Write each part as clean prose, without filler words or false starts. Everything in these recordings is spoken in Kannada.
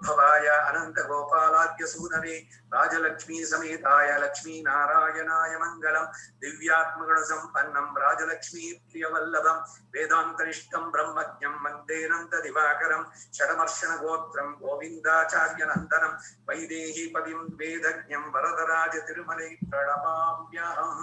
भवाय अनंत गोपालाद्य सूनवे राजलक्ष्मी समेताय लक्ष्मी नारायणाय मंगलम दिव्यात्मगुण संपन्नम राजलक्ष्मी प्रियवल्लभम वेदांतरिष्टम ब्रह्मज्ञम वंदेनंत दिवाकरम षडमर्षण गोत्रम गोविंदाचार्य नंदनम वैदेही पदिम वेदज्ञम वरदराज तिरुमलै प्रणमाम्यहम्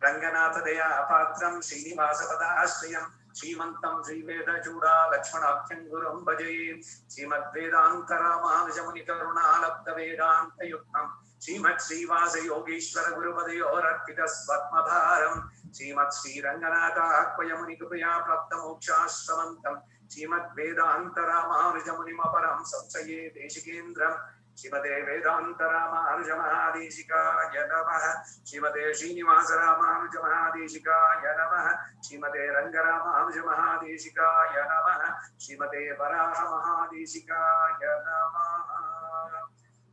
रंगनाथ दया पात्रम श्रीनिवास पदाश्रयम श्रीमंतम श्रीवेद चूड़ा लक्ष्मणाख्यं गुरुं भजे श्रीमद्वेदांत रामानुजमुनि करुणालब्ध वेदांत युक्तम श्रीमत् श्रीवास योगीश्वर गुरुपदयोरर्पित स्वत्मभारम श्रीमत् श्रीरंगनाथ आह्वयमुनि कृपया प्राप्त मोक्षाश्रमंतम श्रीमद्वेदांत रामानुजमुनिमपरं संशये देशिकेन्द्रम श्रीमते वेदांत रामानुज महादेशिकाय नमः श्रीमते श्रीनिवास रामानुज महादेशिकाय नमः श्रीमते रंगरामानुज महादेशिकाय नमः श्रीमते वराह महादेशिकाय नमः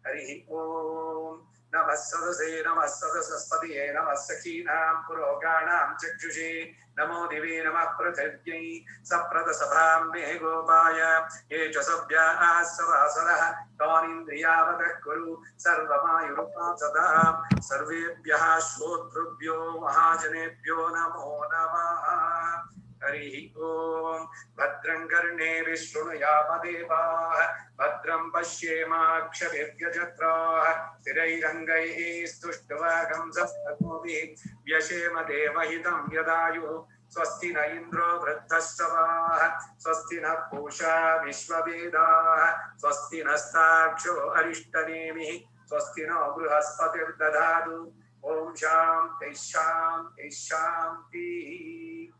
हरि ओम नमः सदसे नमः सदसस्पतिये नमः सखीनां पुरोगाणां चक्षुषे नमो दिवे नमः पृथिव्यै सप्रदसभां मे गोपाय ये च सभ्याः सवासरः तानीन्द्रियावतः कुरु सर्वमायुरुपासदा सर्वेभ्यः श्रोतृभ्यो महाजनेभ्यो नमो नमः हरि ओम भद्रं कर्णेभिः शृणुयामदेवाः भद्रं पश्येमाक्षभिर्यजत्राः स्थिरैरङ्गैः स्तुष्ट्वागंसस्तनूभिः व्यशेम देवहितं यदायुः स्वस्ति न इन्द्रो वृद्धश्रवाः स्वस्ति नः पूषा विश्ववेदाः स्वस्ति नस्ताक्षो अरिष्टनेमिः स्वस्ति नो बृहस्पतिर्दधातु ओम शान्ति शान्ति शान्तिः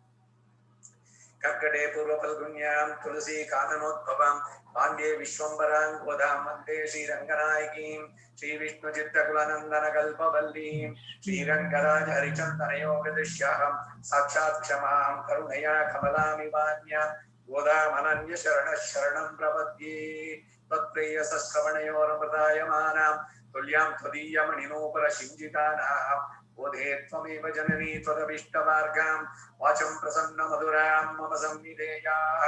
कर्कटे पूर्वफल्गुन्यां तुलसी काननोद्भवां पाण्ड्ये विश्वम्बरां गोदां वन्दे श्रीरङ्गनायकीं श्रीविष्णुचित्तकुलनन्दनकल्पवल्लीं श्रीरङ्गराज हरिचन्दनयोगदृश्यां साक्षात् क्षमां करुणया कमलामिवान्यां गोदामनन्यशरणः शरणं प्रपद्ये तत्प्रेयसश्रवणयोरमृतायमानां तुल्यां त्वदीयमणिनोपरशिञ्जितानां बोधे त्वमेव जननी त्वदभीष्टमार्गां वाचं प्रसन्नमधुरां मम संविधेयाः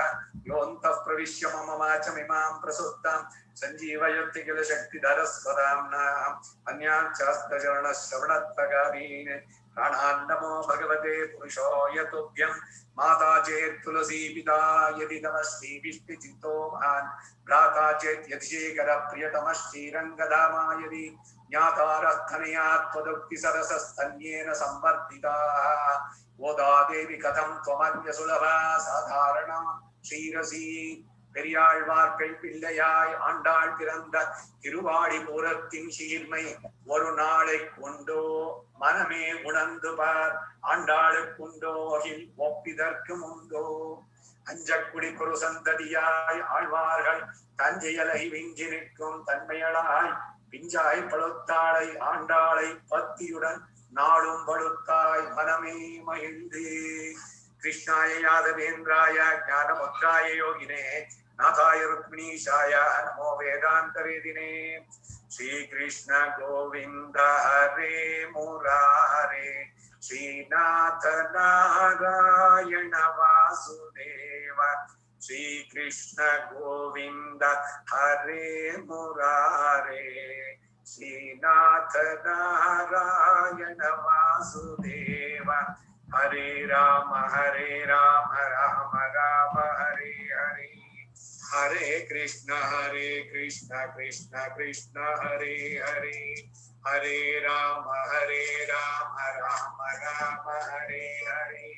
योऽन्तः प्रविश्य मम वाचमिमां प्रसुप्तां सञ्जीवयति किल शक्तिधरस्वदाम्नाम् अन्याञ्चास्तचरणश्रवणत्वगादीन् प्राणान् नमो भगवते पुरुषाय तुभ्यं माता चेत् तुलसी पिता यदि तमस्ति विष्णुचित्तो महान् भ्राता चेत् यतिशेखर प्रियतमः श्रीरङ्गधामा यदि ज्ञातारः त्वदुक्तिसरसस्तन्येन संवर्धिताः गोदा देवी कथं त्वमन्यसुलभा साधारणा श्रीरसी பெரியாழ்வார் பிள்ளையாய் ஆண்டாள் பிறந்த திருவாடி பூரத்தின் சீர்மை ஒரு நாளை கொண்டோ மனமே உணர்ந்து பார் ஆண்டாளுக்குண்டோ அகில் ஒப்பிதற்கு முண்டோ அஞ்சக்குடி குரு சந்ததியாய் ஆழ்வார்கள் தஞ்சையலை விஞ்சி நிற்கும் தன்மையளாய் பிஞ்சாய் பழுத்தாளை ஆண்டாளை பத்தியுடன் நாளும் பழுத்தாய் மனமே மகிழ்ந்து कृष्णाय यादवेन्द्राय ज्ञानमुद्राय योगिने नाथाय रुक्मिणीशाय नमो वेदान्तवेदिने श्रीकृष्ण गोविन्द हरे मुरारे श्रीनाथ नारायण वासुदेव श्रीकृष्ण गोविन्द हरे मुरारे श्रीनाथ नारायण वासुदेव हरे राम राम राम हरे हरे हरे कृष्ण कृष्ण कृष्ण हरे हरे हरे राम राम राम हरे हरे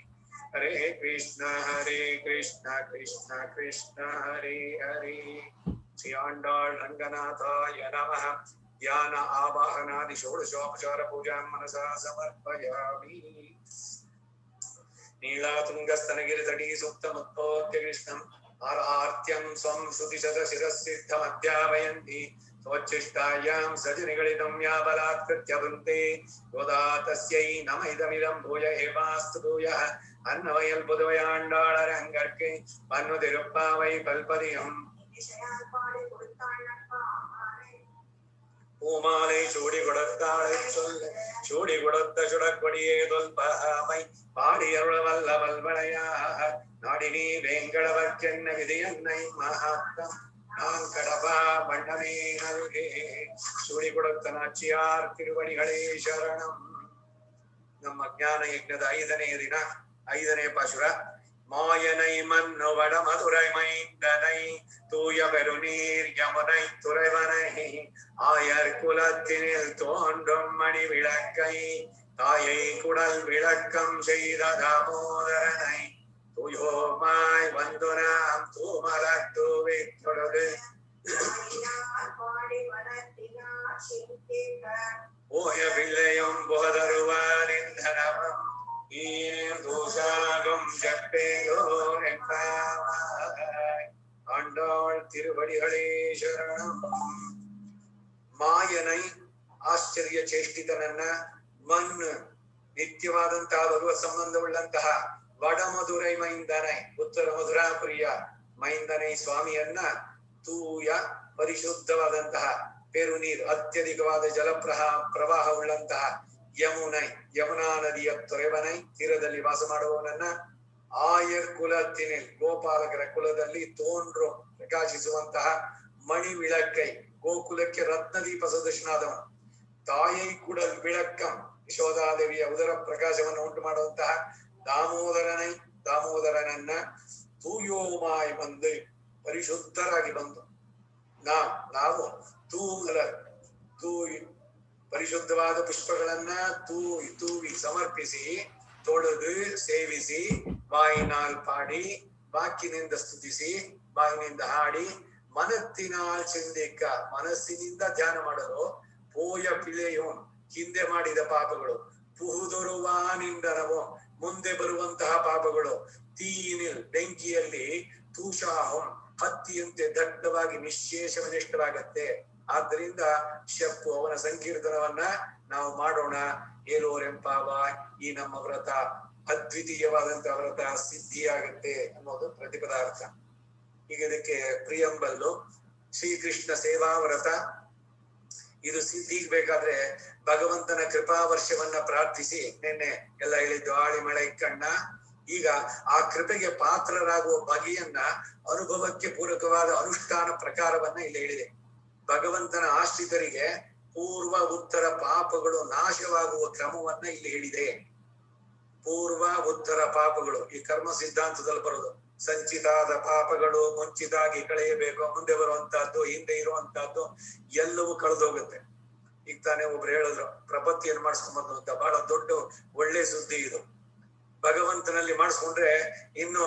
हरे कृष्ण कृष्ण कृष्ण हरे हरे श्री आंडाळ रंगनाथाय नमः ध्यान आवाहनादि षोडशोपचार पूजां मनसा समर्पयामि नीलातुंगस्तनगिरितटी सुप्तमुत्पोत्य कृष्णम् आर्त्यं स्वं श्रुतिशतशिरःसिद्धमध्यापयन्ति स्वोच्छिष्टायां सजनिगलितं या बलात्कृत्य वृन्ते गोदा तस्यै नम इदमिदं भूय एवास्तु भूयः अन्नवयल् पुदुवयाण्डाळरङ्गर्के पन्नुतिरुप्पावै कल्पदियम् பூமாலை சூடி கொடுத்தாளை சொல்ல சூடி கொடுத்த சுடக்கொடியே தொல்பமை பாடி அருள் வல்ல வல்வளையாக நாடினி வேங்கடவர் சென்ன விதி என்னை மகாத்மா நான் கடபா மன்னனே நல்கே சூಡಿ ಕೊಡುತ್ತ ನಾಚಿಯಾರ್ ತಿರುವಡಿಗಳೇ ಶರಣಂ. ನಮ್ಮ ಜ್ಞಾನ ಯಜ್ಞದ 5ನೇ ದಿನ 5ನೇ ಪಾಶುರ. மாயனை மன்னு வட மதுரை மைந்தனை தூய பெருநீர் யமுனை துறைவனை ஆயர் குலத்தினில் தோன்றும் மணி விளக்கை தாயை குடல் விளக்கம் செய்த தாமோதரனை தூயோமாய் வந்து நாம் தூமலர் தூவி தொழுது ஓய பிள்ளையும் போதருவார் இந்தனவம் தூசாகும் ஜப்பேயோர் ஆண்டாள் திருவடிகளே ಶರಣಂ. ಮಾಯನೈ ಆಶ್ಚರ್ಯ ಚೇಷ್ಟಿತನನ್ನ ಮಣ್ಣು ನಿತ್ಯವಾದಂತಹ ಬರುವ ಸಂಬಂಧವುಳ್ಳಂತಹ ವಡಮಧುರೈ ಮೈಂದನೈ ಉತ್ತರ ಮಧುರಾಪುರಿಯ ಮೈಂದನೈ ಸ್ವಾಮಿಯನ್ನ ತೂಯ ಪರಿಶುದ್ಧವಾದಂತಹ ಪೆರುನೀರು ಅತ್ಯಧಿಕವಾದ ಪ್ರವಾಹವುಳ್ಳಂತಹ ಯಮುನೈ ಯಮುನಾ ನದಿಯ ತೊರೆವನೈ ತೀರದಲ್ಲಿ ವಾಸ ಮಾಡುವವನನ್ನ ಆಯರ್ ಕುಲತ್ತಿನಿಲ್ ಗೋಪಾಲಕರ ಕುಲದಲ್ಲಿ ತೋನ್ರು ಪ್ರಕಾಶಿಸುವಂತಹ ಮಣಿ ವಿಳಕ್ಕೈ ಗೋಕುಲಕ್ಕೆ ರತ್ನದೀಪ ಸದೃಶನಾದವನು ತಾಯೈ ಕುಡಲ್ ವಿಳಕ್ಕಂ ಯಶೋಧಾದೇವಿಯ ಉದರ ಪ್ರಕಾಶವನ್ನು ಉಂಟು ಮಾಡುವಂತಹ ದಾಮೋದರನನ್ನ ತೂಯೋಮಾಯಿ ಬಂದು ಪರಿಶುದ್ಧರಾಗಿ ಬಂದು ನಾವು ಪರಿಶುದ್ಧವಾದ ಪುಷ್ಪಗಳನ್ನ ತೂವಿ ಸಮರ್ಪಿಸಿ ತೊಳೆದು ಸೇವಿಸಿ ಬಾಯಿನಾಲ್ ಪಾಡಿ ವಾಕಿನಿಂದ ಸ್ತುತಿಸಿ ಬಾಯಿನಿಂದ ಹಾಡಿ ಮನತ್ತಿನಾಲ್ ಚಿಂದಿಕ್ಕ ಮನಸ್ಸಿನಿಂದ ಧ್ಯಾನ ಮಾಡಲು ಪೋಯ ಪಿಳೆಯೋನ್ ಹಿಂದೆ ಮಾಡಿದ ಪಾಪಗಳು ಪುಹುದೊರುವಾನಿಂದನವೋ ಮುಂದೆ ಬರುವಂತಹ ಪಾಪಗಳು ತೀನಿಲ್ ಬೆಂಕಿಯಲ್ಲಿ ತೂಷಾಹಂ ಹತ್ತಿಯಂತೆ ದಟ್ಟವಾಗಿ ನಿಶ್ಶೇಷವನಿಷ್ಠವಾಗತ್ತೆ. ಆದ್ದರಿಂದ ಶಪ್ಪು ಅವನ ಸಂಕೀರ್ತನವನ್ನ ನಾವು ಮಾಡೋಣ. ಏಲೋರೆಂಪಾವ ಈ ನಮ್ಮ ವ್ರತ ಅದ್ವಿತೀಯವಾದಂತಹ ವ್ರತ ಸಿದ್ಧಿಯಾಗತ್ತೆ ಅನ್ನೋದು ಪ್ರತಿಪದಾರ್ಥ. ಈಗ ಇದಕ್ಕೆ ಪ್ರಿಯಂಬಲ್ಲು ಶ್ರೀಕೃಷ್ಣ ಸೇವಾ ವ್ರತ. ಇದು ಸಿದ್ಧಿಗ್ ಬೇಕಾದ್ರೆ ಭಗವಂತನ ಕೃಪಾ ವರ್ಷವನ್ನ ಪ್ರಾರ್ಥಿಸಿ ನಿನ್ನೆ ಎಲ್ಲ ಹೇಳಿದ್ದು ಆಳಿ ಮಳೆ ಕಣ್ಣ. ಈಗ ಆ ಕೃಪೆಗೆ ಪಾತ್ರರಾಗುವ ಬಗೆಯನ್ನ ಅನುಭವಕ್ಕೆ ಪೂರಕವಾದ ಅನುಷ್ಠಾನ ಪ್ರಕಾರವನ್ನ ಇಲ್ಲಿ ಹೇಳಿದೆ. ಭಗವಂತನ ಆಶ್ರಿತರಿಗೆ ಪೂರ್ವ ಉತ್ತರ ಪಾಪಗಳು ನಾಶವಾಗುವ ಕ್ರಮವನ್ನ ಇಲ್ಲಿ ಹೇಳಿದೆ. ಪೂರ್ವ ಉತ್ತರ ಪಾಪಗಳು ಈ ಕರ್ಮ ಸಿದ್ಧಾಂತದಲ್ಲಿ ಬರೋದು. ಸಂಚಿತಾದ ಪಾಪಗಳು ಮುಂಚಿತಾಗಿ ಕಳೆಯಬೇಕು, ಮುಂದೆ ಬರುವಂತಹದ್ದು ಹಿಂದೆ ಇರುವಂತಹದ್ದು ಎಲ್ಲವೂ ಕಳೆದೋಗುತ್ತೆ. ಈಗ ತಾನೇ ಒಬ್ರು ಹೇಳಿದ್ರು ಪ್ರಪತ್ತಿಯನ್ನು ಮಾಡಿಸ್ಕೊಂಬಂದು ಅಂತ. ಬಹಳ ದೊಡ್ಡ ಒಳ್ಳೆ ಸುದ್ದಿ ಇದು. ಭಗವಂತನಲ್ಲಿ ಮಾಡಿಸ್ಕೊಂಡ್ರೆ ಇನ್ನು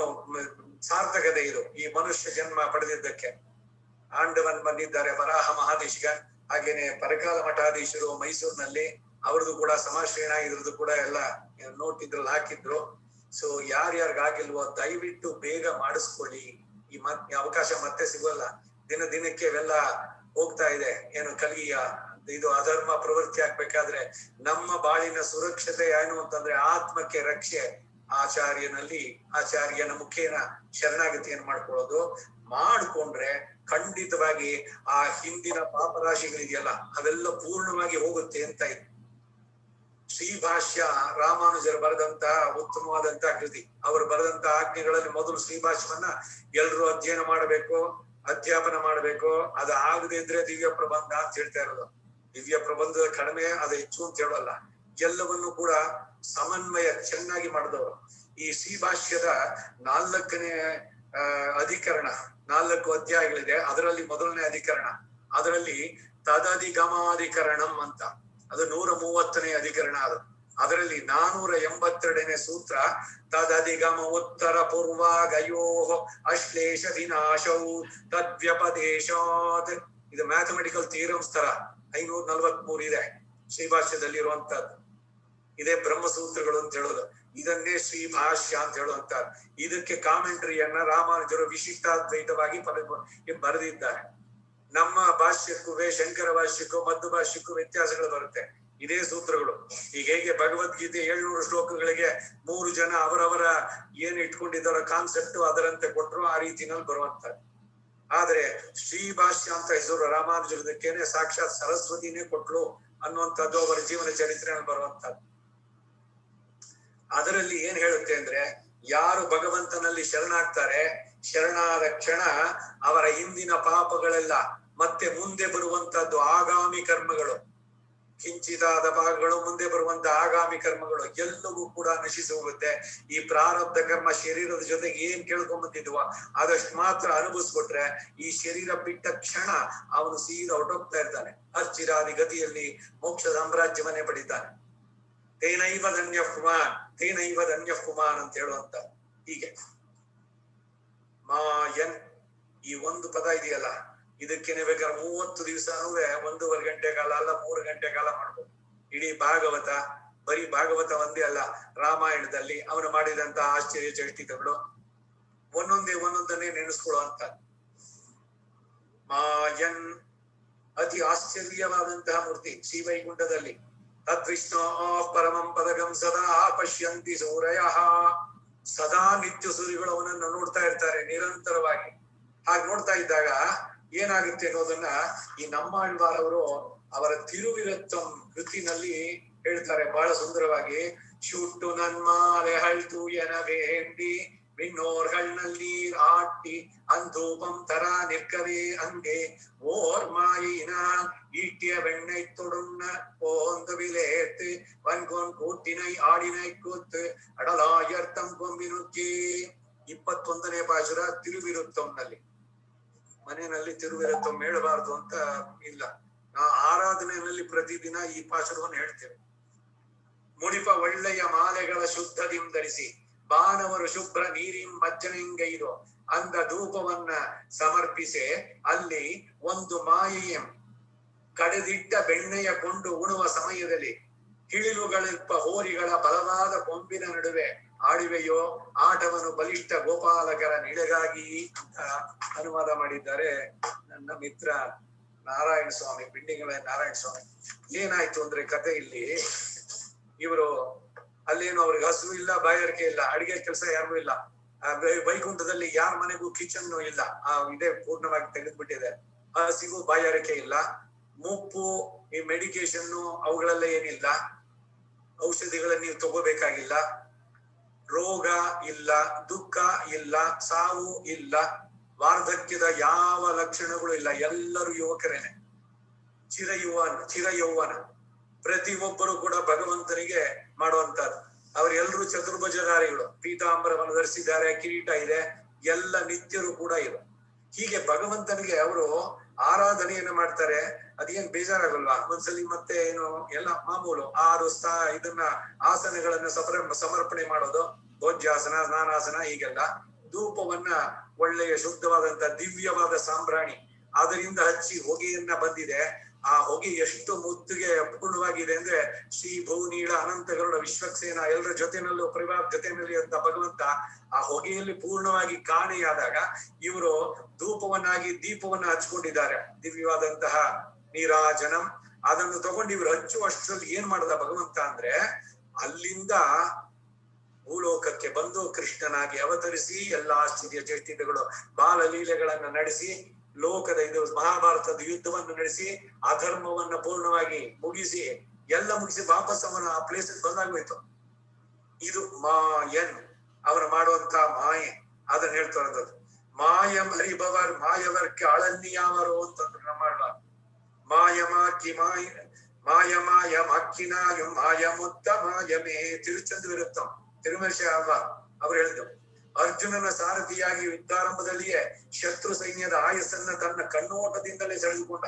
ಸಾರ್ಥಕತೆ ಇದು ಈ ಮನುಷ್ಯ ಜನ್ಮ ಪಡೆದಿದ್ದಕ್ಕೆ. ಆಂಡವನ್ ಬಂದಿದ್ದಾರೆ ವರಾಹ ಮಹಾದೇಶಿಗ, ಹಾಗೇನೆ ಪರಕಾಲ ಮಠಾಧೀಶರು ಮೈಸೂರಿನಲ್ಲಿ, ಅವ್ರದ್ದು ಕೂಡ ಸಮಾಶ್ರಯಣ ಇದ್ರದ್ದು ಕೂಡ ಎಲ್ಲ ನೋಟ್ ಇದ್ರಲ್ಲಿ ಹಾಕಿದ್ರು. ಸೊ ಯಾರ್ಯಾರಿಗಾಗಿಲ್ವೋ ದಯವಿಟ್ಟು ಬೇಗ ಮಾಡಿಸ್ಕೊಳ್ಳಿ. ಈ ಅವಕಾಶ ಮತ್ತೆ ಸಿಗೋಲ್ಲ. ದಿನಕ್ಕೆ ಇವೆಲ್ಲ ಹೋಗ್ತಾ ಇದೆ. ಏನು ಕಲಿಯ ಇದು ಅಧರ್ಮ ಪ್ರವೃತ್ತಿ ಆಗ್ಬೇಕಾದ್ರೆ ನಮ್ಮ ಬಾಳಿನ ಸುರಕ್ಷತೆ ಏನು ಅಂತಂದ್ರೆ ಆತ್ಮಕ್ಕೆ ರಕ್ಷೆ ಆಚಾರ್ಯನ ಮುಖೇನ ಶರಣಾಗತಿಯನ್ನು ಮಾಡ್ಕೊಂಡ್ರೆ ಖಂಡಿತವಾಗಿ ಆ ಹಿಂದಿನ ಪಾಪರಾಶಿಗಳಿದೆಯಲ್ಲ ಅವೆಲ್ಲ ಪೂರ್ಣವಾಗಿ ಹೋಗುತ್ತೆ ಅಂತ ಇದೆ. ಶ್ರೀಭಾಷ್ಯ ರಾಮಾನುಜರು ಬರೆದಂತಹ ಉತ್ತಮವಾದಂತಹ ಕೃತಿ. ಅವರು ಬರೆದಂತಹ ಆಜ್ಞೆಗಳಲ್ಲಿ ಮೊದಲು ಶ್ರೀಭಾಷ್ಯವನ್ನ ಎಲ್ರೂ ಅಧ್ಯಯನ ಮಾಡಬೇಕು, ಅಧ್ಯಾಪನ ಮಾಡಬೇಕು. ಅದು ಆಗದೆ ಇದ್ರೆ ದಿವ್ಯ ಪ್ರಬಂಧ ಅಂತ ಹೇಳ್ತಾ ಇರೋದು. ದಿವ್ಯ ಪ್ರಬಂಧದ ಕಡಿಮೆ ಅದು ಹೆಚ್ಚು ಅಂತ ಹೇಳಲ್ಲ. ಎಲ್ಲವನ್ನು ಕೂಡ ಸಮನ್ವಯ ಚೆನ್ನಾಗಿ ಮಾಡಿದವರು. ಈ ಶ್ರೀಭಾಷ್ಯದ 4ನೇ ಅಧಿಕರಣ, 4 ಅಧ್ಯಾಯಗಳಿದೆ. ಅದರಲ್ಲಿ ಮೊದಲನೇ ಅಧಿಕರಣ, ಅದರಲ್ಲಿ ತದಧಿಗಮಾಧಿಕರಣಂ ಅಂತ, ಅದು 130ನೇ ಅಧಿಕರಣ. ಅದರಲ್ಲಿ 482ನೇ ಸೂತ್ರ ತದಧಿಗಮ ಉತ್ತರ ಪೂರ್ವ ಗಯೋ ಅಶ್ಲೇಷ ವಿನಾಶೌ ತದ್ವ್ಯಪದೇಶಾತ್. ಇದು ಮ್ಯಾಥಮೆಟಿಕಲ್ ಥಿಯರಮ್ಸ್ ತರ 543 ಇದೆ ಶ್ರೀಭಾಷ್ಯದಲ್ಲಿ ಇರುವಂತಹದ್ದು. ಇದೇ ಬ್ರಹ್ಮಸೂತ್ರಗಳು ಅಂತ ಹೇಳೋದು. ಇದನ್ನೇ ಶ್ರೀಭಾಷ್ಯ ಅಂತ ಹೇಳುವಂತ. ಇದಕ್ಕೆ ಕಾಮೆಂಟ್ರಿಯನ್ನ ರಾಮಾನುಜರು ವಿಶಿಷ್ಟಾದ್ವೈತವಾಗಿ ಬರೆದಿದ್ದಾರೆ. ನಮ್ಮ ಭಾಷ್ಯಕ್ಕೂ ಶಂಕರ ಭಾಷ್ಯಕ್ಕೂ ಮದ್ದು ಭಾಷ್ಯಕ್ಕೂ ವ್ಯತ್ಯಾಸಗಳು ಬರುತ್ತೆ. ಇದೇ ಸೂತ್ರಗಳು. ಈಗ ಹೇಗೆ ಭಗವದ್ಗೀತೆ 700 ಶ್ಲೋಕಗಳಿಗೆ 3 ಜನ ಅವರವರ ಏನು ಇಟ್ಕೊಂಡಿದ್ದಾರೋ ಕಾನ್ಸೆಪ್ಟ್ ಅದರಂತೆ ಕೊಟ್ಟರು, ಆ ರೀತಿನಲ್ಲಿ ಬರುವಂತ. ಆದ್ರೆ ಶ್ರೀಭಾಷ್ಯ ಅಂತ ಹೆಸರು ರಾಮಾನುಜರದಕ್ಕೇನೆ ಸಾಕ್ಷಾತ್ ಸರಸ್ವತಿನೇ ಕೊಟ್ಲು ಅನ್ನುವಂಥದ್ದು ಅವರ ಜೀವನ ಚರಿತ್ರೆಯಲ್ಲಿ ಬರುವಂತದ್ದು. ಅದರಲ್ಲಿ ಏನ್ ಹೇಳುತ್ತೆ ಅಂದ್ರೆ ಯಾರು ಭಗವಂತನಲ್ಲಿ ಶರಣಾಗ್ತಾರೆ, ಶರಣಾದ ಕ್ಷಣ ಅವರ ಹಿಂದಿನ ಪಾಪಗಳೆಲ್ಲ ಮತ್ತೆ ಮುಂದೆ ಬರುವಂತದ್ದು ಆಗಾಮಿ ಕರ್ಮಗಳು, ಕಿಂಚಿತಾದ ಭಾಗಗಳು, ಮುಂದೆ ಬರುವಂತ ಆಗಾಮಿ ಕರ್ಮಗಳು ಎಲ್ಲವೂ ಕೂಡ ನಶಿಸಿ ಹೋಗುತ್ತೆ. ಈ ಪ್ರಾರಬ್ಧ ಕರ್ಮ ಶರೀರದ ಜೊತೆಗೆ ಏನ್ ಕೇಳ್ಕೊಂಬಂದಿದ್ವ ಅದಷ್ಟು ಮಾತ್ರ ಅನುಭವಿಸ್ಕೊಟ್ರೆ ಈ ಶರೀರ ಬಿಟ್ಟ ಕ್ಷಣ ಅವನು ಸೀದಾ ಹೊರಟೋಗ್ತಾ ಇರ್ತಾನೆ, ಅರ್ಚಿರಾದಿ ಗತಿಯಲ್ಲಿ ಮೋಕ್ಷ ಸಾಮ್ರಾಜ್ಯವನ್ನೇ ಪಡಿತಾನೆ. ತೇನೈವ ಧನ್ಯ ಕುಮಾರ್, ತೇನೈವ ಧನ್ಯ ಕುಮಾರ್ ಅಂತ ಹೇಳುವಂತ. ಹೀಗೆ ಮಾಯನ್ ಈ ಒಂದು ಪದ ಇದೆಯಲ್ಲ, ಇದಕ್ಕೇನೆ ಬೇಕಾದ್ರೆ 30 ದಿವಸನೂ 1.5 ಗಂಟೆ ಕಾಲ ಅಲ್ಲ 3 ಗಂಟೆ ಕಾಲ ಮಾಡ್ಬೋದು. ಇಡೀ ಭಾಗವತ, ಬರೀ ಭಾಗವತ ಒಂದೇ ಅಲ್ಲ, ರಾಮಾಯಣದಲ್ಲಿ ಅವನು ಮಾಡಿದಂತ ಆಶ್ಚರ್ಯ ಚೇಷ್ಟಿತಗಳು ಒಂದೊಂದನ್ನೇ ನೆನೆಸ್ಕೊಳ್ಳುವಂತ. ಮಾಯನ್ ಅತಿ ಆಶ್ಚರ್ಯವಾದಂತಹ ಮೂರ್ತಿ ಶ್ರೀವೈಕುಂಠದಲ್ಲಿ. ತದ್ವಿಷ್ಣು ಪರಮಂ ಪದಗಂ ಸದಾ ಪಶ್ಯಂತಿ ಸೂರಯ, ಸದಾ ನಿತ್ಯ ಸೂರ್ಯಗಳು ಅವನನ್ನು ನೋಡ್ತಾ ಇರ್ತಾರೆ ನಿರಂತರವಾಗಿ. ಹಾಗೆ ನೋಡ್ತಾ ಇದ್ದಾಗ ಏನಾಗುತ್ತೆ ಅನ್ನೋದನ್ನ ಈ ನಮ್ಮಾಳ್ವಾರವರು ಅವರ ತಿರುವಿರತ್ತಂ ಕೃತಿನಲ್ಲಿ ಹೇಳ್ತಾರೆ ಬಹಳ ಸುಂದರವಾಗಿ. ಶುಟ್ಟು ನನ್ಮಾಲೆ ಹಳ್ತು ಎನವೇಂದಿ விண்ணோர்கள் நல்லீர் ஆட்டி அந்தூபம் தரா நிற்கவே அங்கே ஓர் மாயினால் ஈட்டிய வெண்ணை தொடுன்ன போந்து விலேத்து வன்கொன் கூட்டினை ஆடினை கூத்து ಅಡಲಾಯರ್ಥಂ ಕೊಂಬಿನುಕ್ಕಿ. 21ನೇ ಪಾಶುರ ತಿರುವಿರುತ್ತಂನಲ್ಲಿ. ಮನೆಯಲ್ಲಿ ತಿರುವಿರುತ್ತಂ ಹೇಳಬಾರ್ದು ಅಂತ ಇಲ್ಲ, ನಾ ಆರಾಧನೆಯಲ್ಲಿ ಪ್ರತಿದಿನ ಈ ಪಾಶುರವನ್ನು ಹೇಳ್ತೇವೆ. ಮುಡಿಪ ಒಳ್ಳೆಯ ಮಾಲೆಗಳ ಶುದ್ಧದಿಂ ಧರಿಸಿ ಬಾನವರು ಶುಭ್ರ ನೀರಿಂ ಮಜ್ಜನೆಂಗೈದು ಅಂದ ಧೂಪವನ್ನ ಸಮರ್ಪಿಸೆ ಅಲ್ಲಿ ಒಂದು ಮಾಯೆಯಂ ಕಡೆದಿಟ್ಟ ಬೆಣ್ಣೆಯ ಕೊಂಡು ಉಣುವ ಸಮಯದಲ್ಲಿ ಕಿಳಿಲುಗಳಿಪ್ಪ ಹೋರಿಗಳ ಬಲವಾದ ಕೊಂಬಿನ ನಡುವೆ ಆಡಿವೆಯೋ ಆಟವನ್ನು ಬಲಿಷ್ಠ ಗೋಪಾಲಕರ ನಿಳೆಗಾಗಿ ಅಂತ ಅನುವಾದ ಮಾಡಿದ್ದಾರೆ ನನ್ನ ಮಿತ್ರ ನಾರಾಯಣ ಸ್ವಾಮಿ, ಬಿಂಡಿಗಳ ನಾರಾಯಣ ಸ್ವಾಮಿ. ಏನಾಯ್ತು ಅಂದ್ರೆ ಕಥೆ ಇಲ್ಲಿ, ಇವರು ಅಲ್ಲೇನು ಅವ್ರಿಗೆ ಹಸು ಇಲ್ಲ, ಬಾಯಾರಿಕೆ ಇಲ್ಲ, ಅಡಿಗೆ ಕೆಲಸ ಯಾರಿಗೂ ಇಲ್ಲ. ವೈಕುಂಠದಲ್ಲಿ ಯಾರ ಮನೆಗೂ ಕಿಚನ್ ಇಲ್ಲ, ಇದೇ ಪೂರ್ಣವಾಗಿ ತೆಗೆದ್ಬಿಟ್ಟಿದೆ. ಹಸಿಗೂ ಬಾಯಾರಿಕೆ ಇಲ್ಲ, ಮುಪ್ಪು ಈ ಮೆಡಿಕೇಶನ್ ಅವುಗಳೆಲ್ಲ ಏನಿಲ್ಲ, ಔಷಧಿಗಳನ್ನ ನೀವು ತಗೋಬೇಕಾಗಿಲ್ಲ, ರೋಗ ಇಲ್ಲ, ದುಃಖ ಇಲ್ಲ, ಸಾವು ಇಲ್ಲ, ವಾರ್ಧಕ್ಯದ ಯಾವ ಲಕ್ಷಣಗಳು ಇಲ್ಲ. ಎಲ್ಲರೂ ಯುವಕರೇನೆ, ಚಿರಯೌವನ. ಪ್ರತಿಯೊಬ್ಬರು ಕೂಡ ಭಗವಂತನಿಗೆ ಮಾಡುವಂತದ್ದು. ಅವರೆಲ್ಲರೂ ಚತುರ್ಭುಜಧಾರಿಗಳು, ಪೀತಾಂಬರವನ್ನು ಧರಿಸಿದ್ದಾರೆ, ಕಿರೀಟ ಇದೆ, ಎಲ್ಲ ನಿತ್ಯರು ಕೂಡ ಇವೆ. ಹೀಗೆ ಭಗವಂತನಿಗೆ ಅವರು ಆರಾಧನೆಯನ್ನ ಮಾಡ್ತಾರೆ. ಅದೇನ್ ಬೇಜಾರಾಗಲ್ವಾ? ಒಂದ್ಸಲಿ ಮತ್ತೆ ಏನು ಎಲ್ಲ ಮಾಮೂಲು 6 ಇದನ್ನ ಆಸನಗಳನ್ನ ಸಮರ್ಪಣೆ ಮಾಡೋದು, ಭೋಜ್ಯಾಸನ, ಸ್ನಾನಾಸನ, ಹೀಗೆಲ್ಲ. ಧೂಪವನ್ನ ಒಳ್ಳೆಯ ಶುದ್ಧವಾದಂತ ದಿವ್ಯವಾದ ಸಾಂಬ್ರಾಣಿ ಅದರಿಂದ ಹಚ್ಚಿ ಹೊಗೆಯನ್ನ ಬಂದಿದೆ. ಆ ಹೊಗೆ ಎಷ್ಟು ಮುತ್ತಿಗೆ ಪೂರ್ಣವಾಗಿದೆ ಅಂದ್ರೆ ಶ್ರೀ ಭೂನೀಳ ಅನಂತ ಗರುಡ ವಿಶ್ವಕ್ಸೇನ ಎಲ್ಲರ ಜೊತೆನಲ್ಲೂ ಪರಿವಾರ ಜೊತೆನಲ್ಲಿ ಅಂತ ಭಗವಂತ ಆ ಹೊಗೆಯಲ್ಲಿ ಪೂರ್ಣವಾಗಿ ಕಾಣೆಯಾದಾಗ ಇವರು ಧೂಪವನ್ನಾಗಿ ದೀಪವನ್ನ ಹಚ್ಕೊಂಡಿದ್ದಾರೆ, ದಿವ್ಯವಾದಂತಹ ನೀರಾಜನಂ. ಅದನ್ನು ತಗೊಂಡು ಇವರು ಹಚ್ಚುವಷ್ಟರಲ್ಲಿ ಏನ್ ಮಾಡದ ಭಗವಂತ ಅಂದ್ರೆ ಅಲ್ಲಿಂದ ಭೂಲೋಕಕ್ಕೆ ಬಂದು ಕೃಷ್ಣನಾಗಿ ಅವತರಿಸಿ ಎಲ್ಲಾ ಆಶ್ಚರ್ಯ ಚೇಷ್ಟಿತಗಳು ಬಾಲಲೀಲೆಗಳನ್ನ ನಡೆಸಿ ಲೋಕದ ಇದು ಮಹಾಭಾರತದ ಯುದ್ಧವನ್ನು ನಡೆಸಿ ಅಧರ್ಮವನ್ನ ಪೂರ್ಣವಾಗಿ ಮುಗಿಸಿ ಎಲ್ಲ ಮುಗಿಸಿ ವಾಪಸ್ ಅವನ ಆ ಪ್ಲೇಸ್ ಬಂದಾಗೋಯ್ತು. ಇದು ಮಾಯನ್ ಅವನು ಮಾಡುವಂತ ಮಾಯೆ, ಅದನ್ನ ಹೇಳ್ತಾ ಇರೋದು. ಮಾಯಂ ಹರಿಬವರ್ ಮಾಯವರ್ಕ್ಕೆ ಅಳನ್ನಿಯಾವರು ಅಂತಂದ್ರು ನಮ್ಮ ಮಾಯಮಾಕಿ ಮಾಯ ಮಾಕಿನಾಯು ಮಾಯ ಮುತ್ತ ಮಾಯಮೇ ತಿರುಚಂದ್ವಿರುತ್ತಂ ತಿರುಮೇಶ ಅವ್ರು ಹೇಳಿದ್ರು. ಅರ್ಜುನನ ಸಾರಥಿಯಾಗಿ ಯುದ್ಧಾರಂಭದಲ್ಲಿಯೇ ಶತ್ರು ಸೈನ್ಯದ ಆಯಸ್ಸನ್ನ ತನ್ನ ಕಣ್ಣೋಟದಿಂದಲೇ ಸೆಳೆದುಕೊಂಡ.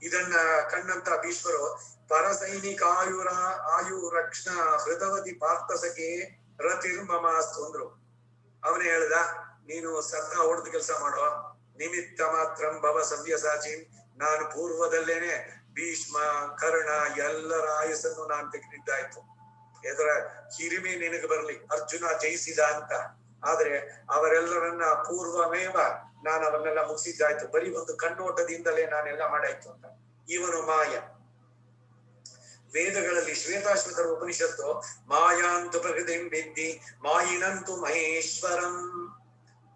ಇದನ್ನ ಕಣ್ಣಂತ ಭೀಷ್ಮರು ಪರಸೈನಿಕ ಆಯು ರಕ್ಷಣ ಹೃದವತಿ ಪಾರ್ಥಸಕೆ ರತಿರ್ಮಮಾಸ್ತು ಅಂದ್ರು. ಅವನೇ ಹೇಳ್ದ, ನೀನು ಸತ್ತ ಹೊಡೆದ ಕೆಲಸ ಮಾಡೋ, ನಿಮಿತ್ತ ಮಾತ್ರಂ ಭವ ಸವ್ಯಸಾಚಿನ್, ನಾನು ಪೂರ್ವದಲ್ಲೇನೆ ಭೀಷ್ಮ ಕರ್ಣ ಎಲ್ಲರ ಆಯಸ್ಸನ್ನು ನಾನು ತೆಗೆದಿದ್ದಾಯ್ತು. ಎದರ ಹಿರಿಮೆ ನಿನಗೆ ಬರ್ಲಿ, ಅರ್ಜುನ ಜಯಿಸಿದ ಅಂತ. ಆದ್ರೆ ಅವರೆಲ್ಲರನ್ನ ಪೂರ್ವಮೇವ ನಾನು ಅವನ್ನೆಲ್ಲ ಮುಗಿಸಿದ್ದಾಯ್ತು, ಬರೀ ಒಂದು ಕಣ್ಣೋಟದಿಂದಲೇ ನಾನೆಲ್ಲ ಮಾಡಾಯ್ತು ಅಂತ. ಇವನು ಮಾಯ. ವೇದಗಳಲ್ಲಿ ಶ್ವೇತಾಶ್ವತರ ಉಪನಿಷತ್ತು ಮಾಯಾಂತು ಪ್ರಕೃತಿಂ ವಿದ್ಧಿ ಮಾಯಿನಂತು ಮಹೇಶ್ವರಂ,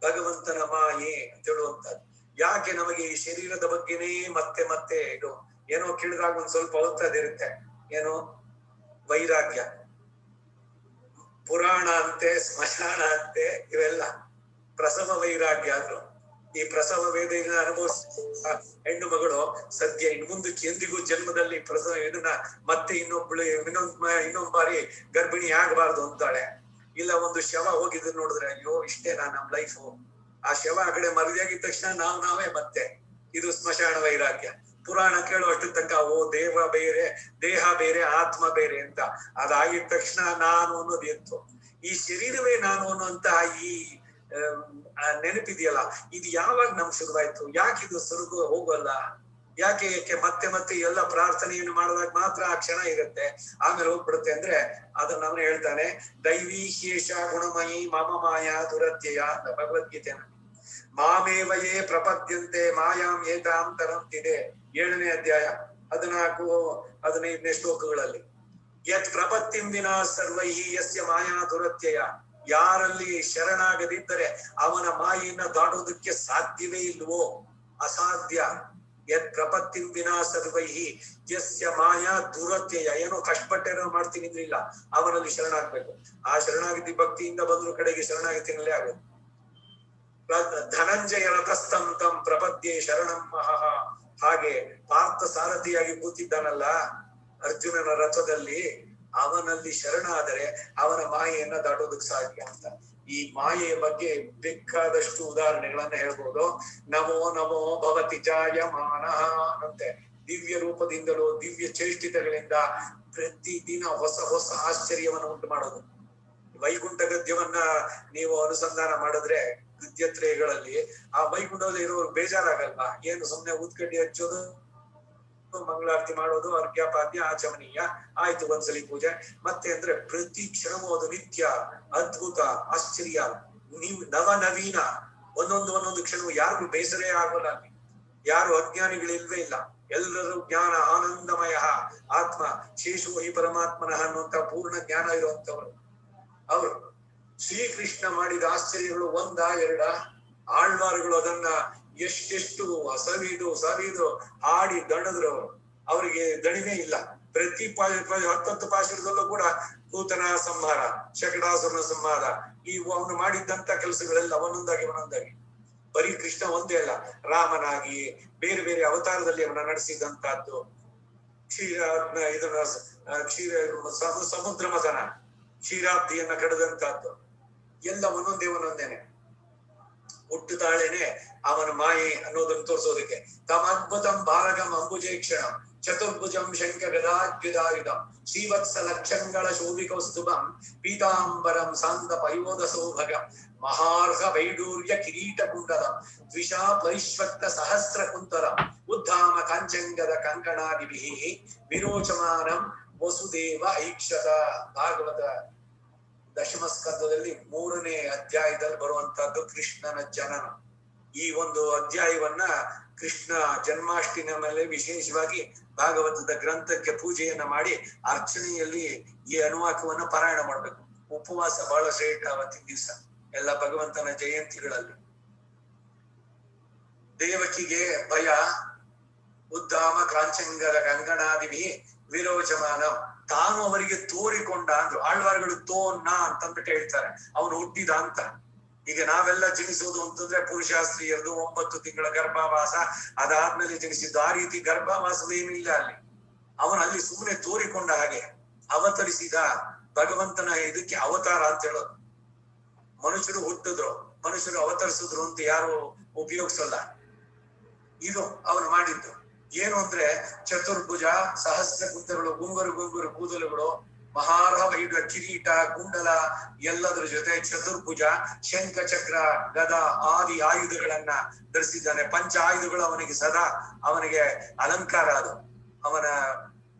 ಭಗವಂತನ ಮಾಯೆ ಅಂತ ಹೇಳುವಂತದ್ದು. ಯಾಕೆ ನಮಗೆ ಈ ಶರೀರದ ಬಗ್ಗೆನೇ ಮತ್ತೆ ಮತ್ತೆ ಇದು ಏನೋ ಕೇಳಿದಾಗ ಒಂದ್ ಸ್ವಲ್ಪ ಓದ್ತದಿರುತ್ತೆ, ಏನೋ ವೈರಾಗ್ಯ. ಪುರಾಣ ಅಂತೆ, ಸ್ಮಶಾನ ಅಂತೆ, ಇವೆಲ್ಲ ಪ್ರಸವ ವೈರಾಗ್ಯ ಆದ್ರು. ಈ ಪ್ರಸವ ವೇದನೆಯನ್ನು ಅನುಭವಿಸ ಹೆಣ್ಣು ಮಗಳು ಸದ್ಯ ಇನ್ನು ಮುಂದಕ್ಕೆ ಎಂದಿಗೂ ಜನ್ಮದಲ್ಲಿ ಪ್ರಸವ ಇದನ್ನ ಮತ್ತೆ ಇನ್ನೊಂದ್ ಬಾರಿ ಗರ್ಭಿಣಿ ಆಗಬಾರ್ದು ಅಂತಾಳೆ. ಇಲ್ಲ ಒಂದು ಶವ ಹೋಗಿದ್ದು ನೋಡಿದ್ರೆ ಅಯ್ಯೋ ಇಷ್ಟೇನಾ ನಮ್ ಲೈಫು, ಆ ಶವ ಆ ಕಡೆ ಮರದಿಯಾಗಿದ ತಕ್ಷಣ ನಾವೇ ಮತ್ತೆ. ಇದು ಸ್ಮಶಾನ ವೈರಾಗ್ಯ. ಪುರಾಣ ಕೇಳುವಷ್ಟು ತನಕ ದೇಹ ಬೇರೆ ಆತ್ಮ ಬೇರೆ ಅಂತ. ಅದಾಗಿದ ತಕ್ಷಣ ನಾನು ಅನ್ನೋದು ಎತ್ತು, ಈ ಶರೀರವೇ ನಾನು ಅನ್ನುವಂತಹ ಈ ನೆನಪಿದೆಯಲ್ಲ, ಇದು ಯಾವಾಗ ನಮ್ಗೆ ಶುರುವಾಯ್ತು? ಯಾಕೆ ಇದು ಹೋಗಲ್ಲ? ಯಾಕೆ ಮತ್ತೆ ಮತ್ತೆ ಎಲ್ಲ ಪ್ರಾರ್ಥನೆಯನ್ನು ಮಾಡಿದಾಗ ಮಾತ್ರ ಆ ಕ್ಷಣ ಇರುತ್ತೆ, ಆಮೇಲೆ ಹೋಗ್ಬಿಡುತ್ತೆ ಅಂದ್ರೆ ಅದನ್ನ ಅವನು ಹೇಳ್ತಾನೆ. ದೈವೀ ಶೇಷ ಗುಣಮಯಿ ಮಮ ಮಾಯಾ ದುರತ್ಯಯ ಅಂತ ಭಗವದ್ಗೀತೆನ. ಮಾಮೇವಯೇ ಪ್ರಪದ್ಯಂತೆ ಮಾಯಾಂ ಏತಾಂ ತರಂತಿದೆ 7ನೇ ಅಧ್ಯಾಯ 14-15 ಶ್ಲೋಕಗಳಲ್ಲಿ. ಯತ್ ಪ್ರಪತ್ತಿಂ ವಿನಾ ಸರ್ವೈಹಿ ಯಸ್ಯ ಮಾಯಾ ದುರತ್ಯಯ. ಯಾರಲ್ಲಿ ಶರಣಾಗದಿದ್ದರೆ ಅವನ ಮಾಯೆಯನ್ನ ದಾಟೋದಕ್ಕೆ ಸಾಧ್ಯವೇ ಇಲ್ವೋ, ಅಸಾಧ್ಯ. ಯತ್ ಪ್ರಪತ್ತಿಂ ವಿನಾ ಸರ್ವೈಹಿ ಯಸ್ಯ ಮಾಯಾ ದುರತ್ಯಯ. ಏನೋ ಕಷ್ಟಪಟ್ಟೇನೋ ಮಾಡ್ತೀನಿ ಅಂದ್ರೆ ಇಲ್ಲ, ಅವನಲ್ಲಿ ಶರಣಾಗ್ಬೇಕು. ಆ ಶರಣಾಗತಿ ಭಕ್ತಿಯಿಂದ ಬಂದ್ರು ಕಡೆಗೆ ಶರಣಾಗತಿನಲ್ಲೇ ಆಗುತ್ತೆ. ಧನಂಜಯ ರಥಸ್ಥಂ ತಂ ಪ್ರಪದ್ಯೆ ಶರಣಂ ಮಹಃ. ಹಾಗೆ ಪಾರ್ಥ ಸಾರಥಿಯಾಗಿ ಕೂತಿದ್ದಾನಲ್ಲ ಅರ್ಜುನನ ರಥದಲ್ಲಿ, ಅವನಲ್ಲಿ ಶರಣಾದರೆ ಅವನ ಮಾಯೆಯನ್ನ ದಾಟೋದಕ್ಕೆ ಸಾಧ್ಯ ಅಂತ. ಈ ಮಾಯೆಯ ಬಗ್ಗೆ ಬೇಕಾದಷ್ಟು ಉದಾಹರಣೆಗಳನ್ನ ಹೇಳ್ಬೋದು. ನಮೋ ನಮೋ ಭವತಿ ಜಾಯಮಾನಃ ಅಂತೆ. ದಿವ್ಯ ರೂಪದಿಂದಲೂ ದಿವ್ಯ ಚೇಷ್ಟಿತಗಳಿಂದ ಪ್ರತಿದಿನ ಹೊಸ ಹೊಸ ಆಶ್ಚರ್ಯವನ್ನು ಉಂಟು ಮಾಡೋದು. ವೈಕುಂಠ ಗದ್ಯವನ್ನ ನೀವು ಅನುಸಂಧಾನ ಮಾಡಿದ್ರೆ ಗದ್ಯತ್ರಯಗಳಲ್ಲಿ ಆ ವೈಕುಂಠದಲ್ಲಿ ಇರೋರು ಬೇಜಾರಾಗಲ್ಲ. ಏನು ಸುಮ್ನೆ ಉತ್ಕಡ್ಡಿ ಹಚ್ಚೋದು, ಮಂಗಳಾರತಿ ಮಾಡೋದು, ಅರ್ಘ್ಯಪಾದ್ಯ ಆಚಮನೀಯ ಆಯ್ತು, ಒಂದ್ಸಲಿ ಪೂಜೆ ಮತ್ತೆ ಅಂದ್ರೆ ಪ್ರತಿ ಕ್ಷಣವೂ ಅದು ನಿತ್ಯ ಅದ್ಭುತ ಆಶ್ಚರ್ಯ ನವನವೀನ. ಒಂದೊಂದು ಕ್ಷಣವು ಯಾರಿಗೂ ಬೇಸರೇ ಆಗೋಲ್ಲ. ಯಾರು ಅಜ್ಞಾನಿಗಳಿಲ್ವೇ ಇಲ್ಲ, ಎಲ್ಲರೂ ಜ್ಞಾನ ಆನಂದಮಯ ಆತ್ಮ ಶೇಷು ಹಿ ಪರಮಾತ್ಮನಃ ಅನ್ನುವಂತ ಪೂರ್ಣ ಜ್ಞಾನ ಇರುವಂತವರು ಅವರು. ಶ್ರೀಕೃಷ್ಣ ಮಾಡಿದ ಆಶ್ಚರ್ಯಗಳು ಒಂದ ಎರಡ? ಆಳ್ವಾರುಗಳು ಅದನ್ನ ಎಷ್ಟೆಷ್ಟು ಸವಿದು ಹಾಡಿ ದಣದ್ರು ಅವರು. ಅವರಿಗೆ ದಣಿವೇ ಇಲ್ಲ. ಪ್ರತಿ 10 ಪಾಶುರದಲ್ಲೂ ಕೂಡ ಕೂತನ ಸಂಹಾರ, ಶಕಟಾಸುರನ ಸಂಹಾರ, ಈ ಅವನು ಮಾಡಿದ್ದಂತ ಕೆಲಸಗಳೆಲ್ಲ ಒಂದೊಂದಾಗಿ ಬರೀ ಕೃಷ್ಣ ಒಂದೇ ಅಲ್ಲ, ರಾಮನಾಗಿ ಬೇರೆ ಬೇರೆ ಅವತಾರದಲ್ಲಿ ಅವನ ನಡೆಸಿದಂತಹದ್ದು. ಸಮುದ್ರ ಮಥನ, ಕ್ಷೀರಾಬ್ದಿಯನ್ನ ಕಡದಂತಹದ್ದು ಎಲ್ಲ ಒಂದೊಂದೇನೆ. ಹುಟ್ಟುತ್ತಾಳೇನೆ ಅವನ ಮಾಯೆ ಅನ್ನೋದನ್ನು ತೋರಿಸೋದಕ್ಕೆ. ತಮದ್ಭುತಂ ಬಾಲಕಂ ಅಂಬುಜೇಕ್ಷಣಂ ಚತುರ್ಭುಜಂ ಶಂಖ ಗದಾಯುಧಂ ಶ್ರೀವತ್ಸ ಲಕ್ಷಂಗಳ ಶೋಭಿಕೌಸ್ತುಭಂ ಪೀತಾಂಬರಂ ಸಾಂತ ಪಯೋಧ ಸೌಭಗಂ ಮಹಾರ್ಹ ವೈಡೂರ್ಯ ಕಿರೀಟ ಕುಂಡಲಂ ದ್ವಿಷಾ ಪರಿಶ್ವಕ್ತ ಸಹಸ್ರ ಕುಂತಲಂ ಉದ್ಧಾಮ ಕಾಂಚಂಗದ ಕಂಕಣಾದಿಭಿಃ ವಿರೋಚಮಾನಂ ವಸುದೇವ ಐಕ್ಷತ. ಭಾಗವತ ದಶಮ ಸ್ಕಂದದಲ್ಲಿ 3ನೇ ಅಧ್ಯಾಯದಲ್ಲಿ ಬರುವಂತಹದ್ದು ಕೃಷ್ಣನ ಜನನ. ಈ ಒಂದು ಅಧ್ಯಾಯವನ್ನ ಕೃಷ್ಣ ಜನ್ಮಾಷ್ಟಮಿಯ ಮೇಲೆ ವಿಶೇಷವಾಗಿ ಭಾಗವತದ ಗ್ರಂಥಕ್ಕೆ ಪೂಜೆಯನ್ನ ಮಾಡಿ ಅರ್ಚನೆಯಲ್ಲಿ ಈ ಅನುವಾಕವನ್ನ ಪಾರಾಯಣ ಮಾಡ್ಬೇಕು. ಉಪವಾಸ ಬಹಳ ಶ್ರೇಷ್ಠ ಅವತ್ತಿನ ದಿವಸ ಎಲ್ಲ ಭಗವಂತನ ಜಯಂತಿಗಳಲ್ಲಿ. ದೇವಕಿಗೆ ಭಯ, ಉದ್ಧಾಮ ಕಾಂಚಂಗದ ಕಂಕಣಾದಿಭಿ ವಿರೋಚಮಾನ. ತಾನು ಅವರಿಗೆ ತೋರಿಕೊಂಡ ಅಂದ್ರು. ಆಳ್ವಾರ್ಗಳು ತೋನ್ನ ಅಂತಂದ್ಬಿಟ್ಟು ಹೇಳ್ತಾರೆ, ಅವನು ಹುಟ್ಟಿದ ಅಂತ. ಈಗ ನಾವೆಲ್ಲ ಜನಿಸೋದು ಅಂತಂದ್ರೆ ಪುರುಷ ಸ್ತ್ರೀಯರದು 9 ತಿಂಗಳ ಗರ್ಭಾವಾಸ, ಅದಾದ್ಮೇಲೆ ಜನಿಸಿದ್ದು. ಆ ರೀತಿ ಗರ್ಭಾವಾಸವೇನು ಇಲ್ಲ ಅಲ್ಲಿ. ಅವನು ಅಲ್ಲಿ ಸುಮ್ಮನೆ ತೋರಿಕೊಂಡ ಹಾಗೆ ಅವತರಿಸಿದ ಭಗವಂತನ ಇದಕ್ಕೆ ಅವತಾರ ಅಂತ ಹೇಳೋದು. ಮನುಷ್ಯರು ಹುಟ್ಟಿದ್ರು, ಮನುಷ್ಯರು ಅವತರಿಸಿದ್ರು ಅಂತ ಯಾರು ಉಪಯೋಗಿಸಲ್ಲ. ಇದು ಅವನು ಮಾಡಿದ್ದು. ಏನು ಅಂದ್ರೆ ಚತುರ್ಭುಜ, ಸಹಸ್ರ ಕುಂತಗಳು, ಗುಂಗುರು ಕೂದಲುಗಳು, ಮಹಾರ್ಹ ವೈಡ ಕಿರೀಟ ಕುಂಡಲ ಎಲ್ಲದರ ಜೊತೆ ಚತುರ್ಭುಜ, ಶಂಖ ಚಕ್ರ ಗದ ಆದಿ ಆಯುಧಗಳನ್ನ ಧರಿಸಿದ್ದಾನೆ. ಪಂಚ ಆಯುಧಗಳು ಅವನಿಗೆ ಸದಾ ಅವನಿಗೆ ಅಲಂಕಾರ. ಅದು ಅವನ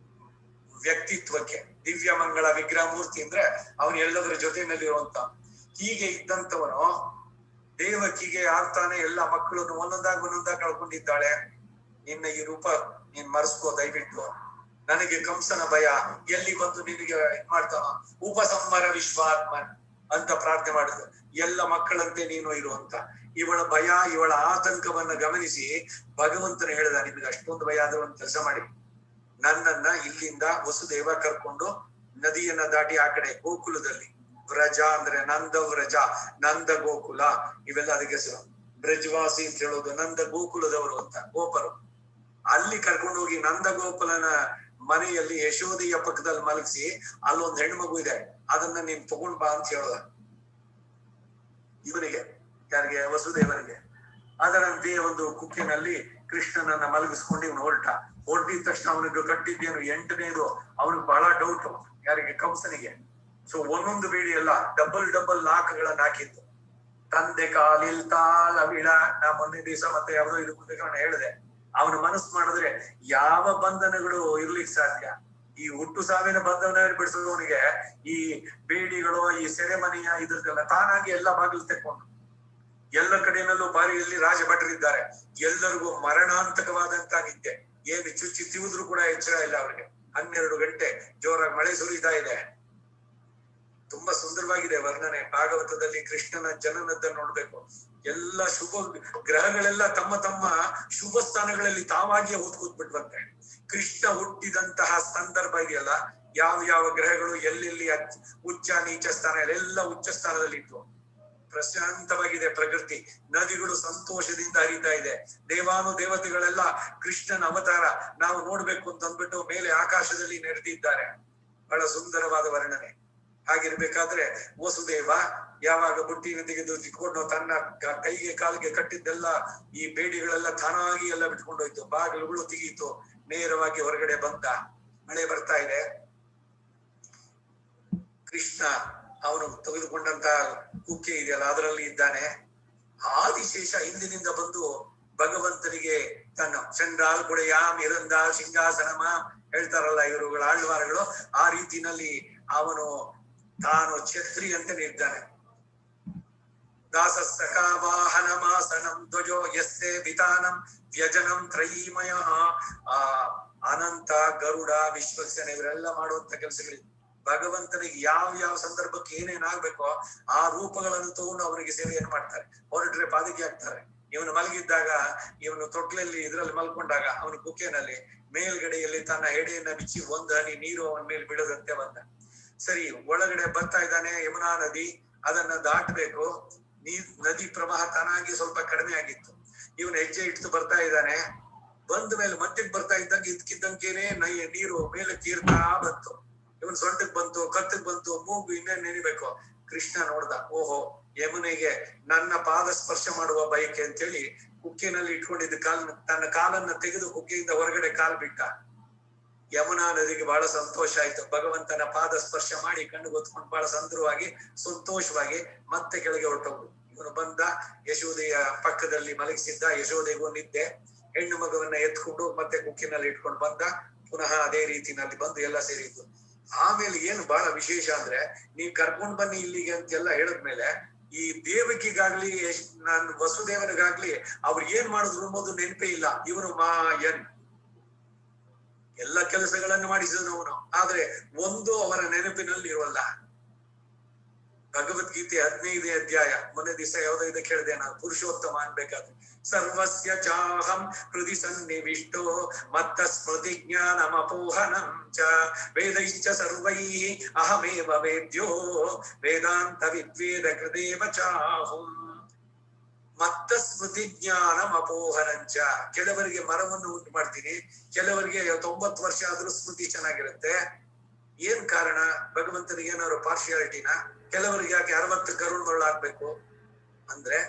ವ್ಯಕ್ತಿತ್ವಕ್ಕೆ. ದಿವ್ಯ ಮಂಗಳ ವಿಗ್ರಹ ಮೂರ್ತಿ ಅಂದ್ರೆ ಅವನು ಎಲ್ಲದರ ಜೊತೆನಲ್ಲಿರುವಂತ. ಹೀಗೆ ಇದ್ದಂಥವನು ದೇವಕಿಗೆ ಆಗ್ತಾನೆ ಎಲ್ಲ ಮಕ್ಕಳನ್ನು ಒಂದೊಂದಾಗಿ ಕಳ್ಕೊಂಡಿದ್ದಾಳೆ. ನಿನ್ನ ಈ ರೂಪ ನೀನ್ ಮರೆಸ್ಕೋ ದಯವಿಟ್ಟು, ನನಗೆ ಕಂಸನ ಭಯ, ಎಲ್ಲಿ ಬಂದು ನಿನಗೆ ಮಾಡ್ತಾನ, ಉಪಸಂಹರ ವಿಶ್ವಾತ್ಮನ್ ಅಂತ ಪ್ರಾರ್ಥನೆ ಮಾಡಿದ್ರು. ಎಲ್ಲ ಮಕ್ಕಳಂತೆ ನೀನು ಇರುವಂತ. ಇವಳ ಭಯ, ಇವಳ ಆತಂಕವನ್ನ ಗಮನಿಸಿ ಭಗವಂತನ ಹೇಳಿದ, ನಿಮ್ಗೆ ಅಷ್ಟೊಂದು ಭಯ ಆದ್ರೆ ಒಂದು ಕೆಲಸ ಮಾಡಿ, ನನ್ನನ್ನ ಇಲ್ಲಿಂದ ವಸುದೇವ ಕರ್ಕೊಂಡು ನದಿಯನ್ನ ದಾಟಿ ಆ ಕಡೆ ಗೋಕುಲದಲ್ಲಿ ವ್ರಜ ಅಂದ್ರೆ ನಂದ ವ್ರಜ, ನಂದ ಗೋಕುಲ, ಇವೆಲ್ಲ ಅದಕ್ಕೆ ಹೆಸರು. ಬ್ರಜವಾಸಿ ಅಂತ ಹೇಳೋದು ನಂದ ಗೋಕುಲದವರು ಅಂತ, ಗೋಪರು. ಅಲ್ಲಿ ಕರ್ಕೊಂಡು ಹೋಗಿ ನಂದ ಗೋಪಾಲನ ಮನೆಯಲ್ಲಿ ಯಶೋದೆಯ ಪಕ್ಕದಲ್ಲಿ ಮಲಗಿಸಿ, ಅಲ್ಲೊಂದು ಹೆಣ್ಮಗು ಇದೆ, ಅದನ್ನ ನೀನ್ ತಗೊಂಡ್ ಬಾ ಅಂತ ಹೇಳೋದ ಇವನಿಗೆ, ಯಾರಿಗೆ? ವಸುದೇವನಿಗೆ. ಅದರಂತೆ ಒಂದು ಕುಕ್ಕಿನಲ್ಲಿ ಕೃಷ್ಣನನ್ನ ಮಲಗಿಸ್ಕೊಂಡು ಇವನು ಹೊರಟಿದ ತಕ್ಷಣ ಅವನಿಗೆ ಕಟ್ಟಿದ್ದೇನು 8ನೇದು, ಅವನಿಗೆ ಬಹಳ ಡೌಟ್, ಯಾರಿಗೆ? ಕಂಸನಿಗೆ. ಸೊ ಒಂದೊಂದು ಬೇಡಿ ಎಲ್ಲ ಡಬಲ್ ಲಾಕ್ಗಳನ್ನ ಹಾಕಿತ್ತು. ತಂದೆ ಕಾಲಿಲ್ ತಾಳ ವಿಳ, ನಾ ಮೊನ್ನೆ ದಿವಸ ಮತ್ತೆ ಯಾವ್ದೋ ಇದು ನಾನು ಹೇಳಿದೆ, ಅವನ ಮನಸ್ಸು ಮಾಡಿದ್ರೆ ಯಾವ ಬಂಧನಗಳು ಇರ್ಲಿಕ್ಕೆ ಸಾಧ್ಯ? ಈ ಹುಟ್ಟು ಸಾವಿನ ಬಂಧನ ಬಿಡಿಸೋವನಿಗೆ ಈ ಬೇಡಿಗಳು, ಈ ಸೆರೆಮನಿಯ ಇದ್ರದ್ದೆಲ್ಲ ತಾನಾಗಿ ಎಲ್ಲ ಬಾಗಿಲು ತೆಕ್ಕೊಂಡು, ಎಲ್ಲ ಕಡೆಯಲ್ಲೂ ಬಾರಿಯಲ್ಲಿ ರಾಜಭಟರಿದ್ದಾರೆ, ಎಲ್ಲರಿಗೂ ಮರಣಾಂತಕವಾದಂತ ನಿದ್ದೆ, ಏನು ಚುಚ್ಚಿ ತಿವಿದ್ರು ಕೂಡ ಎಚ್ಚರ ಇಲ್ಲ ಅವರಿಗೆ. 12 ಗಂಟೆ ಜೋರಾಗಿ ಮಳೆ ಸುರಿತಾ ಇದೆ. ತುಂಬಾ ಸುಂದರವಾಗಿದೆ ವರ್ಣನೆ ಭಾಗವತದಲ್ಲಿ. ಕೃಷ್ಣನ ಜನನದ್ದನ್ನು ನೋಡ್ಬೇಕು. ಎಲ್ಲ ಶುಭ ಗ್ರಹಗಳೆಲ್ಲ ತಮ್ಮ ತಮ್ಮ ಶುಭ ಸ್ಥಾನಗಳಲ್ಲಿ ತಾವಾಗಿಯೇ ಕೂತ್ಬಿಟ್ವಂತೆ. ಕೃಷ್ಣ ಹುಟ್ಟಿದಂತಹ ಸಂದರ್ಭ ಇದೆಯಲ್ಲ, ಯಾವ ಗ್ರಹಗಳು ಎಲ್ಲೆಲ್ಲಿ ಉಚ್ಚ ನೀಚ ಸ್ಥಾನ, ಎಲ್ಲ ಉಚ್ಚ ಸ್ಥಾನದಲ್ಲಿ ಇತ್ತು. ಪ್ರಶಾಂತವಾಗಿದೆ ಪ್ರಕೃತಿ, ನದಿಗಳು ಸಂತೋಷದಿಂದ ಹರಿತಾ ಇದೆ. ದೇವಾನುದೇವತೆಗಳೆಲ್ಲ ಕೃಷ್ಣನ ಅವತಾರ ನಾವು ನೋಡ್ಬೇಕು ಅಂತ ಅಂದ್ಬಿಟ್ಟು ಮೇಲೆ ಆಕಾಶದಲ್ಲಿ ನೆರೆದಿದ್ದಾರೆ. ಬಹಳ ಸುಂದರವಾದ ವರ್ಣನೆ. ಹಾಗಿರ್ಬೇಕಾದ್ರೆ ವಸುದೇವ ಯಾವಾಗ ಬುಟ್ಟಿನ ತೆಗೆದು ತಿಕ್ಕೊಂಡು ತನ್ನ ಕೈಗೆ ಕಾಲಿಗೆ ಕಟ್ಟಿದ್ದೆಲ್ಲ ಈ ಬೇಡಿಗಳೆಲ್ಲ ತಾನಾಗಿ ಎಲ್ಲ ಬಿಟ್ಕೊಂಡೋಯ್ತು, ಬಾಗಿಲುಗಳು ತೆಗೀತು, ನೇರವಾಗಿ ಹೊರಗಡೆ ಬಂದ. ಮಳೆ ಬರ್ತಾ ಇದೆ. ಕೃಷ್ಣ ಅವನು ತೆಗೆದುಕೊಂಡಂತ ಕುಕ್ಕೆ ಇದೆಯಲ್ಲ ಅದರಲ್ಲಿ ಇದ್ದಾನೆ. ಆದಿಶೇಷ ಹಿಂದಿನಿಂದ ಬಂದು ಭಗವಂತನಿಗೆ ತನ್ನ ಚಂಡಾಲ್ ಗುಡೆಯಾಮ್ ಇರಂದಾಲ್ ಸಿಂಹಾಸನಮ ಹೇಳ್ತಾರಲ್ಲ ಇವರುಗಳ ಆಳ್ವಾರಗಳು, ಆ ರೀತಿನಲ್ಲಿ ಅವನು ತಾನು ಛತ್ರಿ ಅಂತಾನೆ ಇದ್ದಾನೆ. ದಾಸ ಸಖಾ ವಾಹನಮಾಸನಂ ಧ್ವಜೋ ಯಸ್ಸೆ ವಿತಾನಂ ವ್ಯಜನಂ ತ್ರಯೀಮಯ. ಅನಂತ, ಗರುಡ, ವಿಶ್ವಕ್ಸೇನ ಇವರೆಲ್ಲ ಮಾಡುವಂತ ಕೆಲಸಗಳಿವೆ. ಭಗವಂತನಿಗೆ ಯಾವ ಸಂದರ್ಭಕ್ಕೆ ಏನೇನಾಗ್ಬೇಕೋ ಆ ರೂಪಗಳನ್ನು ತಗೊಂಡು ಅವನಿಗೆ ಸೇವೆಯನ್ನು ಮಾಡ್ತಾರೆ. ಹೊರಟ್ರೆ ಪಾದಕ್ಕೆ ಹಾಕ್ತಾರೆ. ಇವನು ಮಲಗಿದ್ದಾಗ, ಇವನು ತೊಟ್ಲಲ್ಲಿ ಇದ್ರಲ್ಲಿ ಮಲ್ಕೊಂಡಾಗ ಅವನು ಕುಕ್ಕೆನಲ್ಲಿ ಮೇಲ್ಗಡೆಯಲ್ಲಿ ತನ್ನ ಹೆಡೆಯನ್ನ ಬಿಚ್ಚಿ ಒಂದು ಹನಿ ನೀರು ಅವನ ಮೇಲೆ ಬಿಡದಂತೆ ಬಂದ. ಸರಿ, ಒಳಗಡೆ ಬರ್ತಾ ಇದ್ದಾನೆ ಯಮುನಾ ನದಿ, ಅದನ್ನ ದಾಟಬೇಕು. ನದಿ ಪ್ರವಾಹ ತಾನಾಗಿ ಸ್ವಲ್ಪ ಕಡಿಮೆ ಆಗಿತ್ತು. ಇವನು ಹೆಜ್ಜೆ ಇಟ್ಟು ಬರ್ತಾ ಇದ್ದಾನೆ. ಬಂದ ಮೇಲೆ ಮಧ್ಯಕ್ಕೆ ಬರ್ತಾ ಇದ್ದಂಗೆ ಇದ್ಕಿದ್ದಂಗೆನೆ ನೀರು ಮೇಲೆ ತೀರ್ತಾ ಬಂತು. ಇವನ್ ಸೊಂಟಕ್ ಬಂತು, ಕತ್ತಕ್ ಬಂತು, ಮೂಗು ಇನ್ನೇನ್ ನೆನಿಬೇಕು. ಕೃಷ್ಣ ನೋಡ್ದ, ಓಹೋ ಯಮುನೆಗೆ ನನ್ನ ಪಾದ ಸ್ಪರ್ಶ ಮಾಡುವ ಬಯಕೆ ಅಂತೇಳಿ ಕುಕ್ಕೆನಲ್ಲಿ ಇಟ್ಕೊಂಡಿದ್ದ ತನ್ನ ಕಾಲನ್ನ ತೆಗೆದು ಕುಕ್ಕೆಯಿಂದ ಹೊರಗಡೆ ಕಾಲ್ ಬಿಟ್ಟ. ಯಮುನಾ ನದಿಗೆ ಬಹಳ ಸಂತೋಷ ಆಯ್ತು. ಭಗವಂತನ ಪಾದ ಸ್ಪರ್ಶ ಮಾಡಿ ಕಣ್ಣು ಗೊತ್ಕೊಂಡು ಬಹಳ ಸಂತೋಷವಾಗಿ ಸಂತೋಷವಾಗಿ ಮತ್ತೆ ಕೆಳಗೆ ಹೊರಟೋಗ್ರು. ಇವನು ಬಂದ, ಯಶೋದೆಯ ಪಕ್ಕದಲ್ಲಿ ಮಲಗಿಸಿದ್ದ. ಯಶೋದೆಗೂ ನಿದ್ದೆ. ಹೆಣ್ಣು ಮಗುವನ್ನ ಎತ್ಕೊಂಡು ಮತ್ತೆ ಕುಕ್ಕಿನಲ್ಲಿ ಇಟ್ಕೊಂಡು ಬಂದ. ಪುನಃ ಅದೇ ರೀತಿನಲ್ಲಿ ಬಂದು ಎಲ್ಲ ಸೇರಿದ್ದು. ಆಮೇಲೆ ಏನು ಬಹಳ ವಿಶೇಷ ಅಂದ್ರೆ, ನೀವ್ ಕರ್ಕೊಂಡ್ ಬನ್ನಿ ಇಲ್ಲಿಗೆ ಅಂತೆಲ್ಲ ಹೇಳದ್ಮೇಲೆ ಈ ದೇವಕಿಗಾಗ್ಲಿ ನಾನು ವಸುದೇವನಿಗಾಗ್ಲಿ ಅವ್ರು ಏನ್ ಮಾಡಿದ್ರು ಅನ್ನೋದು ನೆನಪೇ ಇಲ್ಲ. ಇವನು ಮಾಯನ್, ಎಲ್ಲ ಕೆಲಸಗಳನ್ನು ಮಾಡಿಸಿದನು ಅವನು, ಆದ್ರೆ ಒಂದು ಅವರ ನೆನಪಿನಲ್ಲಿ ಇರುವಲ್ಲ. ಭಗವದ್ಗೀತೆ 15ನೇ ಅಧ್ಯಾಯ, ಮೊನ್ನೆ ದಿವಸ ಯಾವ್ದೋ ಇದಕ್ಕೆ ಹೇಳಿದೆ ನಾನು, ಪುರುಷೋತ್ತಮ ಅನ್ಬೇಕಾದ್ರೆ, ಸರ್ವಸ್ಯ ಚಾಹಂ ಹೃದಯ ಸನ್ನಿವಿಷ್ಟೋ ಮತ್ತ ಸ್ಮೃತಿ ಜ್ಞಾನಮಪೋಹನಂ ಚ ವೇದೈಶ್ಚ ಸರ್ವೈಃ ಅಹಮೇವ ವೇದ್ಯೋ ವೇದಾಂತ ವಿದ್ವೇದ ಕೃದೇವ ಚಾಹಂ. ಮತ್ತ ಸ್ಮೃತಿ ಜ್ಞಾನಂ ಅಪೋಹನಂಚ. ಕೆಲವರಿಗೆ ಮರವನ್ನು ಉಂಟು ಮಾಡ್ತೀನಿ, ಕೆಲವರಿಗೆ 90 ವರ್ಷ ಆದ್ರೂ ಸ್ಮೃತಿ ಚೆನ್ನಾಗಿರುತ್ತೆ. ಏನ್ ಕಾರಣ? ಭಗವಂತನಿಗೆ ಏನಾದ್ರು ಪಾರ್ಶಿಯಾಲಿಟಿನ? ಕೆಲವರಿಗೆ ಯಾಕೆ 60 ಕರುಣಗಳಾಗ್ಬೇಕು ಅಂದ್ರೆ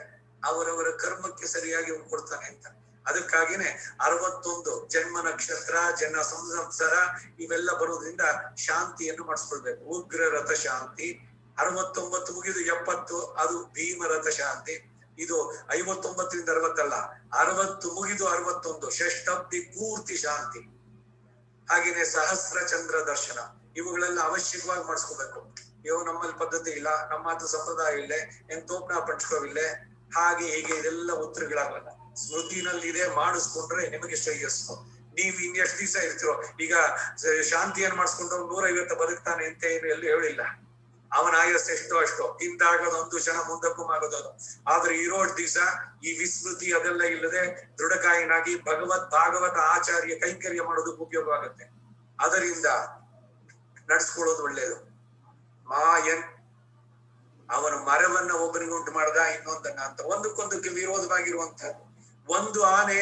ಅವರವರ ಕರ್ಮಕ್ಕೆ ಸರಿಯಾಗಿ ಅವ್ನು ಕೊಡ್ತಾನೆ ಅಂತ. ಅದಕ್ಕಾಗಿನೇ 61 ಜನ್ಮ ನಕ್ಷತ್ರ, ಜನ ಸಂವತ್ಸರ ಇವೆಲ್ಲ ಬರೋದ್ರಿಂದ ಶಾಂತಿಯನ್ನು ಮಾಡಿಸ್ಕೊಳ್ಬೇಕು. ಉಗ್ರ ರಥ ಶಾಂತಿ 69 ಮುಗಿದು 70, ಅದು ಭೀಮರಥ ಶಾಂತಿ. ಇದು 59ರಿಂದ 60 ಅಲ್ಲ, 60 ಮುಗಿದು 61 ಷಷ್ಠಬ್ದಿ ಪೂರ್ತಿ ಶಾಂತಿ. ಹಾಗೇನೆ ಸಹಸ್ರ ಚಂದ್ರ ದರ್ಶನ, ಇವುಗಳೆಲ್ಲ ಅವಶ್ಯಕವಾಗಿ ಮಾಡಿಸ್ಕೋಬೇಕು. ಇವು ನಮ್ಮಲ್ಲಿ ಪದ್ಧತಿ ಇಲ್ಲ, ನಮ್ಮ ಮಾತು ಸಂಪ್ರದಾಯ ಇಲ್ಲೇ, ಎಂತೋಪ್ನ ಪಂಚ್ಕೋವಿಲ್ಲೆ, ಹಾಗೆ ಹೀಗೆ ಇದೆಲ್ಲ ಉತ್ತರಗಳಾಗಲ್ಲ. ಸ್ಮೃತಿನಲ್ಲಿ ಇದೆ, ಮಾಡಿಸ್ಕೊಂಡ್ರೆ ನಿಮಗೆ ಶ್ರೇಯಸ್ಸು. ನೀವ್ ಇನ್ನೆಷ್ಟು ದಿವಸ ಇರ್ತಿರೋ. ಈಗ ಶಾಂತಿಯನ್ನು ಮಾಡಿಸ್ಕೊಂಡು 150 ಬದುಕ್ತಾನೆ ಅಂತ ಏನು ಎಲ್ಲೂ ಹೇಳಿಲ್ಲ. ಅವನ ಆಯಸ್ಸು ಎಷ್ಟೋ ಅಷ್ಟೋ, ಹಿಂದಾಗೋದು ಒಂದು ಕ್ಷಣ ಮುಂದಕ್ಕೂ ಆಗೋದು. ಆದ್ರೆ ಇರೋ ದಿವಸ ಈ ವಿಸ್ಮೃತಿ ಅದೆಲ್ಲ ಇಲ್ಲದೆ ದೃಢಕಾಯನಾಗಿ ಭಾಗವತ ಆಚಾರ್ಯ ಕೈಂಕರ್ಯ ಮಾಡೋದಕ್ಕೆ ಉಪಯೋಗ ಆಗುತ್ತೆ. ಅದರಿಂದ ನಡ್ಸ್ಕೊಳ್ಳೋದು ಒಳ್ಳೇದು. ಮಾಯನ್ ಅವನ ಮರವನ್ನ ಒಬ್ಬನಿಗೆ ಉಂಟು ಮಾಡ್ದ, ಇನ್ನೊಂದನ್ನ ಅಂತ ಒಂದಕ್ಕೊಂದಕ್ಕೆ ವಿರೋಧವಾಗಿರುವಂತಹದ್ದು. ಒಂದು ಆನೆ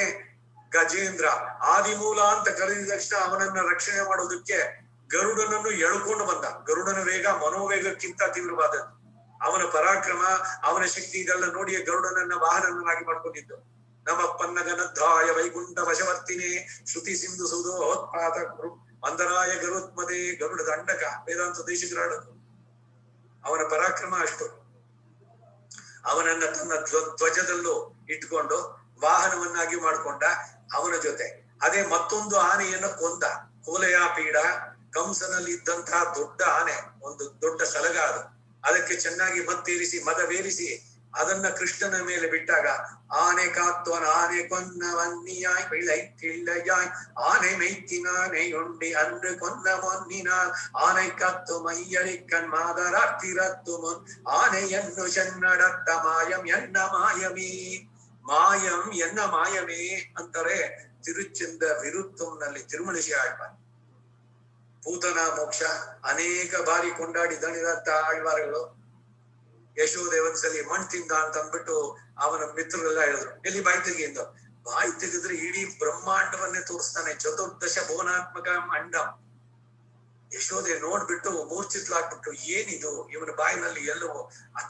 ಗಜೇಂದ್ರ ಆದಿಮೂಲ ಅಂತ ಕರೆದಿದ ತಕ್ಷಣ ಅವನನ್ನ ರಕ್ಷಣೆ ಮಾಡೋದಕ್ಕೆ ಗರುಡನನ್ನು ಎಳ್ಕೊಂಡು ಬಂದ. ಗರುಡನ ವೇಗ ಮನೋವೇಗಕ್ಕಿಂತ ತೀವ್ರವಾದದ್ದು. ಅವನ ಪರಾಕ್ರಮ, ಅವನ ಶಕ್ತಿ ಇದೆಲ್ಲ ನೋಡಿ ಗರುಡನನ್ನ ವಾಹನನಾಗಿ ಮಾಡ್ಕೊಂಡಿದ್ದು. ನಮ್ಮ ಪನ್ನಗನದ್ಧಾಯ ವೈಕುಂಠ ವಶವರ್ತಿನೇ ಶ್ರುತಿ ಸಿಂಧು ಸುಧೋತ್ಪಾತ ಮಂದರಾಯ ಗರುತ್ಮದೆ ಗರುಡ ದಂಡಕ ವೇದಾಂತ ದೇಶಿಕರಾಡದು. ಅವನ ಪರಾಕ್ರಮ ಅಷ್ಟು. ಅವನನ್ನ ತನ್ನ ಧ್ವಜದಲ್ಲೂ ಇಟ್ಕೊಂಡು ವಾಹನವನ್ನಾಗಿ ಮಾಡ್ಕೊಂಡ ಅವನ ಜೊತೆ. ಅದೇ ಮತ್ತೊಂದು ಆನೆಯನ್ನ ಕೊಂದ. ಕೋಲೆಯಾಪೀಡ ಕಂಸನಲ್ಲಿ ಇದ್ದಂತಹ ದೊಡ್ಡ ಆನೆ, ಒಂದು ದೊಡ್ಡ ಸಲಗ ಅದು. ಅದಕ್ಕೆ ಚೆನ್ನಾಗಿ ಮತ್ತೇರಿಸಿ ಮದವೇರಿಸಿ ಅದನ್ನ ಕೃಷ್ಣನ ಮೇಲೆ ಬಿಟ್ಟಾಗ ಆನೆ ಕಾತ್ತೋನ ಆನೆ ಕೊನ್ನವನ್ನಿಯಾಯ್ ಬಿಳೈ ಕಿಳ್ಳಯಾಯ್ ಆನೆ ಮೆಯ್ತಿನಾನೆಯುಂಡಿ ಅன்று ಕೊನ್ನ ಮೊನ್ನಿನಾಲ್ ಆನೆ ಕತ್ತು ಮೈಯಳಿಕ್ಕನ್ ಮಾದರಾರ್ತಿರತ್ತು ಮುನ್ ಆನೆಯನ್ನು ಚೆನ್ನಡತ್ತ ಮಾಯಂ ಎನ್ನ ಮಾಯಮೀ ಮಾಯಂ ಎನ್ನ ಮಾಯಮೇ ಅಂತಾರೆ ತಿರುಚೆಂದ ವಿರುತ್ತಂನಲ್ಲಿ ತಿರುಮಳಿಸಿ ಆಳ್ವಾರ್. ಪೂತನ ಮೋಕ್ಷ ಅನೇಕ ಬಾರಿ ಕೊಂಡಾಡಿ ದಣಿದಂತ ಆಳ್ವಾರ್ಗಳು. ಯಶೋದೆ ಒಂದ್ಸಲಿ ಮಣ್ ತಿಂದ ಅಂತ ಅಂದ್ಬಿಟ್ಟು ಅವನ ಮಿತ್ರರೆಲ್ಲ ಹೇಳಿದ್ರು, ಎಲ್ಲಿ ಬಾಯಿ ತೆಗೆಯಿಂದ. ಬಾಯಿ ತೆಗೆದ್ರೆ ಇಡೀ ಬ್ರಹ್ಮಾಂಡವನ್ನೇ ತೋರಿಸ್ತಾನೆ, ಚತುರ್ದಶ ಭುವನಾತ್ಮಕ ಅಂಡ. ಯಶೋದೆ ನೋಡ್ಬಿಟ್ಟು ಮೂರ್ಛಿತ್ಲಾಗ್ಬಿಟ್ಟು, ಏನಿದು ಇವನ ಬಾಯಿನಲ್ಲಿ ಎಲ್ಲವೋ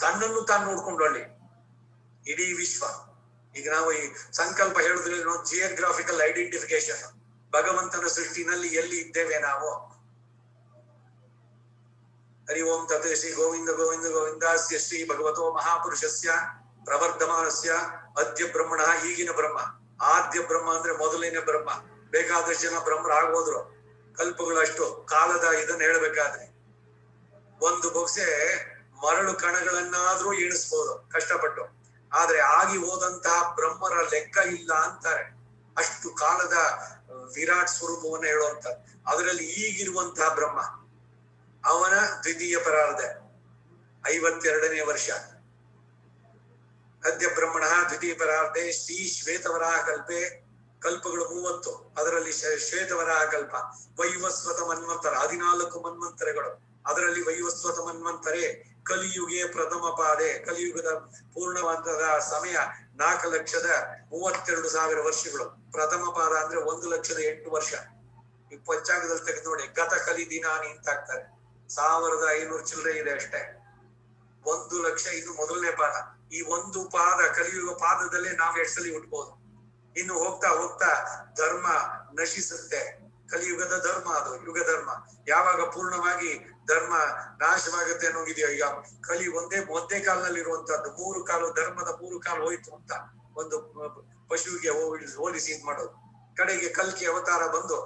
ತನ್ನನ್ನು ತಾನು ನೋಡ್ಕೊಂಡೊಳ್ಳಿ ಇಡೀ ವಿಶ್ವ. ಈಗ ನಾವು ಈ ಸಂಕಲ್ಪ ಹೇಳಿದ್ರೆ ಜಿಯೋಗ್ರಾಫಿಕಲ್ ಐಡೆಂಟಿಫಿಕೇಶನ್, ಭಗವಂತನ ಸೃಷ್ಟಿನಲ್ಲಿ ಎಲ್ಲಿ ಇದ್ದೇವೆ ನಾವು. ಹರಿ ಓಂ ತತ್ ಶ್ರೀ ಗೋವಿಂದ ಗೋವಿಂದ ಗೋವಿಂದಾಸ್ಯ ಶ್ರೀ ಭಗವತೋ ಮಹಾಪುರುಷಸ್ಯ ಪ್ರವರ್ಧಮಾನಸ್ಯ ಅದ್ಯ ಬ್ರಹ್ಮಣ. ಈಗಿನ ಬ್ರಹ್ಮ, ಆದ್ಯ ಬ್ರಹ್ಮ ಅಂದ್ರೆ ಮೊದಲಿನ ಬ್ರಹ್ಮ. ಬೇಕಾದಷ್ಟು ಜನ ಬ್ರಹ್ಮರಾಗೋದ್ರು, ಕಲ್ಪಗಳಷ್ಟು ಕಾಲದ ಇದನ್ನ ಹೇಳ್ಬೇಕಾದ್ರೆ. ಒಂದು ಬೊಕ್ಸೆ ಮರಳು ಕಣಗಳನ್ನಾದ್ರೂ ಎಣಿಸ್ಬೋದು ಕಷ್ಟಪಟ್ಟು, ಆದ್ರೆ ಆಗಿ ಹೋದಂತಹ ಬ್ರಹ್ಮರ ಲೆಕ್ಕ ಇಲ್ಲ ಅಂತಾರೆ. ಅಷ್ಟು ಕಾಲದ ವಿರಾಟ್ ಸ್ವರೂಪವನ್ನ ಹೇಳುವಂತ. ಅದರಲ್ಲಿ ಈಗಿರುವಂತಹ ಬ್ರಹ್ಮ ಅವನ ದ್ವಿತೀಯ ಪರಾರ್ಧ 52ನೇ ವರ್ಷ. ಅದ್ಯ ಬ್ರಹ್ಮಣ ದ್ವಿತೀಯ ಪರಾರ್ಧೆ ಶ್ರೀ ಶ್ವೇತವರಾಹ ಕಲ್ಪೆ. ಕಲ್ಪಗಳು 30, ಅದರಲ್ಲಿ ಶ್ವೇತವರಾಹ ಕಲ್ಪ. ವೈವಸ್ವತ ಮನ್ವಂತರ 14 ಮನ್ವಂತರಗಳು, ಅದರಲ್ಲಿ ವೈವಸ್ವತ ಮನ್ವಂತರೇ. ಕಲಿಯುಗೆ ಪ್ರಥಮ ಪಾದೆ. ಕಲಿಯುಗದ ಪೂರ್ಣವಾದ ಸಮಯ 4,32,000 ವರ್ಷಗಳು. ಪ್ರಥಮ ಪಾದ ಅಂದ್ರೆ 1,08,000 ವರ್ಷ. ಈ ಪಂಚಾಂಗದಲ್ಲಿ ತೆಗೆದು ನೋಡಿ, ಗತ ಕಲಿ ದಿನಾನಿ ಅಂತ ಹಾಕ್ತಾರೆ. 1,500 ಚಿಲ್ಲರೆ ಇದೆ ಅಷ್ಟೇ. 1,00,000 ಇದು ಮೊದಲನೇ ಪಾದ. ಈ ಒಂದು ಪಾದ ಕಲಿಯುಗ ಪಾದದಲ್ಲೇ ನಾವು ಎಷ್ಟು ಸಲ ಹುಟ್ಬೋದು. ಇನ್ನು ಹೋಗ್ತಾ ಹೋಗ್ತಾ ಧರ್ಮ ನಶಿಸುತ್ತೆ. ಕಲಿಯುಗದ ಧರ್ಮ ಅದು ಯುಗ ಧರ್ಮ. ಯಾವಾಗ ಪೂರ್ಣವಾಗಿ ಧರ್ಮ ನಾಶವಾಗುತ್ತೆ ಅನ್ನೋಗಿದೆಯೋ, ಈಗ ಕಲಿ ಒಂದೇ ಕಾಲದಲ್ಲಿ ಇರುವಂತಹದ್ದು. 3 ಕಾಲು ಧರ್ಮದ 3 ಕಾಲು ಹೋಯ್ತು ಅಂತ ಒಂದು ಪಶುವಿಗೆ ಹೋಲಿಸಿ ಇದ್ ಮಾಡೋದು. ಕಡೆಗೆ ಕಲ್ಕಿ ಅವತಾರ ಬಂದು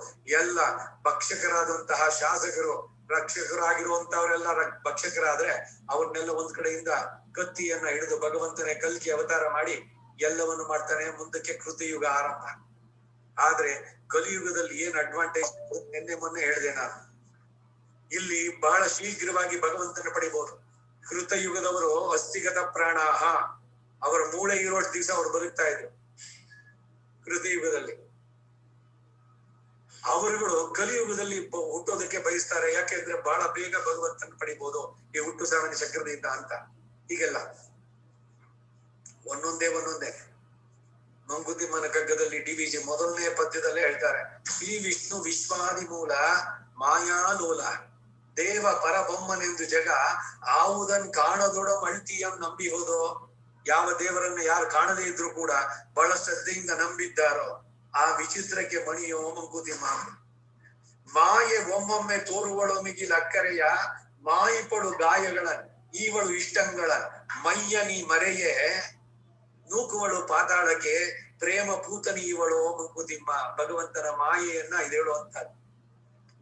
ಎಲ್ಲ ಭಕ್ಷಕರಾದಂತಹ ಶಾಸಕರು, ರಕ್ಷಕರಾಗಿರುವಂತವರೆಲ್ಲ ಭಕ್ಷಕರಾದ್ರೆ ಅವ್ರನ್ನೆಲ್ಲ ಒಂದ್ ಕಡೆಯಿಂದ ಕತ್ತಿಯನ್ನ ಹಿಡಿದು ಭಗವಂತನೇ ಕಲ್ಕಿ ಅವತಾರ ಮಾಡಿ ಎಲ್ಲವನ್ನು ಮಾಡ್ತಾನೆ. ಮುಂದಕ್ಕೆ ಕೃತಯುಗ ಆರಂಭ. ಆದ್ರೆ ಕಲಿಯುಗದಲ್ಲಿ ಏನ್ ಅಡ್ವಾಂಟೇಜ್ ಮೊನ್ನೆ ಹೇಳಿದೆ ನಾನು. ಇಲ್ಲಿ ಬಹಳ ಶೀಘ್ರವಾಗಿ ಭಗವಂತನ ಪಡಿಬಹುದು. ಕೃತಯುಗದವರು ಅಸ್ಥಿಗತ ಪ್ರಾಣಾಹ, ಅವರ ಮೂಳೆ ಇರೋಷ್ಟು ದಿವಸ ಅವ್ರು ಬದುಕ್ತಾ ಇದ್ರು. ಕೃತಯುಗದಲ್ಲಿ ಅವರುಗಳು ಕಲಿಯುಗದಲ್ಲಿ ಹುಟ್ಟೋದಕ್ಕೆ ಬಯಸ್ತಾರೆ. ಯಾಕೆಂದ್ರೆ ಬಹಳ ಬೇಗ ಭಗವಂತನ ಪಡಿಬಹುದು ಈ ಹುಟ್ಟು ಸಾವಿನ ಚಕ್ರದಿಂದ ಅಂತ. ಹೀಗೆಲ್ಲ ಒಂದೊಂದೇ ಮಂಗುತಿಮ್ಮನ ಕಗ್ಗದಲ್ಲಿ DVG ಮೊದಲನೇ ಪದ್ಯದಲ್ಲೇ ಹೇಳ್ತಾರೆ, ಶ್ರೀ ವಿಷ್ಣು ವಿಶ್ವಾದಿ ಮೂಲ ಮಾಯಾಲೋಲ ದೇವ ಪರಬೊಮ್ಮನೆಂದು ಜಗ ಆವುದನ್ ಕಾಣದೊಡ ಮಳ್ತಿಯಂ ನಂಬಿ ಹೋದೋ. ಯಾವ ದೇವರನ್ನ ಯಾರು ಕಾಣದೇ ಇದ್ರು ಕೂಡ ಬಹಳ ಶ್ರದ್ಧೆಯಿಂದ ನಂಬಿದ್ದಾರೋ ಆ ವಿಚಿತ್ರಕ್ಕೆ ಮಣಿಯೋ ಮಂಕುತಿಮ್ಮ. ಮಾಯೆ ಒಮ್ಮೊಮ್ಮೆ ತೋರುವಳು ಮಿಗಿಲ ಅಕ್ಕರೆಯ ಮಾಯಿಪಡು ಗಾಯಗಳ ಈವಳು ಇಷ್ಟಂಗಳ ಮಯ್ಯ ನೀ ಮರೆಯೇ ನೂಕುವಳು ಪಾತಾಳಕ್ಕೆ ಪ್ರೇಮ ಪೂತನಿ ಇವಳು ಮಂಕುತಿಮ್ಮ. ಭಗವಂತನ ಮಾಯೆಯನ್ನ ಇದು ಹೇಳುವಂತದ್ದು.